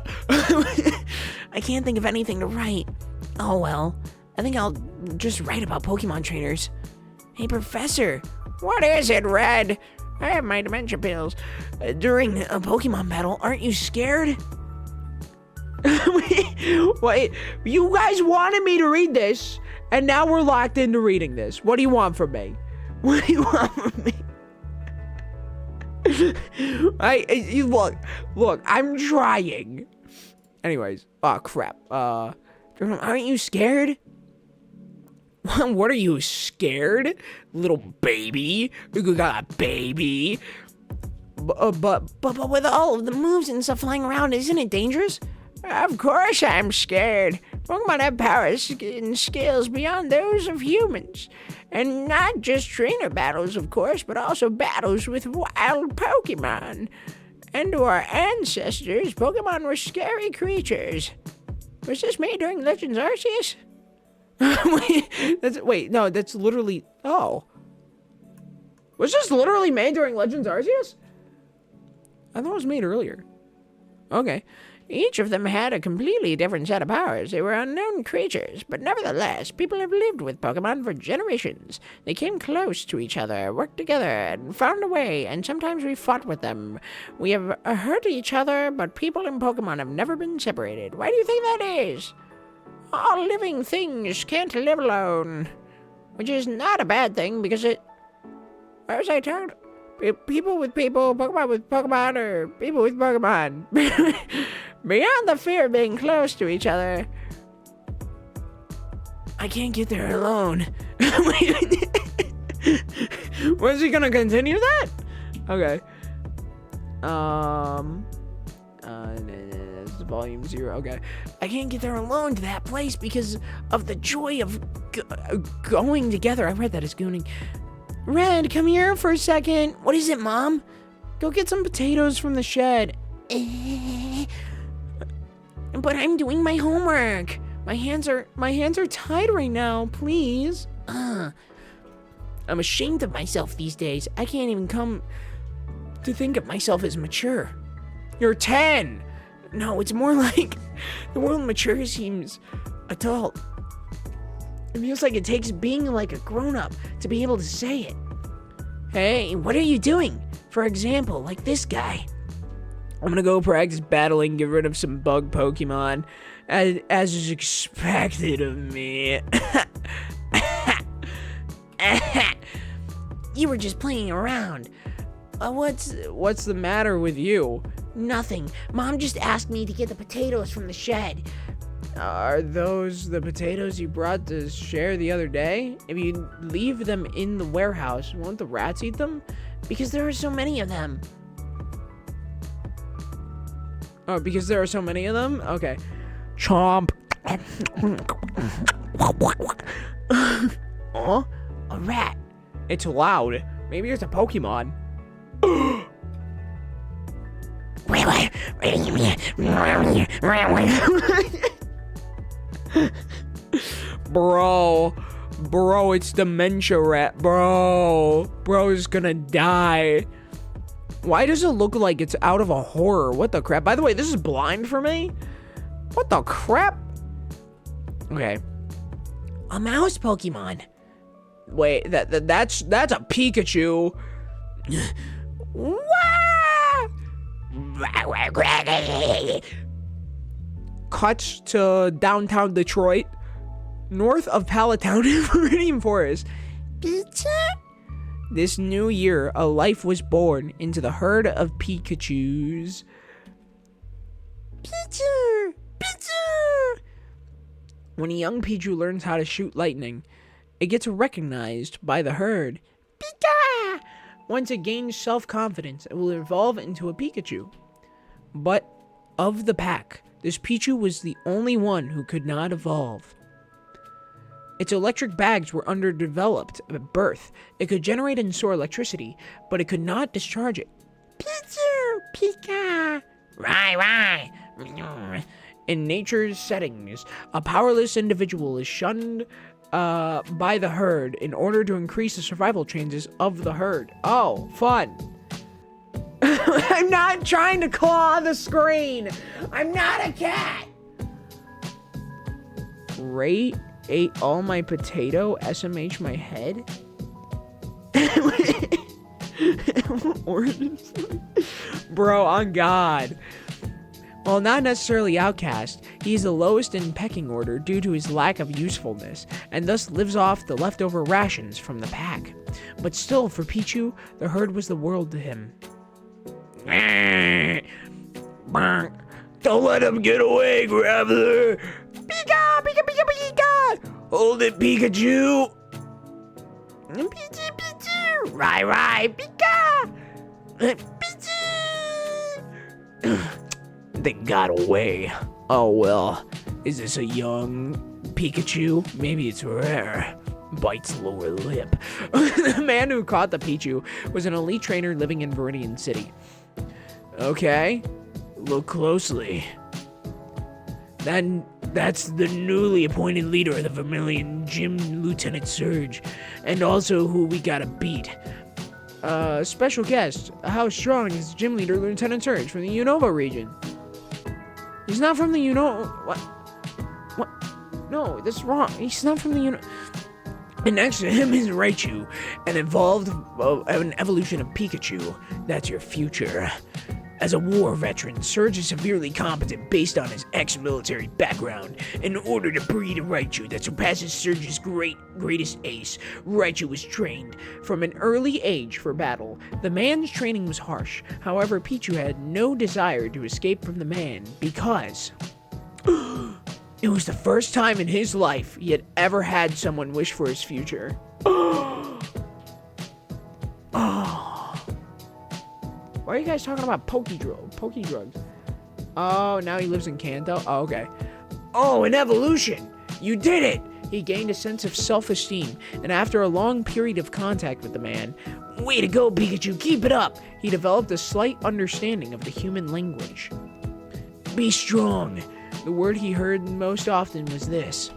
can't think of anything to write. Oh well, I think I'll just write about Pokemon trainers. Hey, Professor. What is it, Red? I have my dementia pills. During a Pokemon battle, aren't you scared? Wait, you guys wanted me to read this, and now we're locked into reading this. What do you want from me? What do you want from me? Look, I'm trying. Anyways, oh crap. Aren't you scared? What are you, scared? Little baby? You got a baby? But with all of the moves and stuff flying around, isn't it dangerous? Of course I'm scared. Pokemon have powers and skills beyond those of humans. And not just trainer battles, of course, but also battles with wild Pokemon. And to our ancestors, Pokemon were scary creatures. Was this made during Legends Arceus? That's literally... Oh. Was this literally made during Legends Arceus? I thought it was made earlier. Okay. Each of them had a completely different set of powers. They were unknown creatures, but nevertheless, people have lived with Pokemon for generations. They came close to each other, worked together, and found a way, and sometimes we fought with them. We have hurt each other, but people and Pokemon have never been separated. Why do you think that is? All living things can't live alone, which is not a bad thing because it... What was I told? People with people, Pokemon with Pokemon, or people with Pokemon. Beyond the fear of being close to each other. I can't get there alone. Was he gonna continue that? Okay. This is volume 0. Okay. I can't get there alone to that place because of the joy of going together. I read that as gooning. Red, come here for a second. What is it, Mom? Go get some potatoes from the shed. But I'm doing my homework. My hands are tied right now, please. I'm ashamed of myself these days. I can't even come to think of myself as mature. You're 10. No, it's more like the word mature seems adult. It feels like it takes being like a grown-up to be able to say it. Hey, what are you doing? For example, like this guy. I'm gonna go practice battling, get rid of some bug Pokemon, as is expected of me. You were just playing around. What's the matter with you? Nothing. Mom just asked me to get the potatoes from the shed. Are those the potatoes you brought to share the other day? If you leave them in the warehouse, won't the rats eat them? Because there are so many of them. Oh, because there are so many of them? Okay. Chomp. Oh, a rat. It's loud. Maybe it's a Pokemon. Bro, it's dementia rat, bro's gonna die. Why does it look like it's out of a horror? What the crap? By the way, this is blind for me. What the crap? Okay. A mouse Pokemon. Wait, that's a Pikachu. Wah! Cuts to downtown Detroit, north of Palatown and Meridian Forest. This new year, a life was born into the herd of Pikachus. Pichu! When a young Pichu learns how to shoot lightning, it gets recognized by the herd. Pika! Once it gains self-confidence, it will evolve into a Pikachu. But of the pack, this Pichu was the only one who could not evolve. Its electric bags were underdeveloped at birth. It could generate and store electricity, but it could not discharge it. Pichu! Pika! Rai! In nature's settings, a powerless individual is shunned by the herd in order to increase the survival chances of the herd. Oh, fun. I'm not trying to claw the screen. I'm not a cat. Ray ate all my potato, SMH my head. Bro, on God. While not necessarily outcast, he is the lowest in pecking order due to his lack of usefulness, and thus lives off the leftover rations from the pack. But still, for Pichu, the herd was the world to him. Don't let him get away, Graveler! Pika! Hold it, Pikachu! Pichu! Rai! Pika! Pichu! They got away. Oh well. Is this a young Pikachu? Maybe it's rare. Bites lower lip. The man who caught the Pichu was an elite trainer living in Viridian City. Okay. Look closely. That's the newly appointed leader of the Vermilion Gym, Lieutenant Surge, and also who we gotta beat. Special guest. How strong is Gym Leader Lieutenant Surge from the Unova region? He's not from the What? No, that's wrong. He's not from the And next to him is Raichu, an evolution of Pikachu. That's your future. As a war veteran, Surge is severely competent based on his ex-military background. In order to breed a Raichu that surpasses Surge's greatest ace, Raichu was trained from an early age for battle. The man's training was harsh. However, Pichu had no desire to escape from the man because it was the first time in his life he had ever had someone wish for his future. Why are you guys talking about Poke drugs? Oh, now he lives in Kanto? Oh, okay. Oh, an evolution! You did it! He gained a sense of self-esteem, and after a long period of contact with the man, way to go, Pikachu, keep it up! He developed a slight understanding of the human language. Be strong! The word he heard most often was this.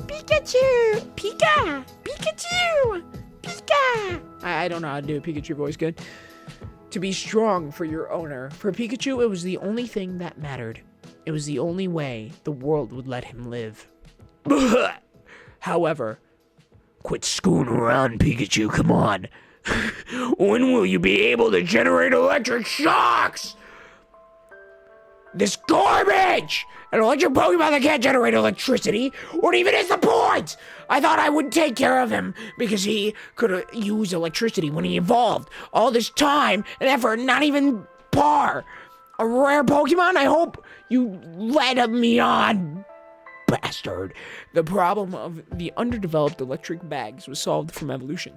Pikachu! Pika! Pikachu! Pika! I don't know how to do a Pikachu voice good. To be strong for your owner. For Pikachu, it was the only thing that mattered. It was the only way the world would let him live. However, quit screwing around, Pikachu, come on. When will you be able to generate electric shocks? this garbage! An electric Pokemon that can't generate electricity? What even is the point? I thought I would take care of him because he could use electricity when he evolved. All this time and effort, not even par. A rare Pokemon? I hope you led me on, bastard. The problem of the underdeveloped electric bags was solved from evolution.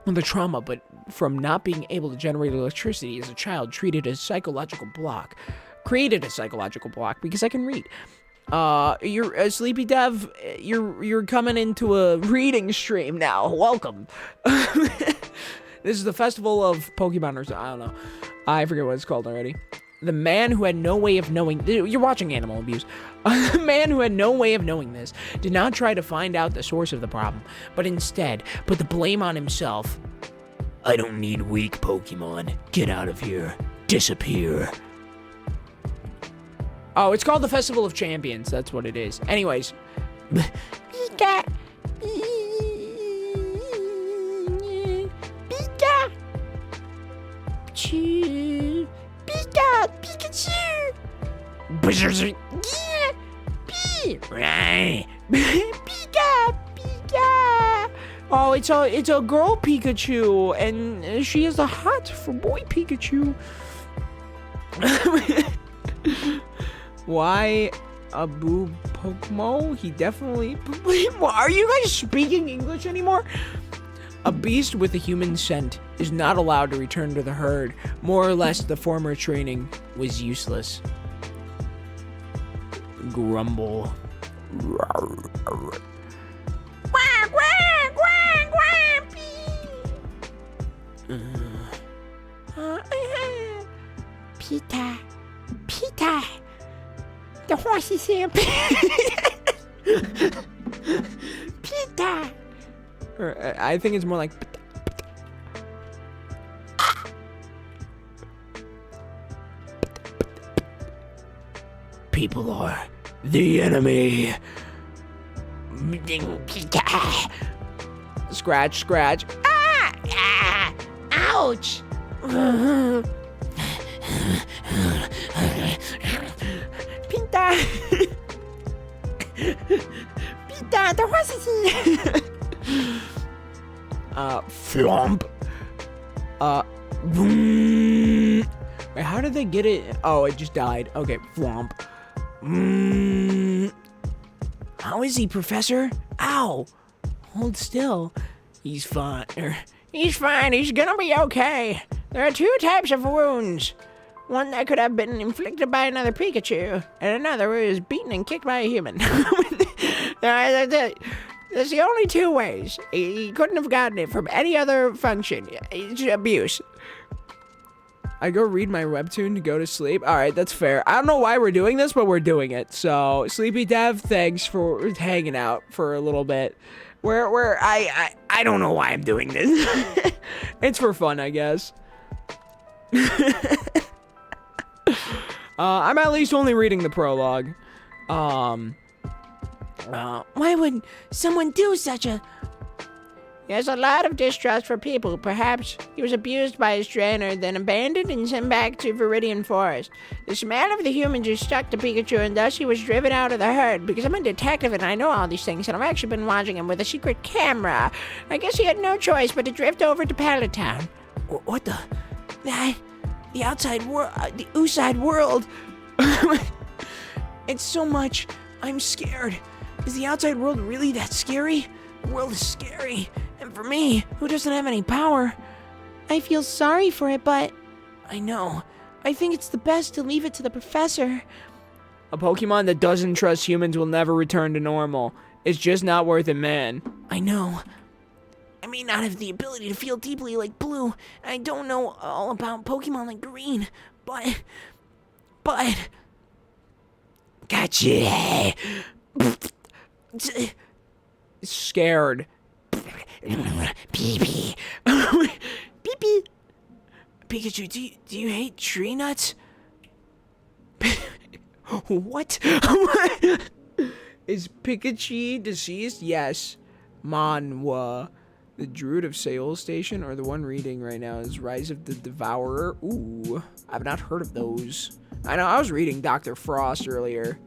The trauma, but from not being able to generate electricity as a child, created a psychological block because I can read. You're a Sleepy Dev. You're coming into a reading stream now. Welcome. This is the festival of Pokemon, or I don't know. I forget what it's called already. The man who had no way of knowing... You're watching Animal Abuse. The man who had no way of knowing this did not try to find out the source of the problem, but instead put the blame on himself. I don't need weak Pokemon. Get out of here. Disappear. Oh, it's called the Festival of Champions. That's what it is. Anyways. Pika. Pika. Pikachu. Pika. Pikachu. Pika. Pika. Pika. Oh, it's a girl Pikachu, and she is a hot for boy Pikachu. Why Abu Pokemo? He definitely... Are you guys speaking English anymore? A beast with a human scent is not allowed to return to the herd. More or less, the former training was useless. Grumble. Peter. Peter. The horse is here. Peter. Or, I think it's more like... People are the enemy. Scratch, scratch. Ah! Ah! Ouch! Peter! Peter, the horse is here! Flump. Boom. Wait, how did they get it? Oh, it just died. Okay, flump. How is he, Professor? Ow! Hold still. He's fine. He's fine. He's gonna be okay. There are two types of wounds. One that could have been inflicted by another Pikachu, and another is beaten and kicked by a human. That's the only two ways. He couldn't have gotten it from any other function. It's abuse. I go read my webtoon to go to sleep. All right, that's fair. I don't know why we're doing this, but we're doing it. So, Sleepy Dev, thanks for hanging out for a little bit. I don't know why I'm doing this. It's for fun, I guess. I'm at least only reading the prologue. Why would someone do such a... There's a lot of distrust for people. Perhaps he was abused by his trainer, then abandoned and sent back to Viridian Forest. The smell of the humans is stuck to Pikachu, and thus he was driven out of the herd. Because I'm a detective and I know all these things, and I've actually been watching him with a secret camera. I guess he had no choice but to drift over to Pallet Town. What the... The outside world... the outside world... It's so much... I'm scared. Is the outside world really that scary? The world is scary. And for me, who doesn't have any power, I feel sorry for it, but... I know. I think it's the best to leave it to the professor. A Pokemon that doesn't trust humans will never return to normal. It's just not worth it, man. I know. I may not have the ability to feel deeply like Blue. I don't know all about Pokemon like Green, but... Gotcha! Scared. Pee-pee. Pee-pee. Pikachu, do you hate tree nuts? What? Is Pikachu deceased? Yes. Manwa. The Druid of Seoul Station, or the one reading right now is Rise of the Devourer. Ooh, I've not heard of those. I know, I was reading Dr. Frost earlier.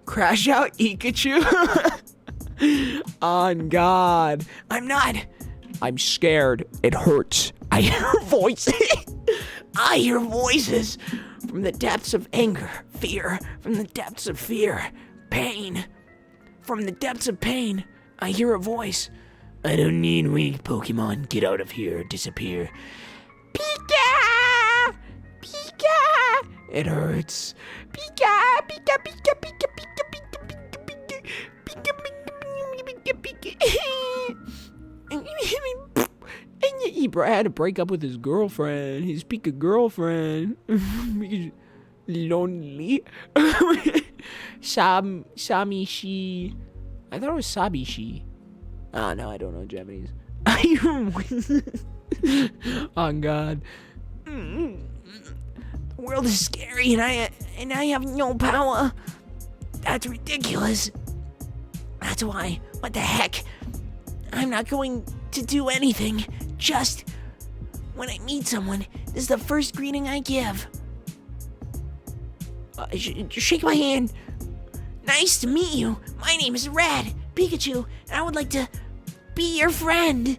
Crash Out Pikachu? On God. I'm not. I'm scared. It hurts. I hear voices. I hear voices from the depths of anger, fear, from the depths of fear, pain. From the depths of pain, I hear a voice. I don't need weak Pokemon. Get out of here. Disappear. Pika! Pika! It hurts. Pika! Pika! Pika! Pika! Pika! Pika! Pika! Pika! Pika! Pika! Pika! And he had to break up with his girlfriend, his Pika girlfriend, because lonely. Samishi. I thought it was Sabishi. Oh, no, I don't know Japanese. Oh, God. The world is scary, and I have no power. That's ridiculous. That's why. What the heck? I'm not going to do anything. Just when I meet someone, this is the first greeting I give. Shake my hand. Nice to meet you. My name is Red Pikachu, and I would like to be your friend.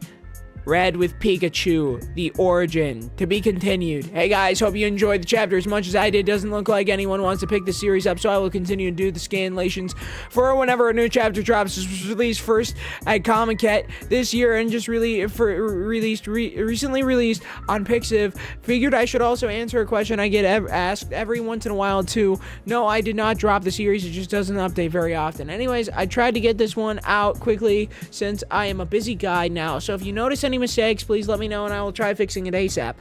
Red with Pikachu, the origin, to be continued. Hey guys, hope you enjoyed the chapter as much as I did. Doesn't look like anyone wants to pick the series up, so I will continue to do the scanlations for whenever a new chapter drops. This was released first at Comiket this year and just recently released on Pixiv. Figured I should also answer a question I get asked every once in a while too. No, I did not drop the series, it just doesn't update very often. Anyways, I tried to get this one out quickly since I am a busy guy now, so if you notice any mistakes, please let me know and I will try fixing it ASAP.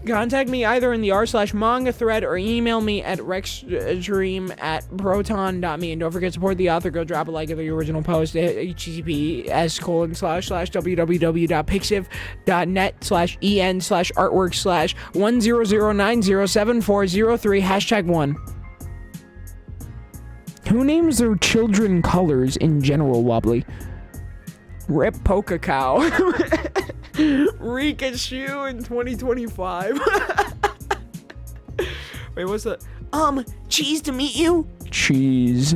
Contact me either in the r/manga thread or email me at rexdream@proton.me, and don't forget to support the author. Go drop a like of the original post at https://www.pixiv.net/en/artwork/1009074031 Who names their children colors in general, Wobbly? Rip Pokecow. Rikachu in 2025. Wait, what's that? Cheese to meet you. Cheese.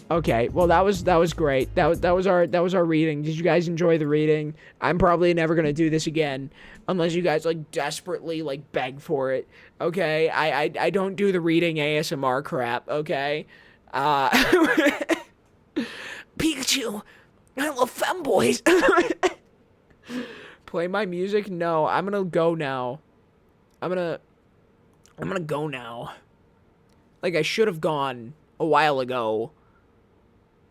Okay, well that was great. That was our reading. Did you guys enjoy the reading? I'm probably never gonna do this again unless you guys like desperately like beg for it. Okay, I don't do the reading ASMR crap. Okay, Pikachu, I love femboys. Play my music? No, I'm gonna go now. I'm gonna go now. Like I should have gone a while ago.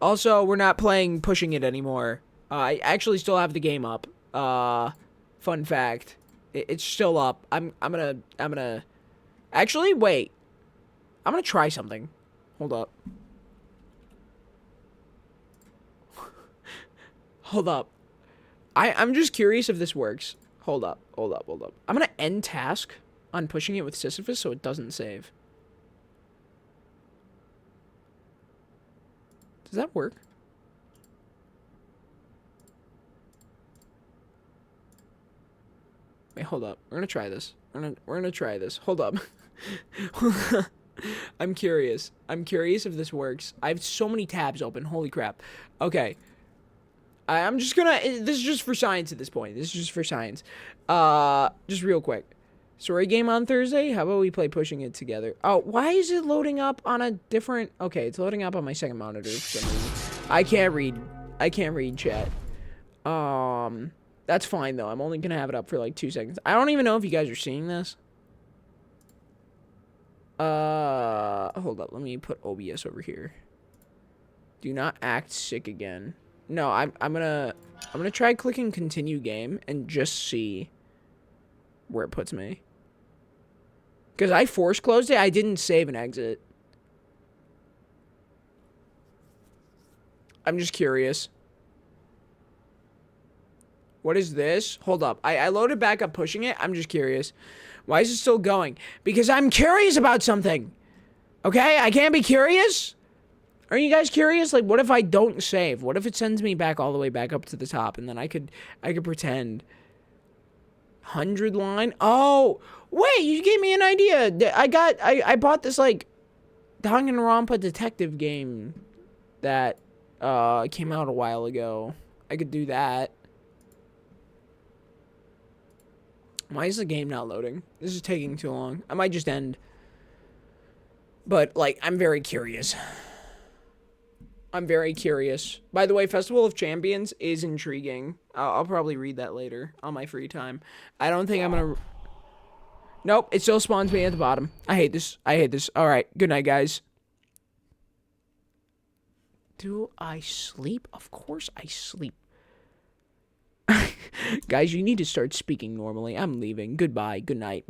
Also, we're not playing Pushing It anymore. I actually still have the game up. Fun fact. It's still up. I'm gonna actually wait. I'm gonna try something. Hold up. Hold up. I'm just curious if this works. Hold up. I'm gonna end task on Pushing It with Sisyphus so it doesn't save. Does that work? Wait, hold up. We're gonna try this. We're gonna try this. Hold up. I'm curious. I'm curious if this works. I have so many tabs open. Holy crap. Okay. I'm just gonna, this is just for science at this point. This is just for science. Just real quick. Story game on Thursday? How about we play Pushing It together? Oh, why is it loading up on a different, okay, it's loading up on my second monitor for some reason. I can't read chat. That's fine though. I'm only gonna have it up for like 2 seconds. I don't even know if you guys are seeing this. Hold up. Let me put OBS over here. Do not act sick again. No, I'm gonna try clicking continue game and just see where it puts me. Because I force closed it, I didn't save and exit. I'm just curious. What is this? Hold up. I loaded back up Pushing It. I'm just curious. Why is it still going? Because I'm curious about something. Okay? I can't be curious? Are you guys curious? Like, what if I don't save? What if it sends me back all the way back up to the top, and then I could pretend 100 line? Oh, wait, you gave me an idea. I bought this, like, Danganronpa detective game that came out a while ago. I could do that. Why is the game not loading? This is taking too long. I might just end. But, like, I'm very curious. I'm very curious. By the way, Festival of Champions is intriguing. I'll probably read that later on my free time. I don't think I'm gonna... Nope, it still spawns me at the bottom. I hate this. I hate this. Alright, good night, guys. Do I sleep? Of course I sleep. Guys, you need to start speaking normally. I'm leaving. Goodbye. Good night.